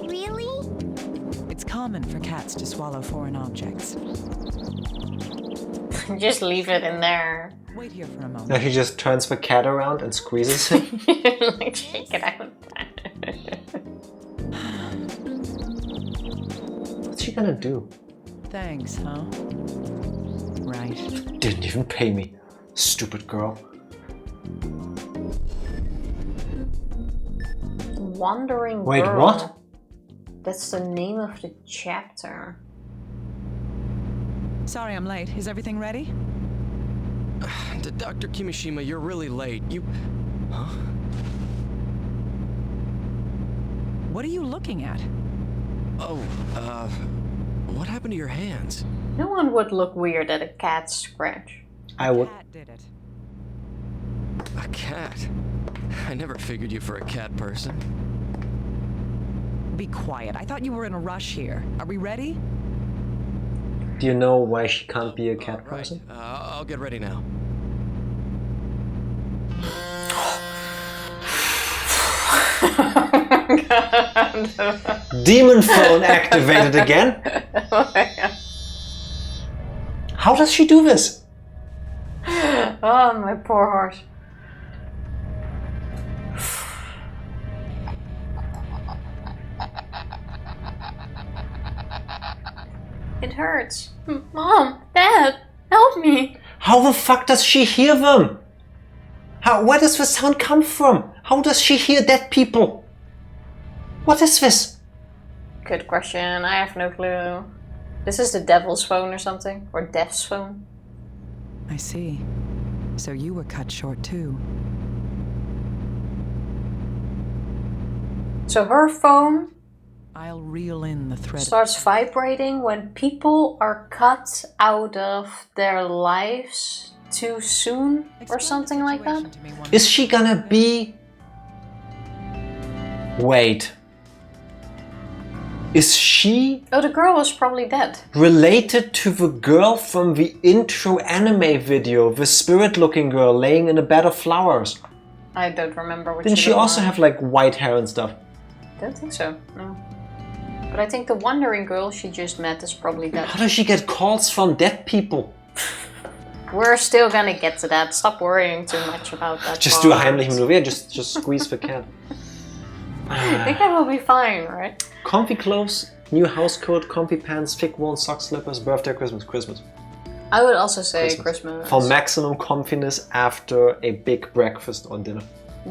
Really? It's common for cats to swallow foreign objects. Just leave it in there. Wait here for a moment. Now he just turns the cat around and squeezes it. Like, shake it out. What's she gonna do? Thanks, huh? Right. Didn't even pay me. Stupid girl. Wandering Wait, Girl. what? That's the name of the chapter. Sorry I'm late. Is everything ready? Dr. Kimishima, you're really late. You... Huh? What are you looking at? Oh, what happened to your hands? No one would look weird at a cat scratch. I would. Cat did it. A cat? I never figured you for a cat person. Be quiet. I thought you were in a rush here. Are we ready? Do you know why she can't be a cat person? Right, I'll get ready now. Demon phone activated again? How does she do this? Oh, my poor horse. It hurts. Mom, Dad, help me. How the fuck does she hear them? Where does the sound come from? How does she hear dead people? What is this? Good question. I have no clue. This is the devil's phone or something? Or death's phone? I see. So you were cut short too. So her phone I'll reel in the thread. Starts vibrating when people are cut out of their lives too soon or something like that. Is she gonna be... Wait. Is she Oh, the girl was probably dead. related to the girl from the intro anime video? The spirit-looking girl laying in a bed of flowers. I don't remember which. Didn't she also have like white hair and stuff? Don't think so, no. But I think the wandering girl she just met is probably dead. How does she get calls from dead people? We're still gonna get to that. Stop worrying too much about that. Just do a Heimlich maneuver, just squeeze the cat. I think that will be fine, right? Comfy clothes, new house coat, comfy pants, thick wool, socks, slippers, birthday, Christmas. I would also say Christmas. For maximum comfiness after a big breakfast or dinner.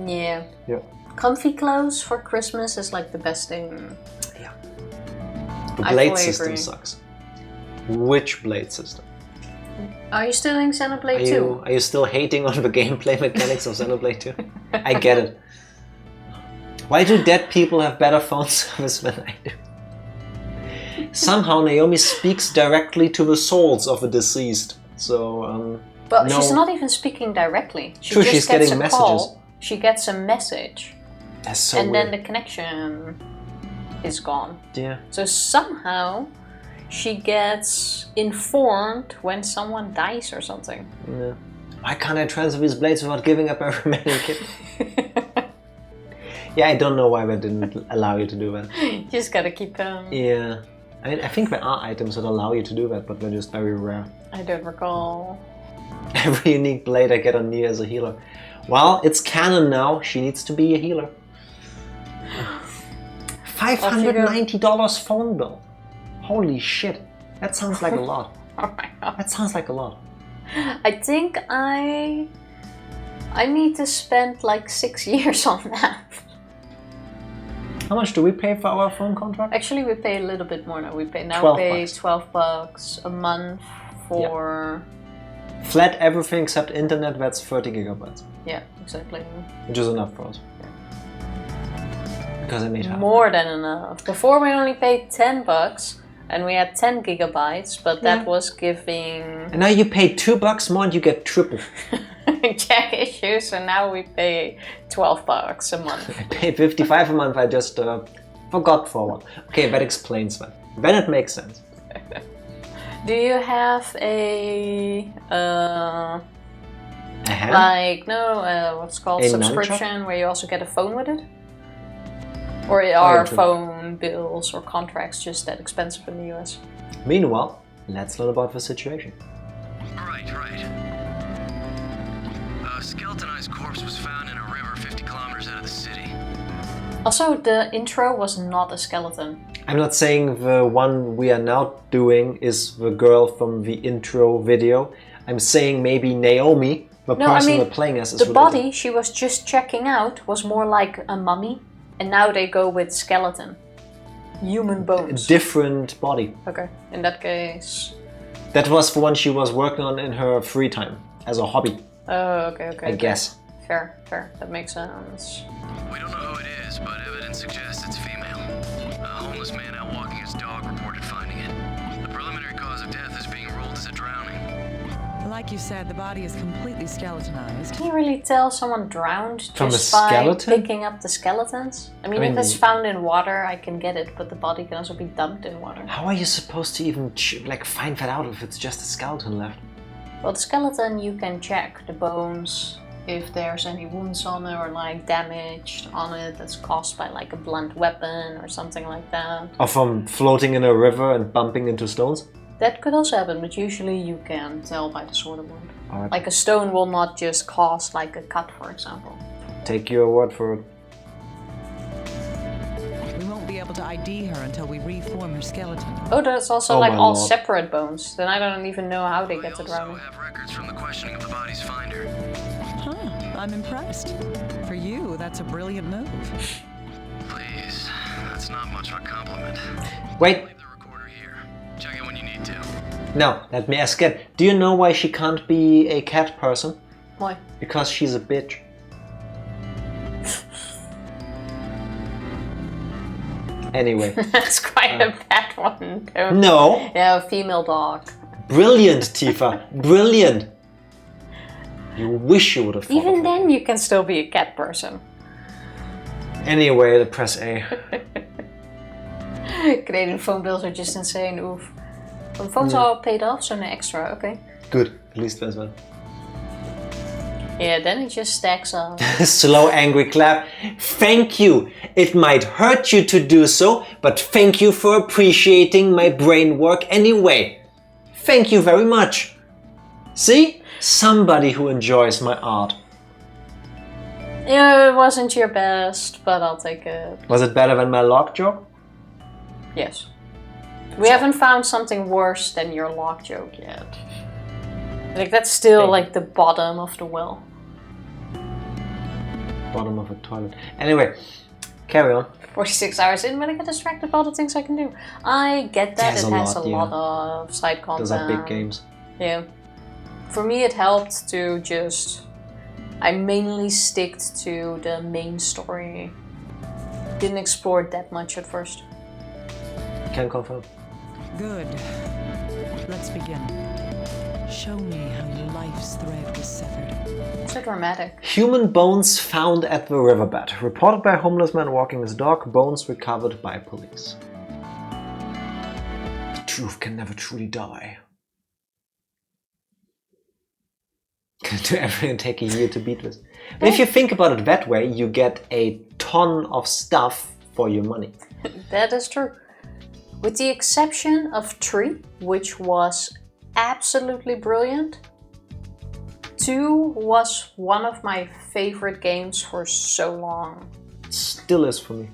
Yeah. Yeah. Comfy clothes for Christmas is like the best thing. Yeah. The I blade fully system agree. sucks. Which blade system? Are you still in Xenoblade 2? Are you still hating on the gameplay mechanics of Xenoblade 2? I get it. Why do dead people have better phone service than I do? Somehow Naomi speaks directly to the souls of the deceased. So, But no. she's not even speaking directly. She True, just she's gets getting a call. messages. She gets a message. That's so and weird. then the connection is gone. Yeah. So somehow she gets informed when someone dies or something. Yeah. Why can't I transfer these blades without giving up every remaining kit? Yeah, I don't know why they didn't allow you to do that. You just gotta keep them. Yeah. I mean, I think there are items that allow you to do that, but they're just very rare. I don't recall. Every unique blade I get on Nia as a healer. Well, it's canon now. She needs to be a healer. $590 phone bill. Holy shit. That sounds like a lot. Oh my god. That sounds like a lot. I think I need to spend like 6 years on that. How much do we pay for our phone contract? Actually, we pay a little bit more now. We pay $12. $12 a month for... Flat everything except internet, that's 30 gigabytes. Yeah, exactly. Which is enough for us. Because I made half. More than enough. Before we only paid $10 and we had 10 gigabytes, but that was giving And now you pay $2 more and you get triple. Jack issues, and now we pay $12 a month. I pay 55 a month, I just forgot for one. Okay, that explains that. Then it makes sense. Do you have a hand? like what's called A subscription where you also get a phone with it? Or are true. phone bills or contracts just that expensive in the US? Meanwhile, let's learn about the situation. Right. A skeletonized corpse was found in a river 50 kilometers out of the city. Also, the intro was not a skeleton. I'm not saying the one we are now doing is the girl from the intro video. I'm saying maybe Naomi, the person we're playing as, is the related. body she was just checking out was more like a mummy, and now they go with skeleton. Human A bones. different body. Okay, in that case... That was the one she was working on in her free time, as a hobby, Oh, okay. I guess. Fair. That makes sense. We don't know who it is, but evidence suggests it's female. A homeless man out walking his dog reported finding it. The preliminary cause of death is being ruled as a drowning. Like you said, the body is completely skeletonized. Can you really tell someone drowned From just a by skeleton? picking up the skeletons? I mean, I if mean, it's found in water, I can get it, but the body can also be dumped in water. How are you supposed to even find that out if it's just a skeleton left? Well, the skeleton you can check the bones, if there's any wounds on it or like damage on it that's caused by like a blunt weapon or something like that. Or from floating in a river and bumping into stones? That could also happen, but usually you can tell by the sort of wound. Alright. Like a stone will not just cause like a cut, for example. Take your word for it. We won't be able to ID her until we reform her skeleton. Oh, that's also Oh like my all lord. separate bones. Then I don't even know how they We get to also drowning. have records from the questioning of the body's finder. Huh, I'm impressed. For you, that's a brilliant move. Please, that's not much of a compliment. Wait, Leave the recorder here. Check it when you need to. now, let me ask again. Do you know why she can't be a cat person? Why? Because she's a bitch. Anyway. That's quite a bad one. Though. No. Yeah, a female dog. Brilliant, Tifa. Brilliant. You wish you would have thought Even of it. then, you can still be a cat person. Anyway, press A. Canadian phone bills are just insane. Oof. Well, the phones are all paid off, so no extra. Okay. Good. At least there's one. Yeah, then it just stacks up. Slow, angry clap. Thank you. It might hurt you to do so, but thank you for appreciating my brain work anyway. Thank you very much. See? Somebody who enjoys my art. Yeah, it wasn't your best, but I'll take it. Was it better than my lock joke? Yes. We haven't found something worse than your lock joke yet. Like, that's still like the bottom of the well. Bottom of a toilet. Anyway, carry on. 46 hours in, but I get distracted by all the things I can do. I get that There's it has a lot yeah. of side content. Those are big games. Yeah. For me, it helped to just... I mainly sticked to the main story. Didn't explore it that much at first. Can confirm. Good. Let's begin. Show me how your life's thread was severed. So dramatic. Human bones found at the riverbed. Reported by a homeless man walking his dog. Bones recovered by police. The truth can never truly die. Do everything take a year to beat this. But if you think about it that way, you get a ton of stuff for your money. That is true. With the exception of 3, which was absolutely brilliant. 2 was one of my favorite games for so long. Still is for me.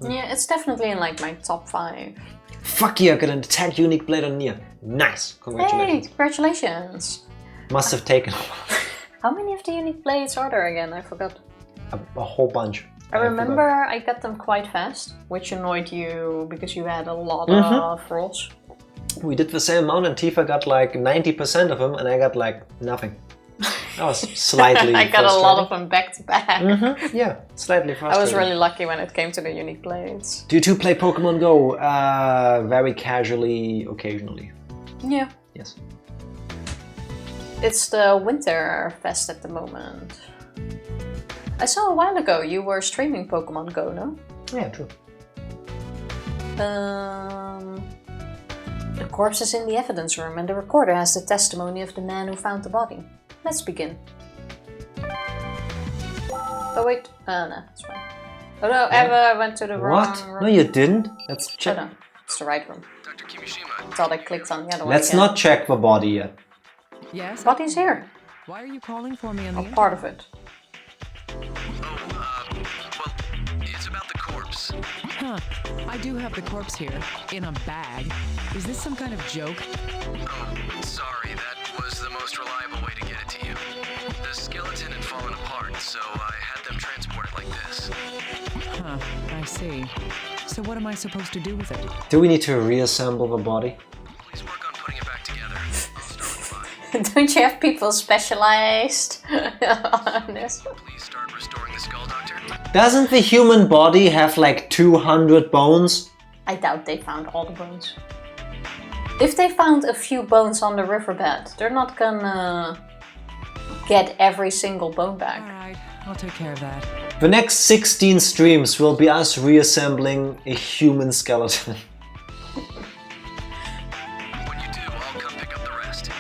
Yeah, it's definitely in like my top 5. Fuck yeah, I got an attack unique blade on Nier. Nice, congratulations. Hey, congratulations. Must have taken a while. How many of the unique blades are there again? I forgot. A whole bunch. I remember I got them quite fast, which annoyed you because you had a lot of rolls. We did the same amount and Tifa got like 90% of them and I got like nothing. That was slightly I got a lot of them back to back. Yeah, slightly frustrating. I was really lucky when it came to the unique blades. Do you two play Pokemon Go? Very casually, occasionally. Yeah. Yes. It's the Winter Fest at the moment. I saw a while ago you were streaming Pokemon Go, no? Yeah, true. The corpse is in the evidence room and the recorder has the testimony of the man who found the body. Let's begin. Oh wait, no, that's fine. Oh no, Eva went to the wrong room. No, you didn't. Let's check. Oh no, it's the right room. Dr. Kimishima. I thought I clicked on the other one. Let's again. not check the body yet. Yes? Body's here. Why are you calling for me on the Or part of it. Well, it's about the corpse. Huh. I do have the corpse here, in a bag. Is this some kind of joke? Oh, sorry, that was the most reliable way to get it to you. The skeleton had fallen apart, so I had them transport it like this. Huh. I see. So what am I supposed to do with it? Do we need to reassemble the body? Please work on putting it back together. I'll start with mine. Don't you have people specialized on this? Please start restoring the skull, Doctor. Doesn't the human body have like 200 bones? I doubt they found all the bones. If they found a few bones on the riverbed, they're not gonna get every single bone back. Alright, I'll take care of that. The next 16 streams will be us reassembling a human skeleton. When you do, I'll come pick up the rest.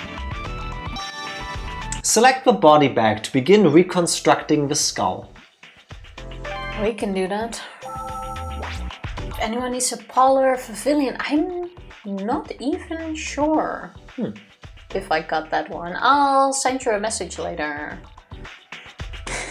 Select the body bag to begin reconstructing the skull. We can do that. If anyone needs a Polar Pavilion, I'm not even sure if I got that one. I'll send you a message later.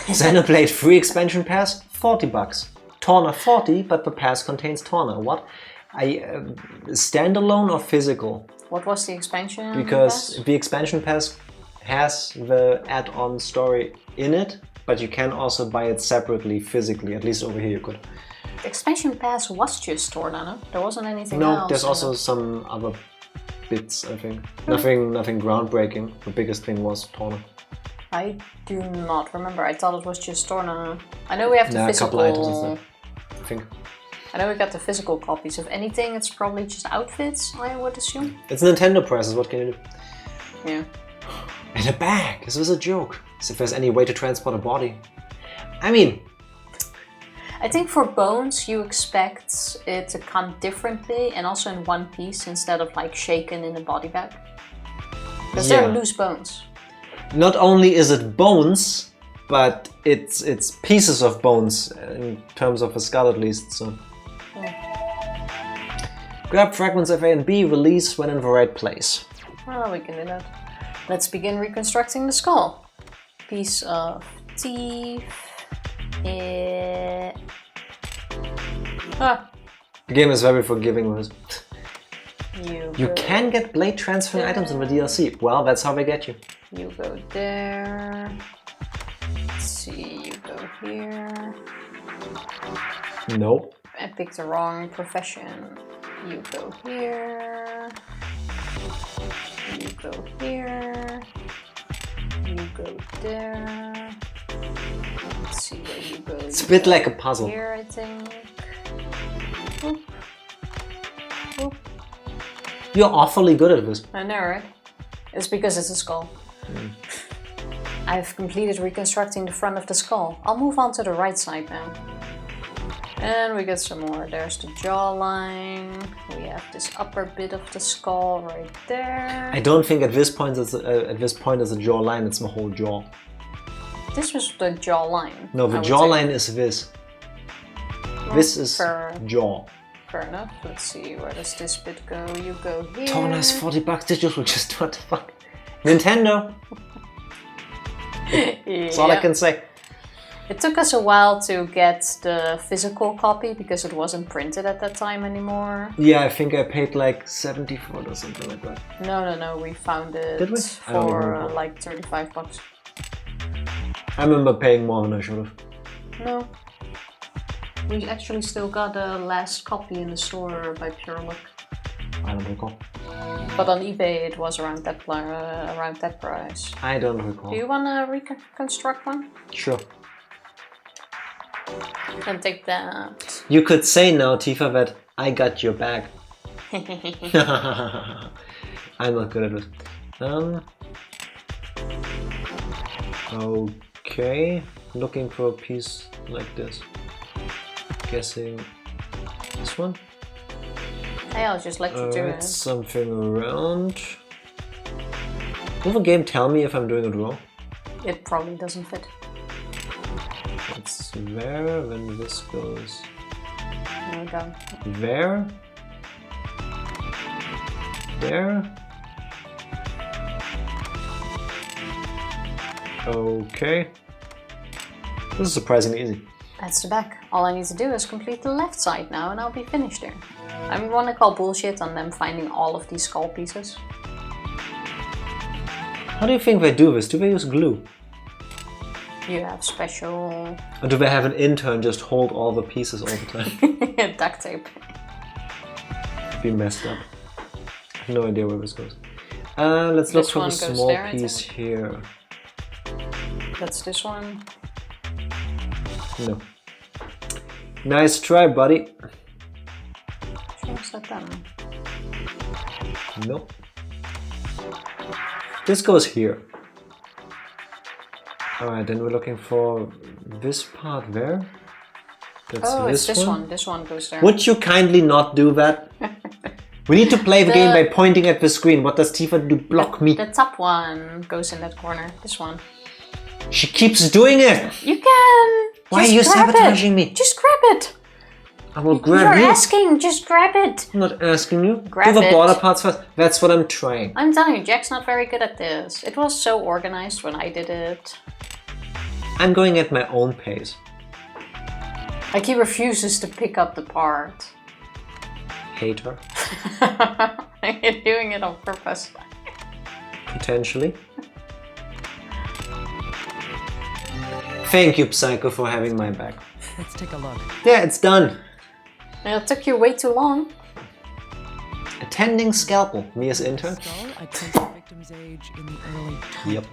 Xenoblade free expansion pass, 40 bucks. Torna 40, but the pass contains Torna. What? Standalone or physical? What was the expansion? Because pass? the expansion pass has the add-on story in it, but you can also buy it separately, physically. At least over here you could. The expansion pass was just Torna, no? There wasn't anything No, else. there's also some other bits, I think. Nothing groundbreaking. The biggest thing was Torna. I do not remember. I thought it was just Torna. I know we have the A physical. couple items and stuff, I think. I know we got the physical copies. If anything, it's probably just outfits, I would assume. It's Nintendo prices, what can you do? Yeah. In a bag! This was a joke. As if there's any way to transport a body. I mean... I think for bones, you expect it to come differently and also in one piece instead of like shaken in a body bag. Because they're loose bones. Not only is it bones, but it's pieces of bones in terms of a skull at least. So grab fragments of A and B, release when in the right place. Well, we can do that. Let's begin reconstructing the skull. Piece of teeth. The game is very forgiving with this. You go. can get blade transferring items in the DLC. Well, that's how they get you. You go there. Let's see, you go here. Nope. I picked the wrong profession. You go here. You go here. You go there. Let's see where you go. It's a bit like a puzzle. Here, I think. Oop. Oop. You're awfully good at this. I know, right? It's because it's a skull. I've completed reconstructing the front of the skull. I'll move on to the right side now. And we get some more. There's the jawline. We have this upper bit of the skull right there. I don't think at this point it's a jawline. It's my whole jaw. This was the jawline. No, the jawline is this. Well, this is jaw. Fair enough. Let's see, where does this bit go? You go here. Toner is $40. This just will just what the fuck. Nintendo. That's all I can say. It took us a while to get the physical copy because it wasn't printed at that time anymore. Yeah, I think I paid like 74 or something like that. No, we found it. Did we? For like $35. I remember paying more than I should have. No. We actually still got the last copy in the store by pure luck. I don't recall. But on eBay it was around that price. I don't recall. Do you want to reconstruct one? Sure. You can take that. You could say now, Tifa, that I got your back. I'm not good at it. Okay. Looking for a piece like this. Guessing this one? Hey, I'll just let you do it. Something around. Will the game tell me if I'm doing it wrong? It probably doesn't fit. It's there, then this goes No, down. there. There. Okay. This is surprisingly easy. That's the back. All I need to do is complete the left side now and I'll be finished there. I want to call bullshit on them finding all of these skull pieces. How do you think they do this? Do they use glue? You have special... Or do they have an intern just hold all the pieces all the time? duct tape. Be messed up. I have no idea where this goes. Let's look for the small piece here. That's this one. No. Nice try, buddy. Should I set them? Nope. This goes here. Alright, then we're looking for this part there. That's it's this one. This one goes there. Would you kindly not do that? We need to play the game by pointing at the screen. What does Tifa do? Block me. The top one goes in that corner. This one. She keeps doing it! You can! Why are you sabotaging me? Just grab it! I will grab You're you. asking, just grab it! I'm not asking you. Grab do the it. border parts first. That's what I'm trying. I'm telling you, Jack's not very good at this. It was so organized when I did it. I'm going at my own pace. Like he refuses to pick up the part. Hater. You're doing it on purpose. Potentially. Thank you, Psycho, for having my back. Let's take a look. Yeah, it's done. It took you way too long. Attending scalpel. Me as intern. Skull, I place the victim's age in the early 20s. Yep.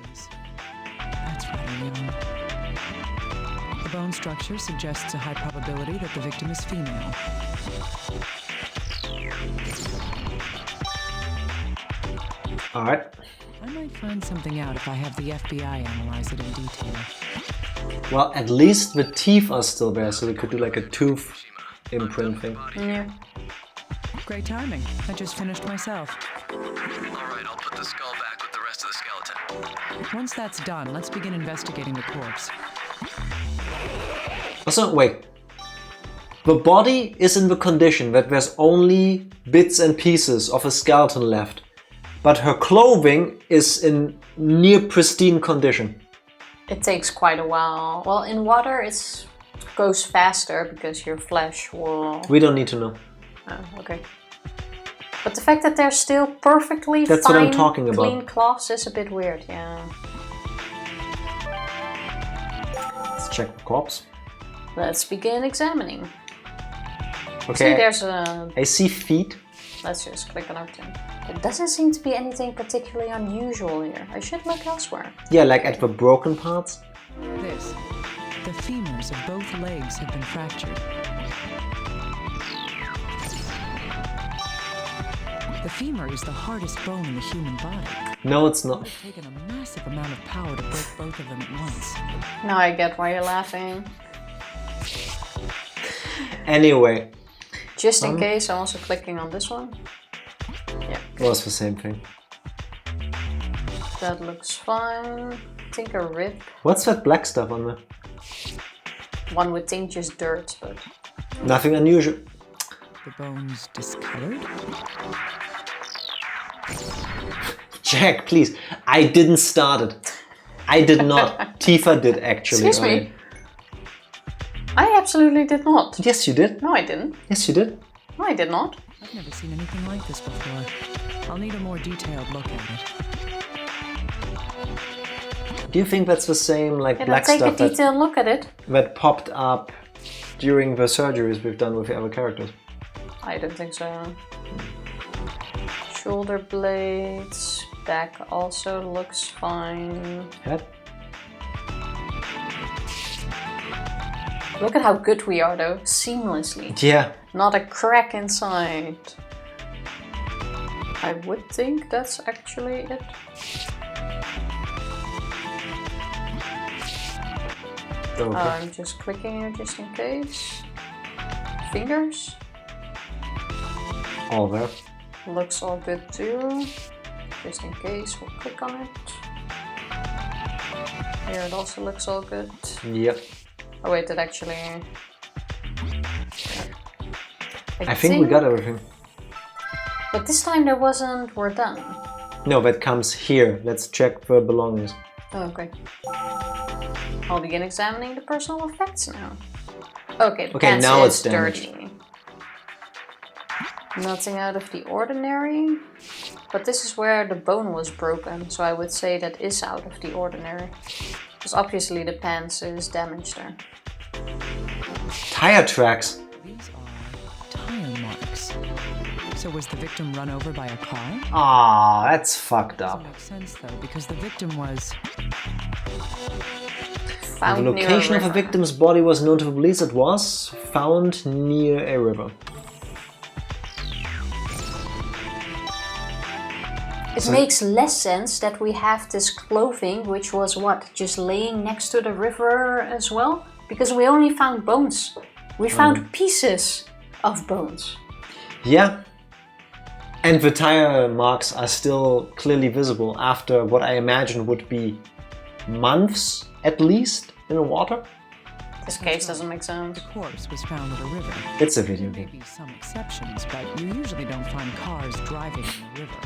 That's really young. The bone structure suggests a high probability that the victim is female. Alright. I might find something out if I have the FBI analyze it in detail. Well, at least the teeth are still there, so we could do like a tooth imprint thing. Yeah. Great timing. I just finished myself. Alright, I'll put the skull back with the rest of the skeleton. Once that's done, let's begin investigating the corpse. Also, wait. The body is in the condition that there's only bits and pieces of a skeleton left, but her clothing is in near pristine condition. It takes quite a while. Well, in water it goes faster because your flesh will... We don't need to know. Oh, okay. But the fact that they're still perfectly That's fine, what I'm talking about. clean cloths is a bit weird, yeah. Let's check the corpse. Let's begin examining. Okay, See, there's a... I see feet. Let's just click on everything. There doesn't seem to be anything particularly unusual here. I should look elsewhere. Yeah, like at the broken parts. This. The femurs of both legs have been fractured. The femur is the hardest bone in the human body. No, it's not. It's taken a massive amount of power to break both of them at once. Now I get why you're laughing. Anyway, Just in case, I'm also clicking on this one. Yeah, it was the same thing. that looks fine. I think a rib. What's that black stuff on there? One would think just dirt, but... Nothing unusual. The bone's discolored? Jack, please. I didn't start it. I did not. Tifa did actually. Excuse me. I absolutely did not. Yes, you did. No, I didn't. Yes, you did. No, I did not. I've never seen anything like this before. I'll need a more detailed look at it. Do you think that's the same like Can I black take a stuff that, detailed look at it? that popped up during the surgeries we've done with the other characters? I don't think so. Shoulder blades. Back also looks fine. Head? Look at how good we are though. Seamlessly. Yeah. Not a crack inside. I would think that's actually it. Okay. I'm just clicking here just in case. Fingers. All there. Looks all good too. Just in case, we'll click on it. Here it also looks all good. Yep. Oh wait, it actually... I think we got everything. But this time there wasn't, we're done. No, that comes here. Let's check the belongings. Oh, okay. I'll begin examining the personal effects now. Okay, the pants now is it's damaged. dirty. Nothing out of the ordinary. But this is where the bone was broken, so I would say that is out of the ordinary. Because obviously the pants is damaged there. Tire tracks. These are tire marks. So was the victim run over by a car? Ah, that's fucked up. Doesn't make sense though, because the victim was... Found The near a location of the river. victim's body was known to the police. It was found near a river. It makes less sense that we have this clothing, which was what, just laying next to the river as well? Because we only found bones. We found pieces of bones. Yeah. And the tire marks are still clearly visible after what I imagine would be months at least in the water. This case doesn't make sense. The corpse was found at a river. It's a video There may game. be some exceptions, but you usually don't find cars driving in the river.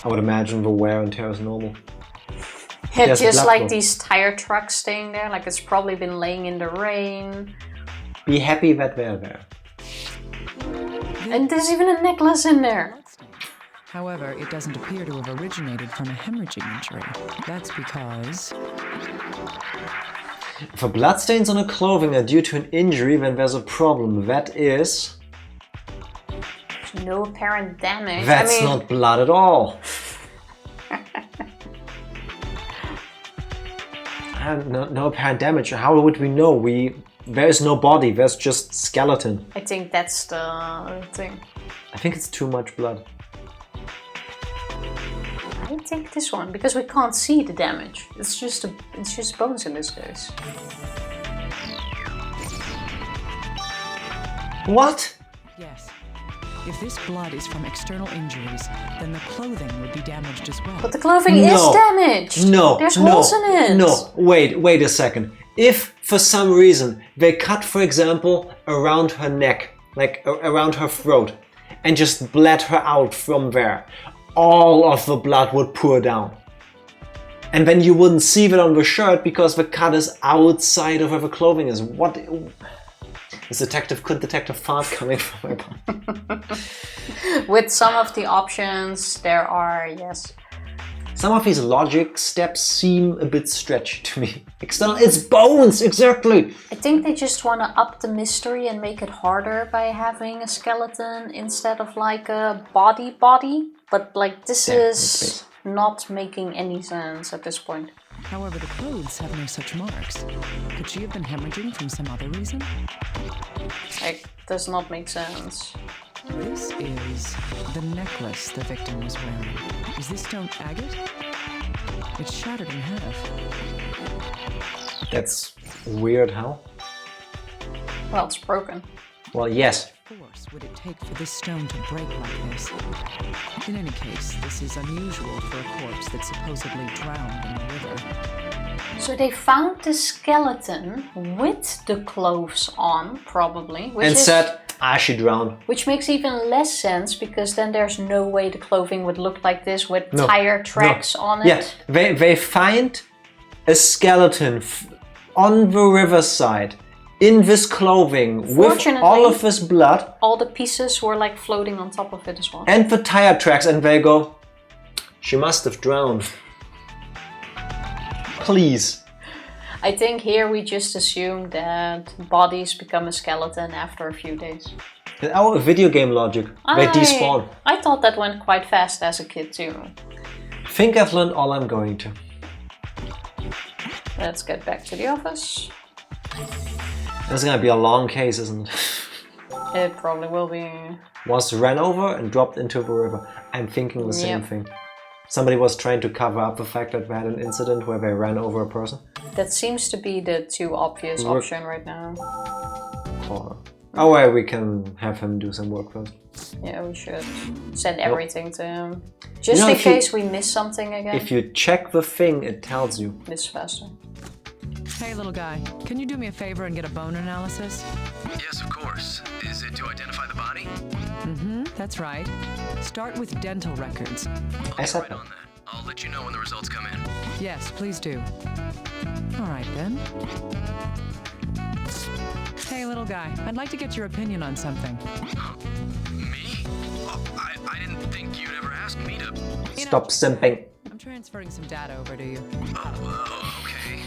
I would imagine the wear and tear is normal. Yeah, There's just blood like flow. these tire trucks staying there, like it's probably been laying in the rain. Be happy that they're there. And there's even a necklace in there. However, it doesn't appear to have originated from a hemorrhaging injury. That's because... If the bloodstains on the clothing are due to an injury, then there's a problem. That is... No apparent damage. That's not blood at all. No apparent damage. How would we know? There's no body. There's just skeleton. I think that's the thing. I think it's too much blood. I take this one because we can't see the damage. It's just bones in this case. What? Yes. If this blood is from external injuries, then the clothing would be damaged as well. But the clothing is damaged. No. There's holes in it. No. Wait a second. If for some reason they cut, for example, around her neck, like around her throat, and just bled her out from there, all of the blood would pour down. And then you wouldn't see that on the shirt because the cut is outside of where the clothing is. What? Could detective fart coming from my butt? With some of the options, there are, yes. Some of these logic steps seem a bit stretched to me. It's bones, exactly! I think they just want to up the mystery and make it harder by having a skeleton instead of like a body. But like this is not making any sense at this point. However, the clothes have no such marks. Could she have been hemorrhaging from some other reason? Like, does not make sense. This is the necklace the victim was wearing. Is this stone agate? It's shattered in half. That's weird, how? Well, it's broken. Well, yes. What force would it take for this stone to break like this? In any case, this is unusual for a corpse that supposedly drowned in the river. So they found the skeleton with the clothes on, probably. And said, she drowned. Which makes even less sense, because then there's no way the clothing would look like this with tire tracks on it. Yeah, they find a skeleton on the riverside in this clothing with all of this blood. All the pieces were like floating on top of it as well. And the tire tracks, and they go, she must have drowned. Please. I think here we just assume that bodies become a skeleton after a few days. Our video game logic, they despawn. I thought that went quite fast as a kid too. Think I've learned all I'm going to. Let's get back to the office. This is gonna be a long case, isn't it? It probably will be. Was ran over and dropped into the river. I'm thinking the same thing. Somebody was trying to cover up the fact that they had an incident where they ran over a person. That seems to be the too obvious option right now. Oh, well, we can have him do some work first. Yeah, we should send everything to him. Just in case we miss something again. If you check the thing, it tells you. This faster. Hey, little guy, can you do me a favor and get a bone analysis? Yes, of course. Is it to identify the body? Mm-hmm, that's right. Start with dental records. I said Right on that. I'll let you know when the results come in. Yes, please do. All right, then. Hey, little guy, I'd like to get your opinion on something. Me? Oh, I didn't think you'd ever ask me to... Stop simping. I'm transferring some data over to you. Oh, okay.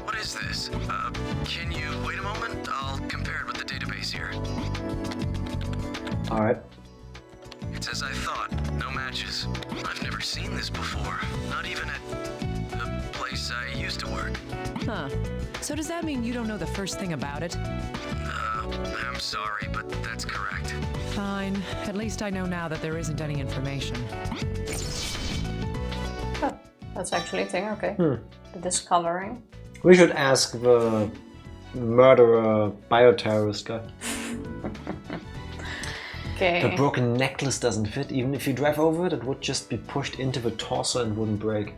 What is this? Can you wait a moment? I'll compare it with the database here. Alright. It's as I thought. No matches. I've never seen this before. Not even at the place I used to work. Huh. So does that mean you don't know the first thing about it? I'm sorry, but that's correct. Fine. At least I know now that there isn't any information. Oh, that's actually a thing, okay. The discoloring. We should ask the murderer bio-terrorist guy. Okay. The broken necklace doesn't fit. Even if you drive over it, it would just be pushed into the torso and wouldn't break.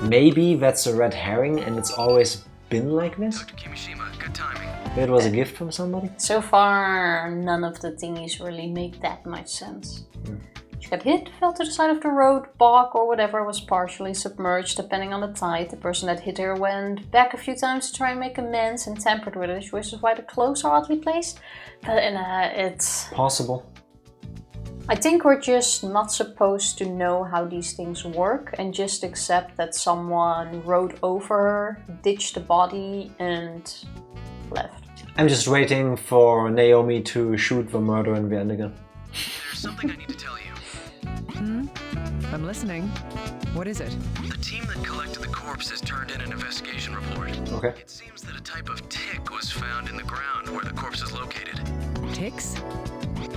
Maybe that's a red herring and it's always been like this? Dr. Kimishima, good timing. It was a gift from somebody? So far, none of the thingies really make that much sense. She got hit, fell to the side of the road, bog or whatever, was partially submerged depending on the tide. The person that hit her went back a few times to try and make amends and tampered with it, which is why the clothes are oddly placed. But it's... possible. I think we're just not supposed to know how these things work and just accept that someone rode over her, ditched the body and left. I'm just waiting for Naomi to shoot the murder in the end again. There's something I need to tell you. I'm listening. What is it? The team that collected the corpses turned in an investigation report. Okay. It seems that a type of tick was found in the ground where the corpse is located. Ticks?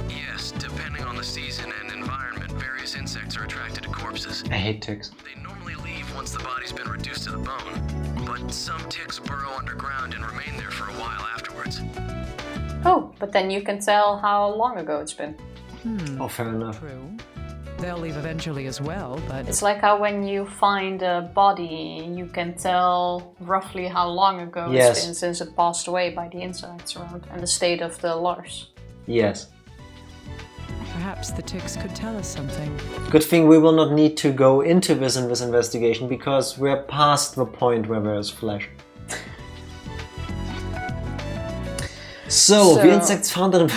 Yes, depending on the season and environment, various insects are attracted to corpses. I hate ticks. They normally leave once the body's been reduced to the bone, but some ticks burrow underground and remain there for a while afterwards. Oh, but then you can tell how long ago it's been. Oh, fair enough. True. They'll leave eventually as well, but It's like how when you find a body, you can tell roughly how long ago Yes. it's been since it passed away by the insects around and the state of the larvae. Yes. perhaps the ticks could tell us something. Good thing we will not need to go into this in this investigation, because we're past the point where there is flesh. So, the insects found in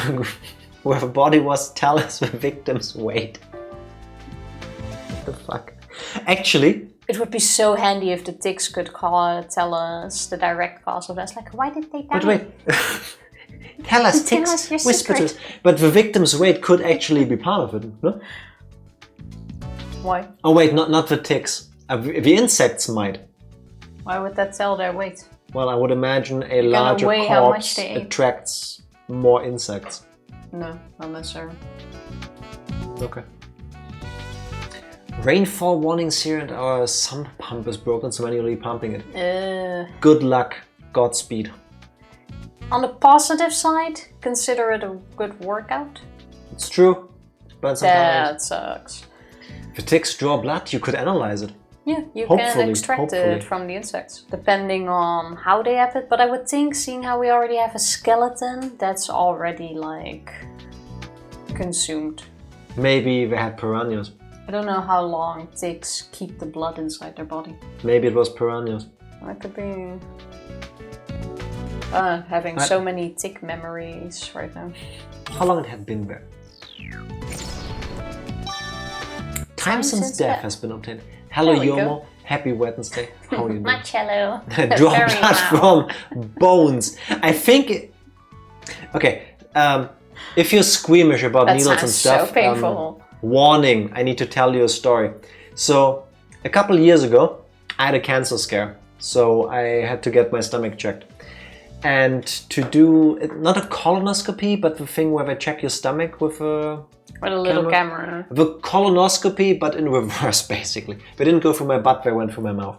where the body was tell us the victim's weight. What the fuck? Actually, it would be so handy if the ticks could tell us the direct cause of that. Like, why did they die? but wait. Tell us, Tell ticks, us your whisper to us. secret. But the victim's weight could actually be part of it, no? Why? Oh wait, not the ticks. The insects might. Why would that tell their weight? Well, I would imagine a gonna larger weigh how much corpse they ate. attracts more insects. No, not necessarily. Okay. Rainfall warnings here, and our sump pump is broken, so manually pumping it. Good luck. Godspeed. On the positive side, consider it a good workout. It's true. Burn some calories. That sucks. If the ticks draw blood, you could analyze it. Yeah, you Hopefully, can extract hopefully. it from the insects, depending on how they have it. But I would think, seeing how we already have a skeleton, that's already like consumed. Maybe they had piranhas. I don't know how long ticks keep the blood inside their body. Maybe it was piranhas. That could be having so many tick memories right now. How long it had been there? Time since death has been obtained. Hello, There we Yomo. Happy Wednesday. How are you doing? Marcello. Draw Very blood well. from bones. I think. Okay. If you're squeamish about That needles and sounds stuff, so painful. warning, I need to tell you a story. So, a couple of years ago, I had a cancer scare. So, I had to get my stomach checked. And to do, not a colonoscopy, but the thing where they check your stomach with a... With a little camera. The colonoscopy, but in reverse, basically. They didn't go through my butt, they went through my mouth.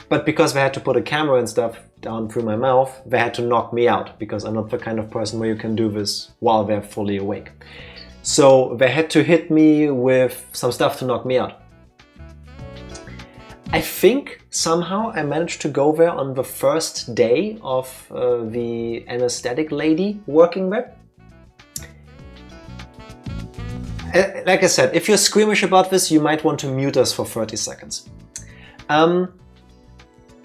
But because they had to put a camera and stuff down through my mouth, they had to knock me out, because I'm not the kind of person where you can do this while they're fully awake. So they had to hit me with some stuff to knock me out. I think somehow I managed to go there on the first day of the anesthetic lady working there. Like I said, if you're squeamish about this, you might want to mute us for 30 seconds.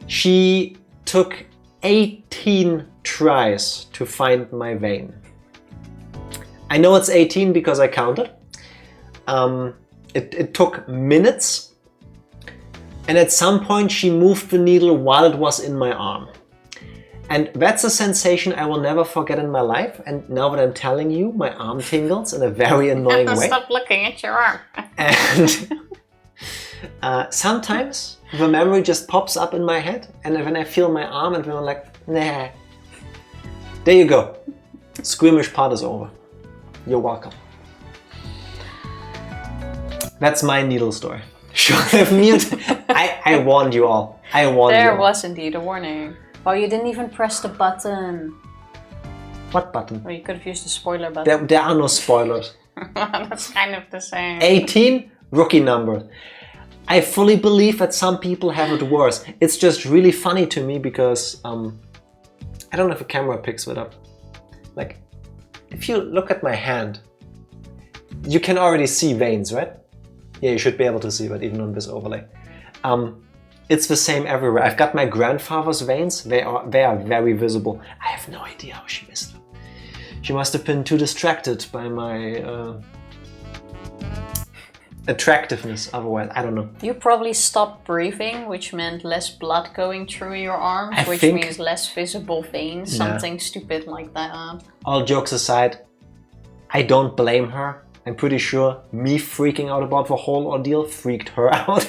She took 18 tries to find my vein. I know it's 18 because I counted. It took minutes. And at some point she moved the needle while it was in my arm. And that's a sensation I will never forget in my life. And now that I'm telling you, my arm tingles in a very annoying way. Stop looking at your arm. And sometimes the memory just pops up in my head, and when I feel my arm, and I'm like, nah. There you go. Squeamish part is over. You're welcome. That's my needle story. Should I have muted? I warned you all. I warned you There all. was indeed a warning. Oh, you didn't even press the button. What button? Or you could have used the spoiler button. There are no spoilers. That's kind of the same. 18, rookie number. I fully believe that some people have it worse. It's just really funny to me because I don't know if a camera picks it up. Like, if you look at my hand, you can already see veins, right? Yeah, you should be able to see that even on this overlay. It's the same everywhere. I've got my grandfather's veins. They are very visible. I have no idea how she missed them. She must have been too distracted by my attractiveness. Otherwise, I don't know. You probably stopped breathing, which meant less blood going through your arms, I which think- means less visible veins. Yeah. Something stupid like that. All jokes aside, I don't blame her. I'm pretty sure me freaking out about the whole ordeal freaked her out.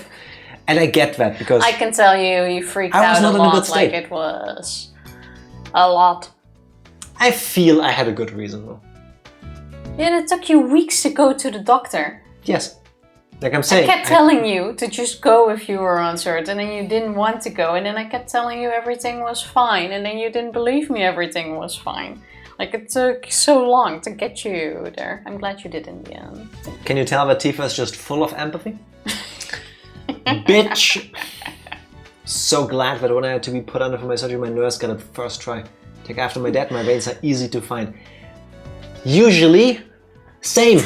And I get that because I can tell you freaked I was out not a in a good lot, like state. it was a lot. I feel I had a good reason though. Yeah, it took you weeks to go to the doctor. Yes. Like I'm saying. I kept telling you to just go if you were uncertain and you didn't want to go. And then I kept telling you everything was fine. And then you didn't believe me everything was fine. Like it took so long to get you there. I'm glad you did in the end. Can you tell that Tifa is just full of empathy? Bitch! So glad that when I had to be put under for my surgery, my nurse got it first try. Like after my dad, my veins are easy to find. Usually, same.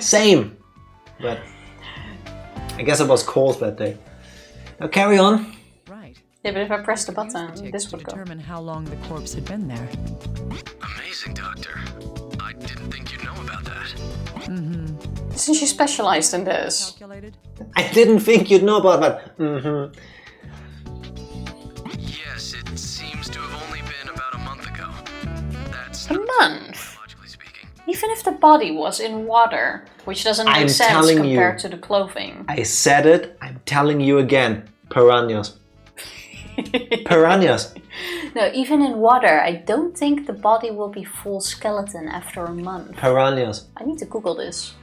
Same. But I guess I was cold that day. Now carry on. Right. Yeah, but if I press the Use the button, ticks this to would go. determine how long the corpse had been there. Amazing, Doctor. I didn't think you'd know about that. Isn't she specialized in this? Calculated? I didn't think you'd know about that. Yes, it seems to have only been about a month ago. That's A month? logically speaking. Even if the body was in water, which doesn't make I'm sense telling compared you. to the clothing. I said it, I'm telling you again. Piranhas. Piranhas. No, even in water, I don't think the body will be full skeleton after a month. Piranhas. I need to Google this.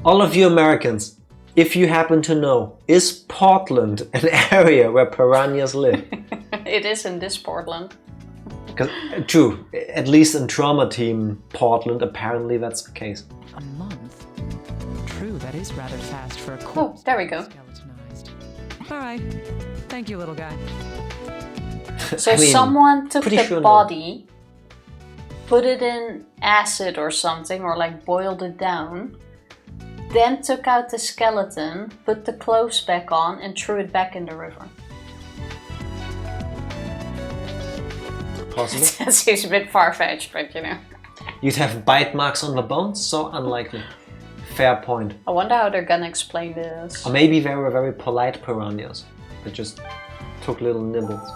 All of you Americans, if you happen to know, is Portland an area where piranhas live? It is in this Portland. True, at least in Trauma Team Portland, apparently that's the case. A month? True, that is rather fast for a Oh, corpse. there we go. Skeletonized. All right. Thank you, little guy. So I mean, someone took pretty the sure no. body, put it in acid or something, or like boiled it down, then took out the skeleton, put the clothes back on, and threw it back in the river. Possible. That seems a bit far-fetched, but you know. You'd have bite marks on the bones? So unlikely. Fair point. I wonder how they're gonna explain this. Or maybe they were very polite piranhas that just took little nibbles.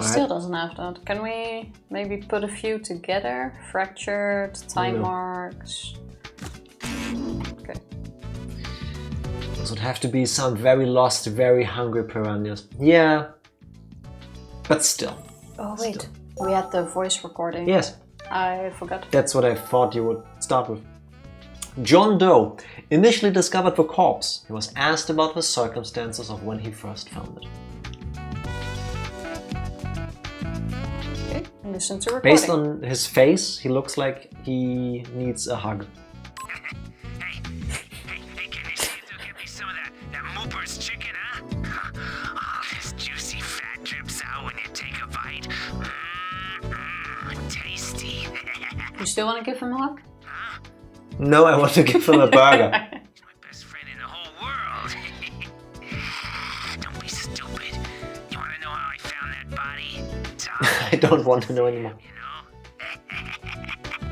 Still doesn't have that. Can we maybe put a few together? Fractured, time No. marks. Okay. This would have to be some very lost, very hungry piranhas. Yeah. But still. Oh wait, we had the voice recording. Yes. I forgot. That's what I thought you would start with. John Doe initially discovered the corpse. He was asked about the circumstances of when he first found it. Okay, listen to recording. Based on his face, he looks like he needs a hug. Hey, can you see to get me some of that Mooper's chicken, huh? Oh, this juicy fat drips out when you take a bite. Tasty. You still want to give him a hug? No, I want to give him a burger. My best friend in the whole world. Don't be stupid. You want to know how I found that body? I don't want to know anymore. You know?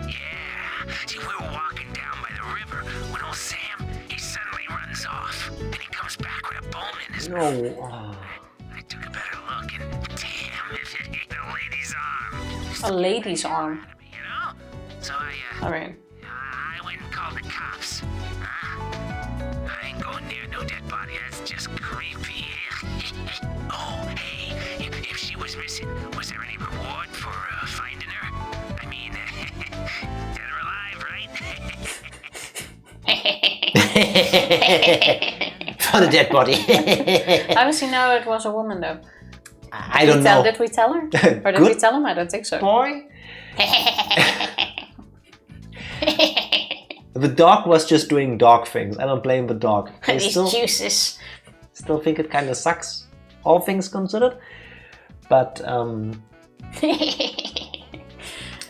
Yeah. See, we were walking down by the river when old Sam, he suddenly runs off. And he comes back with a bone in his mouth. No. Oh. I took a better look and damn, it ain't a lady's arm. A lady's arm. You know? So I mean, I went and called the cops. I ain't going near no dead body, that's just creepy. Oh, hey, if she was missing, was there any reward for finding her? I mean, dead or alive, right? For the dead body. how does he know it was a woman though? I don't know. Did we tell her? Or did we tell him? I don't think so. Boy. The dog was just doing dog things. I don't blame the dog. I These juices. still think it kind of sucks, all things considered. But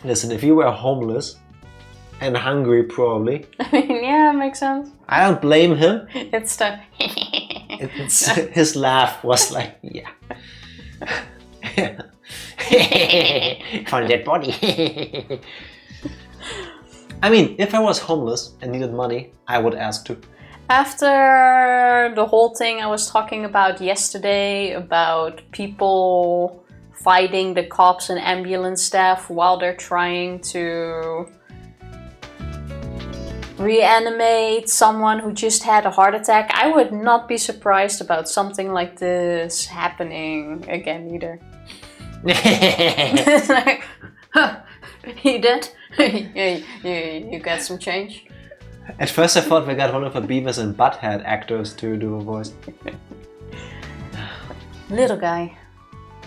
listen, if you were homeless and hungry, probably, I mean, yeah, makes sense. I don't blame him. It's the. His laugh was like, yeah. Found a dead body. I mean, if I was homeless and needed money, I would ask too. After the whole thing I was talking about yesterday, about people fighting the cops and ambulance staff while they're trying to reanimate someone who just had a heart attack. I would not be surprised about something like this happening again either. It's like, huh, you dead? you got some change? At first I thought we got one of the Beavis and Butthead actors to do a voice. Little guy,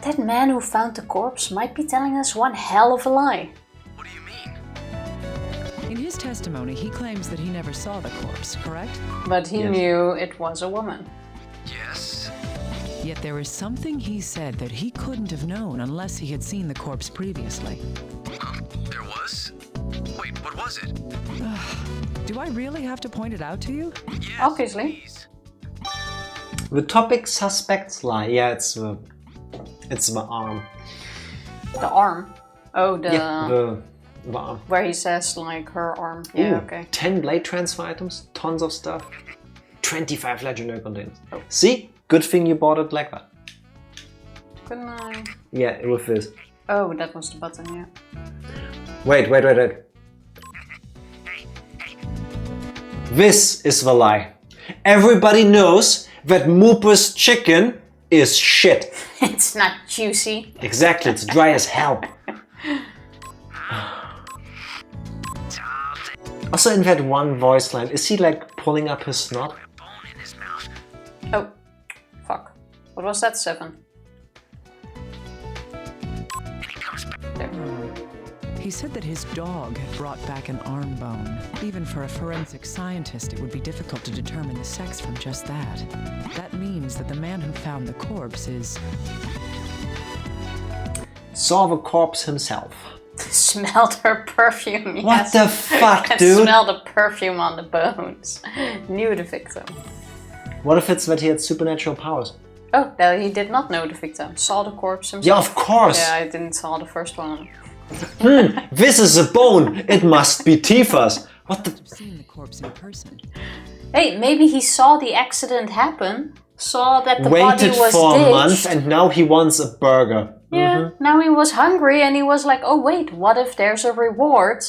that man who found the corpse might be telling us one hell of a lie. What do you mean? In his testimony, he claims that he never saw the corpse, correct? But he Yes. knew it was a woman. Yes. Yet there is something he said that he couldn't have known unless he had seen the corpse previously. There was? Wait, what was it? Do I really have to point it out to you? Yes, Obviously. please. The topic suspects lie. Yeah, it's the arm. The arm. Oh, the... Yeah, the arm. Where he says, like, her arm. Yeah, Ooh, okay. 10 blade transfer items, tons of stuff, 25 legendary containers. Oh. See? Good thing you bought it like that. Couldn't I... Yeah, with this. Oh, that was the button, yeah. Wait. This is the lie. Everybody knows that Mooper's chicken is shit. It's not juicy. Exactly, it's dry as hell. Also in that one voice line, is he like pulling up his snot? A bone in his mouth. Oh, fuck. What was that? 7. And he comes back. There. He said that his dog had brought back an arm bone. Even for a forensic scientist, it would be difficult to determine the sex from just that. That means that the man who found the corpse is... Saw the corpse himself. Smelled her perfume, yes. What the fuck, And dude? smelled the perfume on the bones. Knew the victim. What if it's that he had supernatural powers? Oh, no, he did not know the victim. Saw the corpse himself. Yeah, of course! Yeah, I didn't saw the first one. This is a bone! It must be Tifa's! What the... seen the corpse in person. Hey, maybe he saw the accident happen. Saw that the body Waited was for ditched. a month and now he wants a burger. Yeah, now he was hungry and he was like, oh wait, what if there's a reward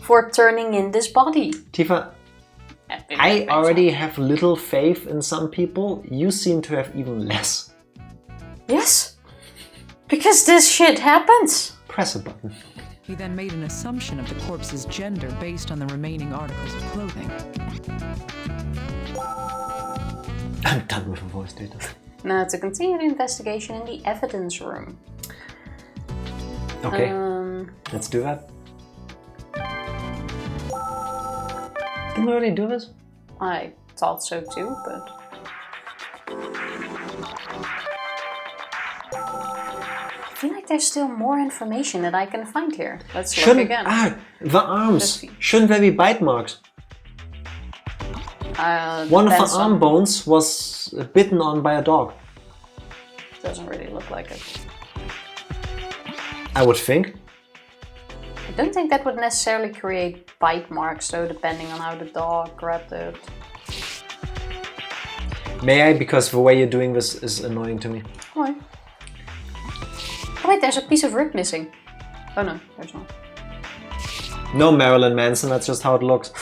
for turning in this body? Tifa, I already have little faith in some people. You seem to have even less. Yes, because this shit happens. Press a button. He then made an assumption of the corpse's gender based on the remaining articles of clothing. I'm done with the voice data. Now to continue the investigation in the evidence room. Okay, let's do that. Didn't we already do this? I thought so too, but... I feel like there's still more information that I can find here. Let's look again. The arms. Shouldn't there be bite marks? One of the Depends on- arm bones was bitten on by a dog. Doesn't really look like it. I would think. I don't think that would necessarily create bite marks though, depending on how the dog grabbed it. May I? Because the way you're doing this is annoying to me. Why? Oh wait, there's a piece of rib missing. Oh no, there's not. No Marilyn Manson, that's just how it looks.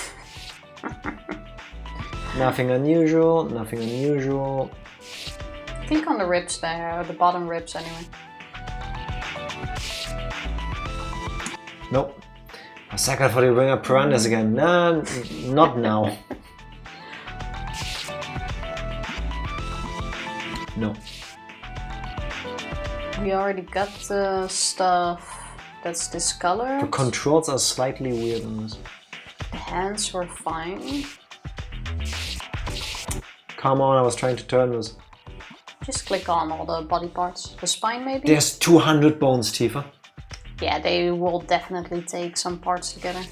Nothing unusual, nothing unusual. Click on the ribs there, or the bottom ribs anyway. Nope. A sucker for the bring up piranhas again. Nah, not now. No. We already got the stuff that's discolored. The controls are slightly weird on this. The hands were fine. Come on, I was trying to turn this. Just click on all the body parts. The spine maybe? There's 200 bones, Tifa. Yeah, they will definitely take some parts together.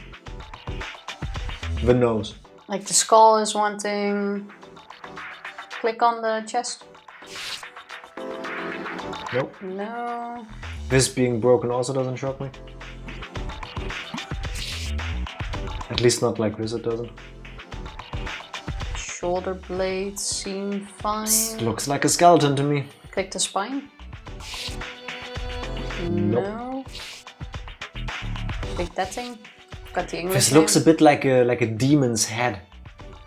The nose. Like the skull is one thing. Click on the chest. Nope. No. This being broken also doesn't shock me. At least not like this, it doesn't. Shoulder blades seem fine. Looks like a skeleton to me. Click the spine. No. Take that thing. Got the English This looks a name. bit like a demon's head.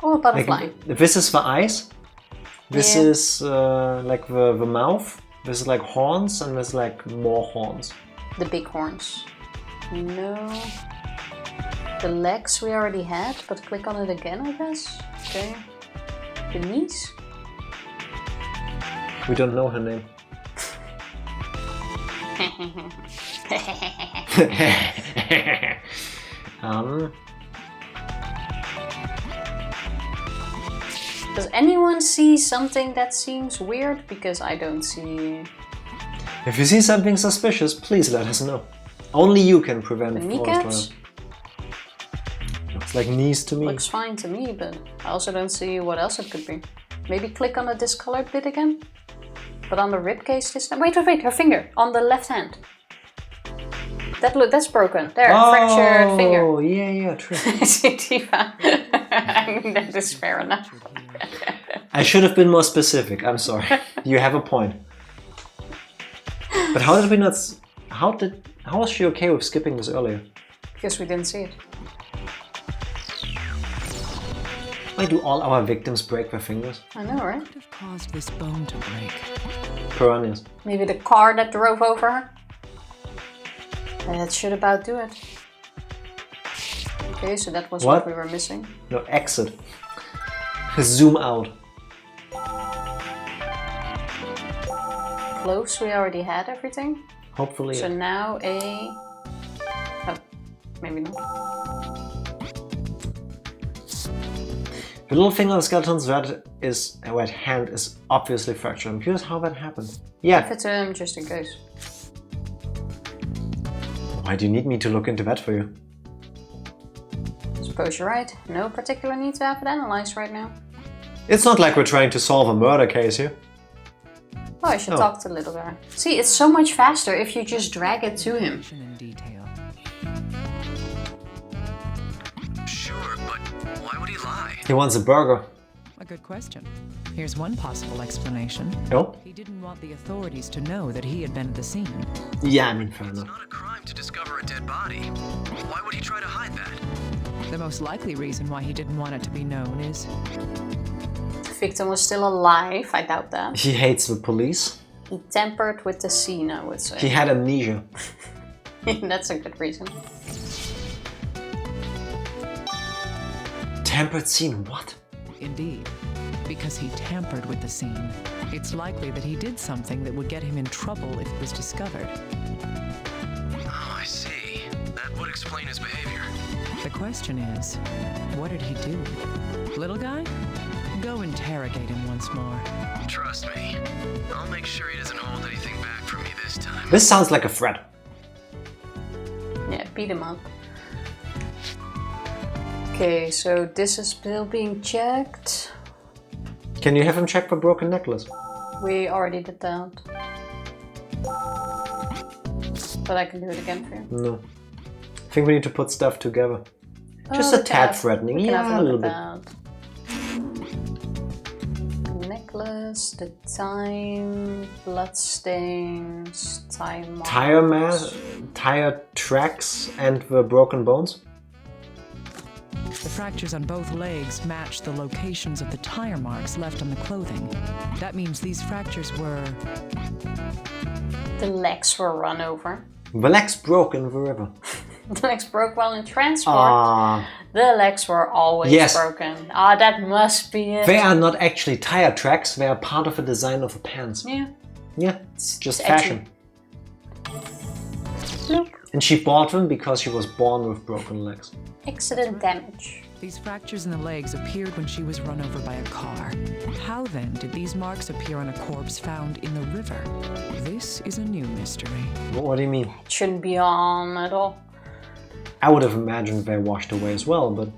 Oh, a butterfly. This is the eyes. This Yeah. is like the mouth. This is like horns, and there's like more horns. The big horns. No. The legs we already had, but click on it again, I guess. Okay. The knees? We don't know her name. Does anyone see something that seems weird? Because I don't see... If you see something suspicious, please let us know. Only you can prevent The forest kneecaps? fire. Looks like knees to me. Looks fine to me, but I also don't see what else it could be. Maybe click on the discolored bit again? But on the ribcage this time? Wait, her finger! On the left hand. That's broken. There, fractured finger. Oh, yeah, true. See, Tifa. I mean, that is fair enough. I should have been more specific. I'm sorry. You have a point. But how did we not? How was she okay with skipping this earlier? Because we didn't see it. Why do all our victims break their fingers? I know, right? What have caused this bone to break? Piranhas. Maybe the car that drove over her? That should about do it. Okay, so that was what we were missing. No, exit. Zoom out. Close, we already had everything. Hopefully. So now a... Oh, maybe not. The little finger on the skeleton's red hand is obviously fractured. I'm curious how that happened. Yeah. Give it to him just in case. Why do you need me to look into that for you? Suppose you're right. No particular need to have it analyzed right now. It's not like we're trying to solve a murder case here. Oh, I should talk to the little guy. See, it's so much faster if you just drag it to him. In detail. Sure, but why would he lie? He wants a burger. A good question. Here's one possible explanation. No? He didn't want the authorities to know that he had been at the scene. Yeah, I mean, fair It's enough. not a crime to discover a dead body. Why would he try to hide that? The most likely reason why he didn't want it to be known is The victim was still alive, I doubt that. He hates the police. He tampered with the scene, I would say. He had amnesia. That's a good reason. Tampered scene, what? indeed. Because he tampered with the scene, it's likely that he did something that would get him in trouble if it was discovered. Oh, I see. That would explain his behavior. The question is, what did he do? Little guy? Go interrogate him once more. Trust me. I'll make sure he doesn't hold anything back from me this time. This sounds like a threat. Yeah, beat him up. Okay, so this is still being checked. Can you have him check for broken necklace? We already did that. But I can do it again for you. No. I think we need to put stuff together. Just Oh, a tad threatening. We can have Yeah, a little bit. that. Necklace, the time, bloodstains, time marks. Tire tracks, and the broken bones. The fractures on both legs match the locations of the tire marks left on the clothing. That means these fractures were... The legs were run over. The legs broke in the river. The legs broke while in transport. Ah, The legs were always Yes. broken. Ah, that must be it. they are not actually tire tracks. They are part of the design of the pants. Yeah. Yeah, it's just It's edgy. fashion. Look. And she bought them because she was born with broken legs. Accident damage. These fractures in the legs appeared when she was run over by a car. How then did these marks appear on a corpse found in the river? This is a new mystery. What do you mean? It shouldn't be on at all. I would have imagined they washed away as well, but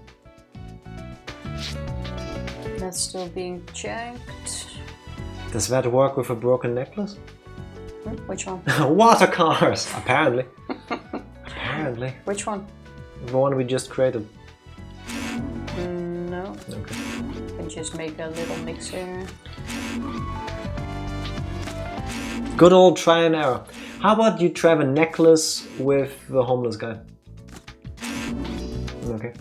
That's still being checked. does that work with a broken necklace? Which one? Water cars, apparently. Apparently. Which one? The one we just created. No. Okay. Can just make a little mixer. Good old try and error. How about you try a necklace with the homeless guy? Okay.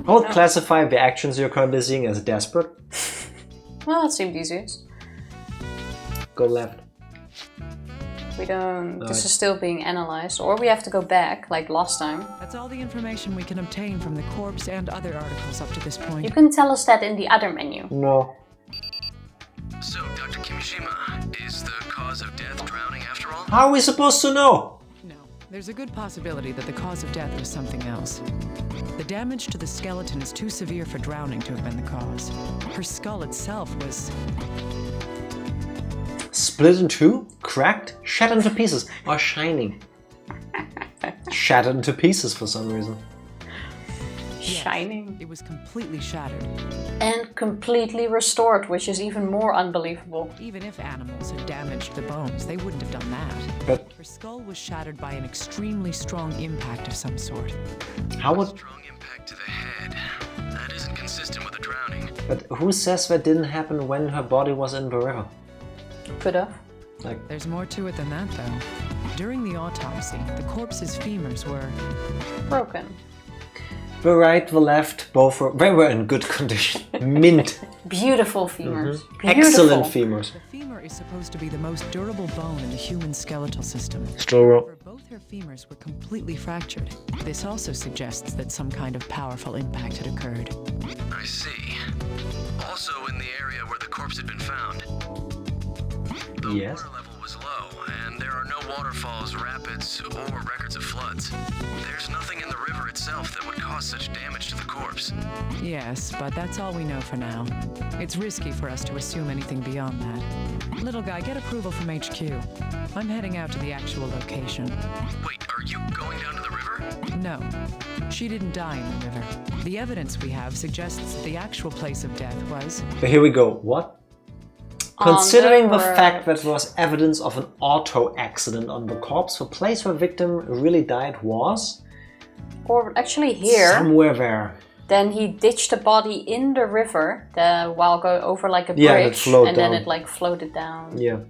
I would classify the actions you're currently seeing as desperate. Well, that seemed easiest. Go left. We don't... This is still being analyzed. Or we have to go back, like last time. That's all the information we can obtain from the corpse and other articles up to this point. You can tell us that in the other menu. No. So, Dr. Kimishima, is the cause of death drowning after all? How are we supposed to know? No. There's a good possibility that the cause of death was something else. The damage to the skeleton is too severe for drowning to have been the cause. Her skull itself was... Split in two? Cracked? Shattered into pieces? Or shining? Shattered into pieces for some reason. Shining. It was completely shattered. And completely restored, which is even more unbelievable. Even if animals had damaged the bones, they wouldn't have done that. But her skull was shattered by an extremely strong impact of some sort. how would... Strong impact to the head. That isn't consistent with a drowning. But who says that didn't happen when her body was in the river? Could have. Like, There's more to it than that, though. During the autopsy, the corpse's femurs were... Broken. the right, the left, both were... They were in good condition. Mint. Beautiful femurs. Beautiful. Excellent femurs. The femur is supposed to be the most durable bone in the human skeletal system. Still wrong. However, both her femurs were completely fractured. This also suggests that some kind of powerful impact had occurred. I see. Also in the area where the corpse had been found. The Yes. water level was low, and there are no waterfalls, rapids, or records of floods. There's nothing in the river itself that would cause such damage to the corpse. Yes, but that's all we know for now. It's risky for us to assume anything beyond that. Little guy, get approval from HQ. I'm heading out to the actual location. Wait, are you going down to the river? No, she didn't die in the river. The evidence we have suggests that the actual place of death was... But here we go. What? Considering the fact that there was evidence of an auto accident on the corpse, the place where the victim really died was... Or actually here. somewhere there. Then he ditched the body in the river while going over like a Yeah, and it bridge. flowed and then down. it like floated down. Yeah.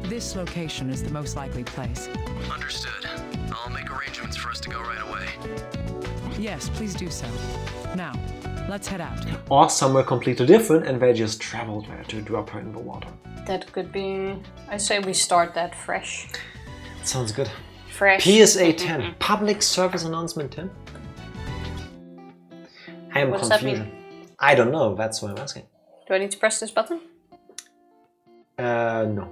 This location is the most likely place. Understood. I'll make arrangements for us to go right away. Yes, please do so. Now, let's head out. Or somewhere completely different and they just traveled there to drop her in the water. That could be... I say we start that fresh. Sounds good. Fresh. PSA 10. Public Service Announcement 10? I am What does that confused. mean? I don't know, that's why I'm asking. Do I need to press this button? No.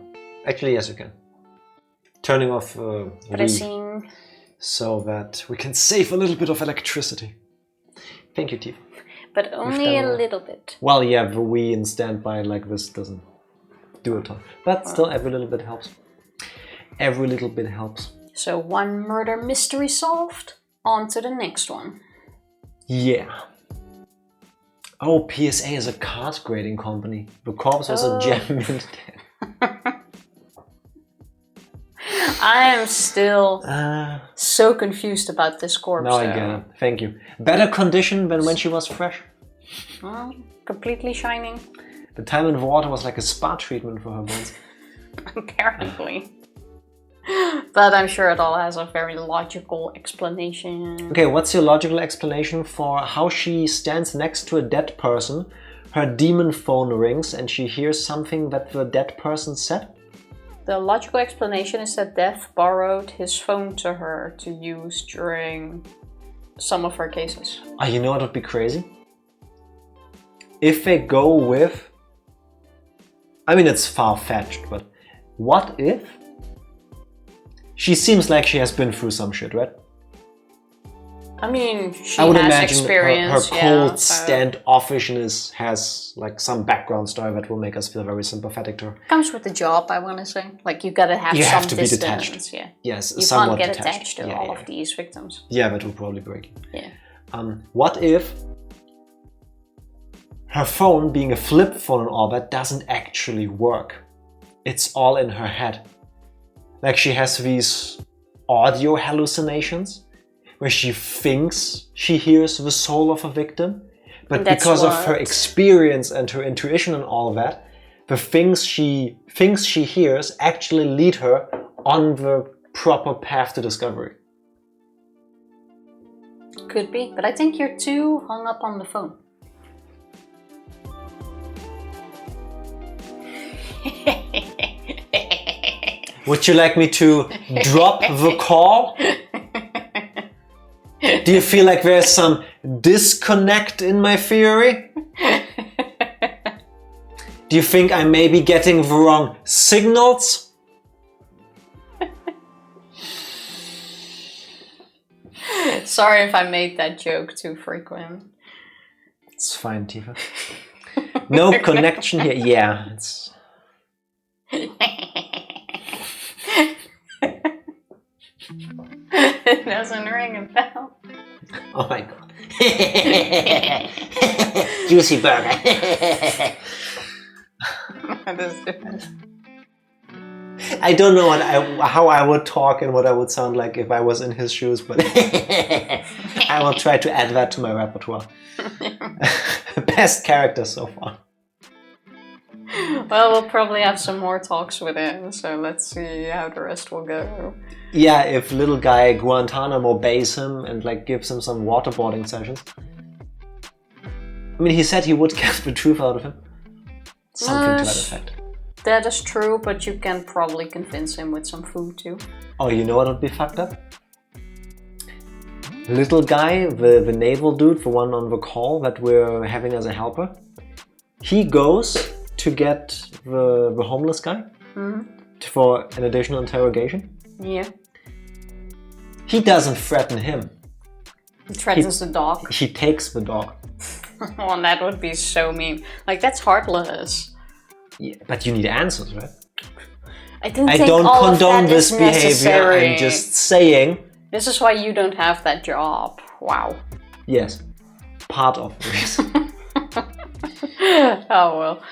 Actually, yes, you can. Turning off Pressing. so that we can save a little bit of electricity. Thank you, Tifa. But only a little bit. Well, yeah, the Wii in standby like this doesn't do a ton. But still, every little bit helps. Every little bit helps. So one murder mystery solved. On to the next one. Yeah. Oh, PSA is a card grading company. The corpse was a gem mint. I am still so confused about this corpse. Now I get it. Thank you. Better condition than when she was fresh. Well, completely shining. The time in the water was like a spa treatment for her bones. Apparently. But I'm sure it all has a very logical explanation. Okay, what's your logical explanation for how she stands next to a dead person, her demon phone rings and she hears something that the dead person said? The logical explanation is that Death borrowed his phone to her to use during some of her cases. Oh, you know what would be crazy? If they go with... I mean, it's far-fetched, but what if... She seems like she has been through some shit, right? I mean, she I would has imagine experience. her cold yeah, so standoffishness has like some background story that will make us feel very sympathetic to her. comes with the job, I want to say. Like, you gotta have You some have to be distance. detached. Yeah. Yes, You somewhat can't get detached. attached to Yeah, all yeah. of these victims. Yeah, that will probably break you. Yeah. What if her phone, being a flip phone and all that, doesn't actually work? It's all in her head. Like she has these audio hallucinations where she thinks she hears the soul of a victim, But That's because of her what- experience and her intuition and all that, the things she hears actually lead her on the proper path to discovery. Could be, but I think you're too hung up on the phone. Would you like me to drop the call? Do you feel like there's some disconnect in my theory? Do you think I may be getting the wrong signals? Sorry if I made that joke too frequent. It's fine, Tifa. No connection here. Yeah, it's... It doesn't ring a bell. Oh my god. Juicy burger. That is different. I don't know how I would talk and what I would sound like if I was in his shoes, but I will try to add that to my repertoire. Best character so far. Well, we'll probably have some more talks with him, so let's see how the rest will go. Yeah, if little guy Guantanamo obeys him and like gives him some waterboarding sessions. I mean, he said he would get the truth out of him. Something to that effect. That is true, but you can probably convince him with some food too. Oh, you know what would be fucked up? Little guy, the naval dude, the one on the call that we're having as a helper, he goes to get the homeless guy for an additional interrogation. Yeah. He doesn't threaten him. He threatens the dog. He takes the dog. Oh, that would be so mean. Like, that's heartless. Yeah, but you need answers, right? I don't I think don't all condone of that this is behavior. necessary. I'm just saying. This is why you don't have that job. Wow. Yes, part of the reason. Oh well,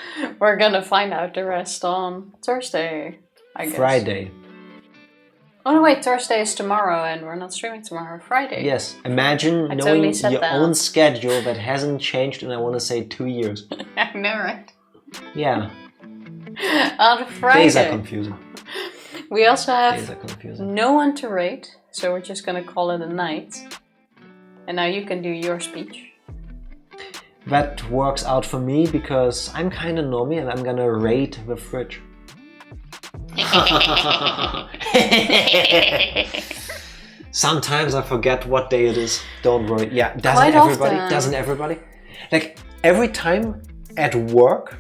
we're gonna find out the rest on Thursday, I guess. Friday. Oh no, wait, Thursday is tomorrow and we're not streaming tomorrow. Friday. Yes, imagine I knowing totally said your that. own schedule that hasn't changed in, I want to say, 2 years. I know, right? Yeah, On Friday. days are confusing. We also Days are have confusing. no one to rate, so we're just gonna call it a night. And now you can do your speech. That works out for me because I'm kind of normie and I'm gonna rate the fridge. Sometimes I forget what day it is. Don't worry. Yeah, Quite everybody? often. Doesn't everybody? Like every time at work,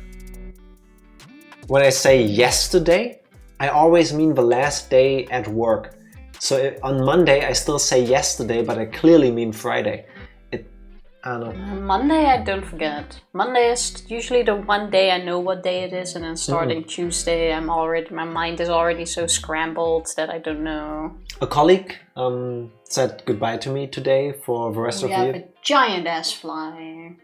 when I say yesterday, I always mean the last day at work. So on Monday, I still say yesterday, but I clearly mean Friday. I don't know. Monday I don't forget. Monday is usually the one day I know what day it is, and then starting Tuesday my mind is already so scrambled that I don't know. A colleague said goodbye to me today for the rest We of the have year. a giant ass fly.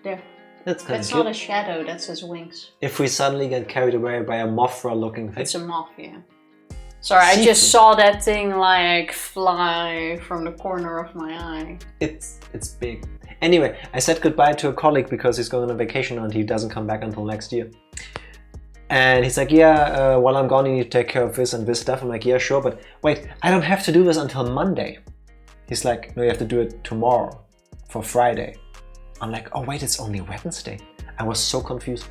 There. That's kind of That's cute. not a shadow, that's his wings. If we suddenly get carried away by a Mothra-looking thing. It's a moth, yeah. Sorry, I just saw that thing like fly from the corner of my eye. It's big. Anyway, I said goodbye to a colleague because he's going on vacation and he doesn't come back until next year. And he's like, yeah, while I'm gone you need to take care of this and this stuff. I'm like, yeah, sure, but wait, I don't have to do this until Monday. He's like, no, you have to do it tomorrow for Friday. I'm like, oh wait, it's only Wednesday. I was so confused.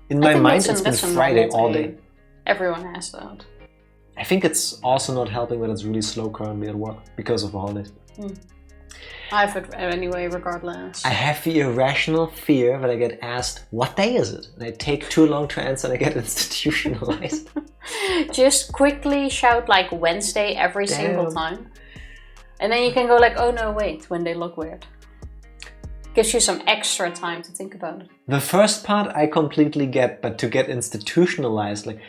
In my mind, it's been Friday all day. Everyone has that. I think it's also not helping that it's really slow currently at work because of the holidays. I have it anyway, regardless. I have the irrational fear that I get asked, what day is it? And I take too long to answer and I get institutionalized. Just quickly shout like Wednesday every single time. And then you can go like, oh no, wait, when they look weird. Gives you some extra time to think about it. The first part I completely get, but to get institutionalized, like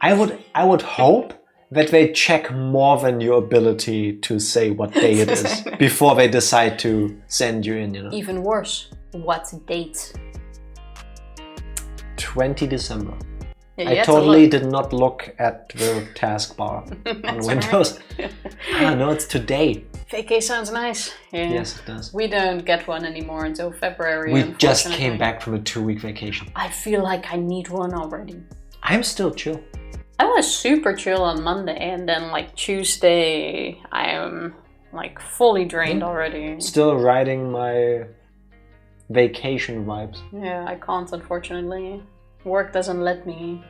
I would hope that they check more than your ability to say what day it is before they decide to send you in, you know. Even worse, what date? 20 December. Yeah, I totally did not look at the taskbar on Windows. No, it's today. Vacay sounds nice. Yeah. Yes, it does. We don't get one anymore until February. We just came back from a 2-week vacation. I feel like I need one already. I'm still chill. I was super chill on Monday, and then like Tuesday, I am like fully drained already. Still riding my vacation vibes. Yeah, I can't, unfortunately. Work doesn't let me.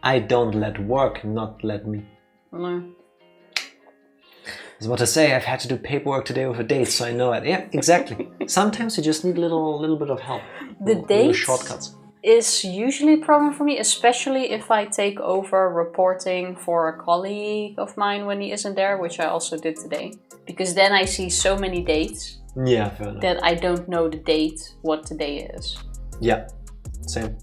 I don't let work not let me. No. I was about to say, I've had to do paperwork today with a date, so I know it. Yeah, exactly. Sometimes you just need a little bit of help. The little date shortcuts. is usually a problem for me, especially if I take over reporting for a colleague of mine when he isn't there, which I also did today. Because then I see so many dates Yeah, fair enough. that I don't know the date, what today is. Yeah, same.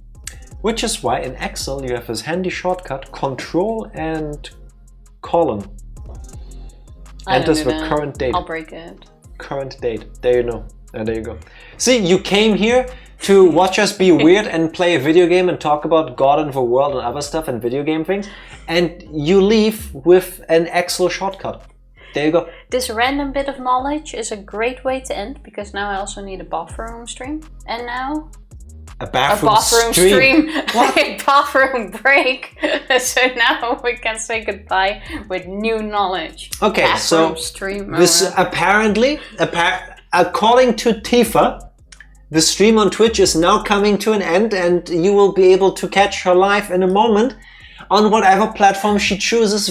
Which is why in Excel you have this handy shortcut, Control and colon. I don't Enters do the that. current date. I'll break it. Current date. There you know. There you go. See, you came here to watch us be weird and play a video game and talk about God and the world and other stuff and video game things, and you leave with an Excel shortcut. There you go. This random bit of knowledge is a great way to end, because now I also need a bathroom stream. And now A a bathroom stream. What? A bathroom break. So now we can say goodbye with new knowledge. Okay, Bathroom so stream. this apparently, according to Tifa, the stream on Twitch is now coming to an end, and you will be able to catch her live in a moment on whatever platform she chooses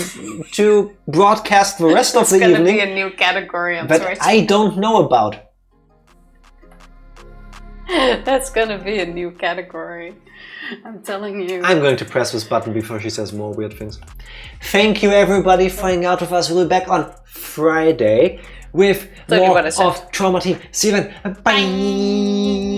to broadcast the rest of the evening. It's gonna be a new category on But Twitch. I don't know about. That's gonna be a new category. I'm telling you. I'm going to press this button before she says more weird things. Thank you everybody for hanging out with us. We'll be back on Friday with Tell you more what I said. of Trauma Team. See you then. Bye.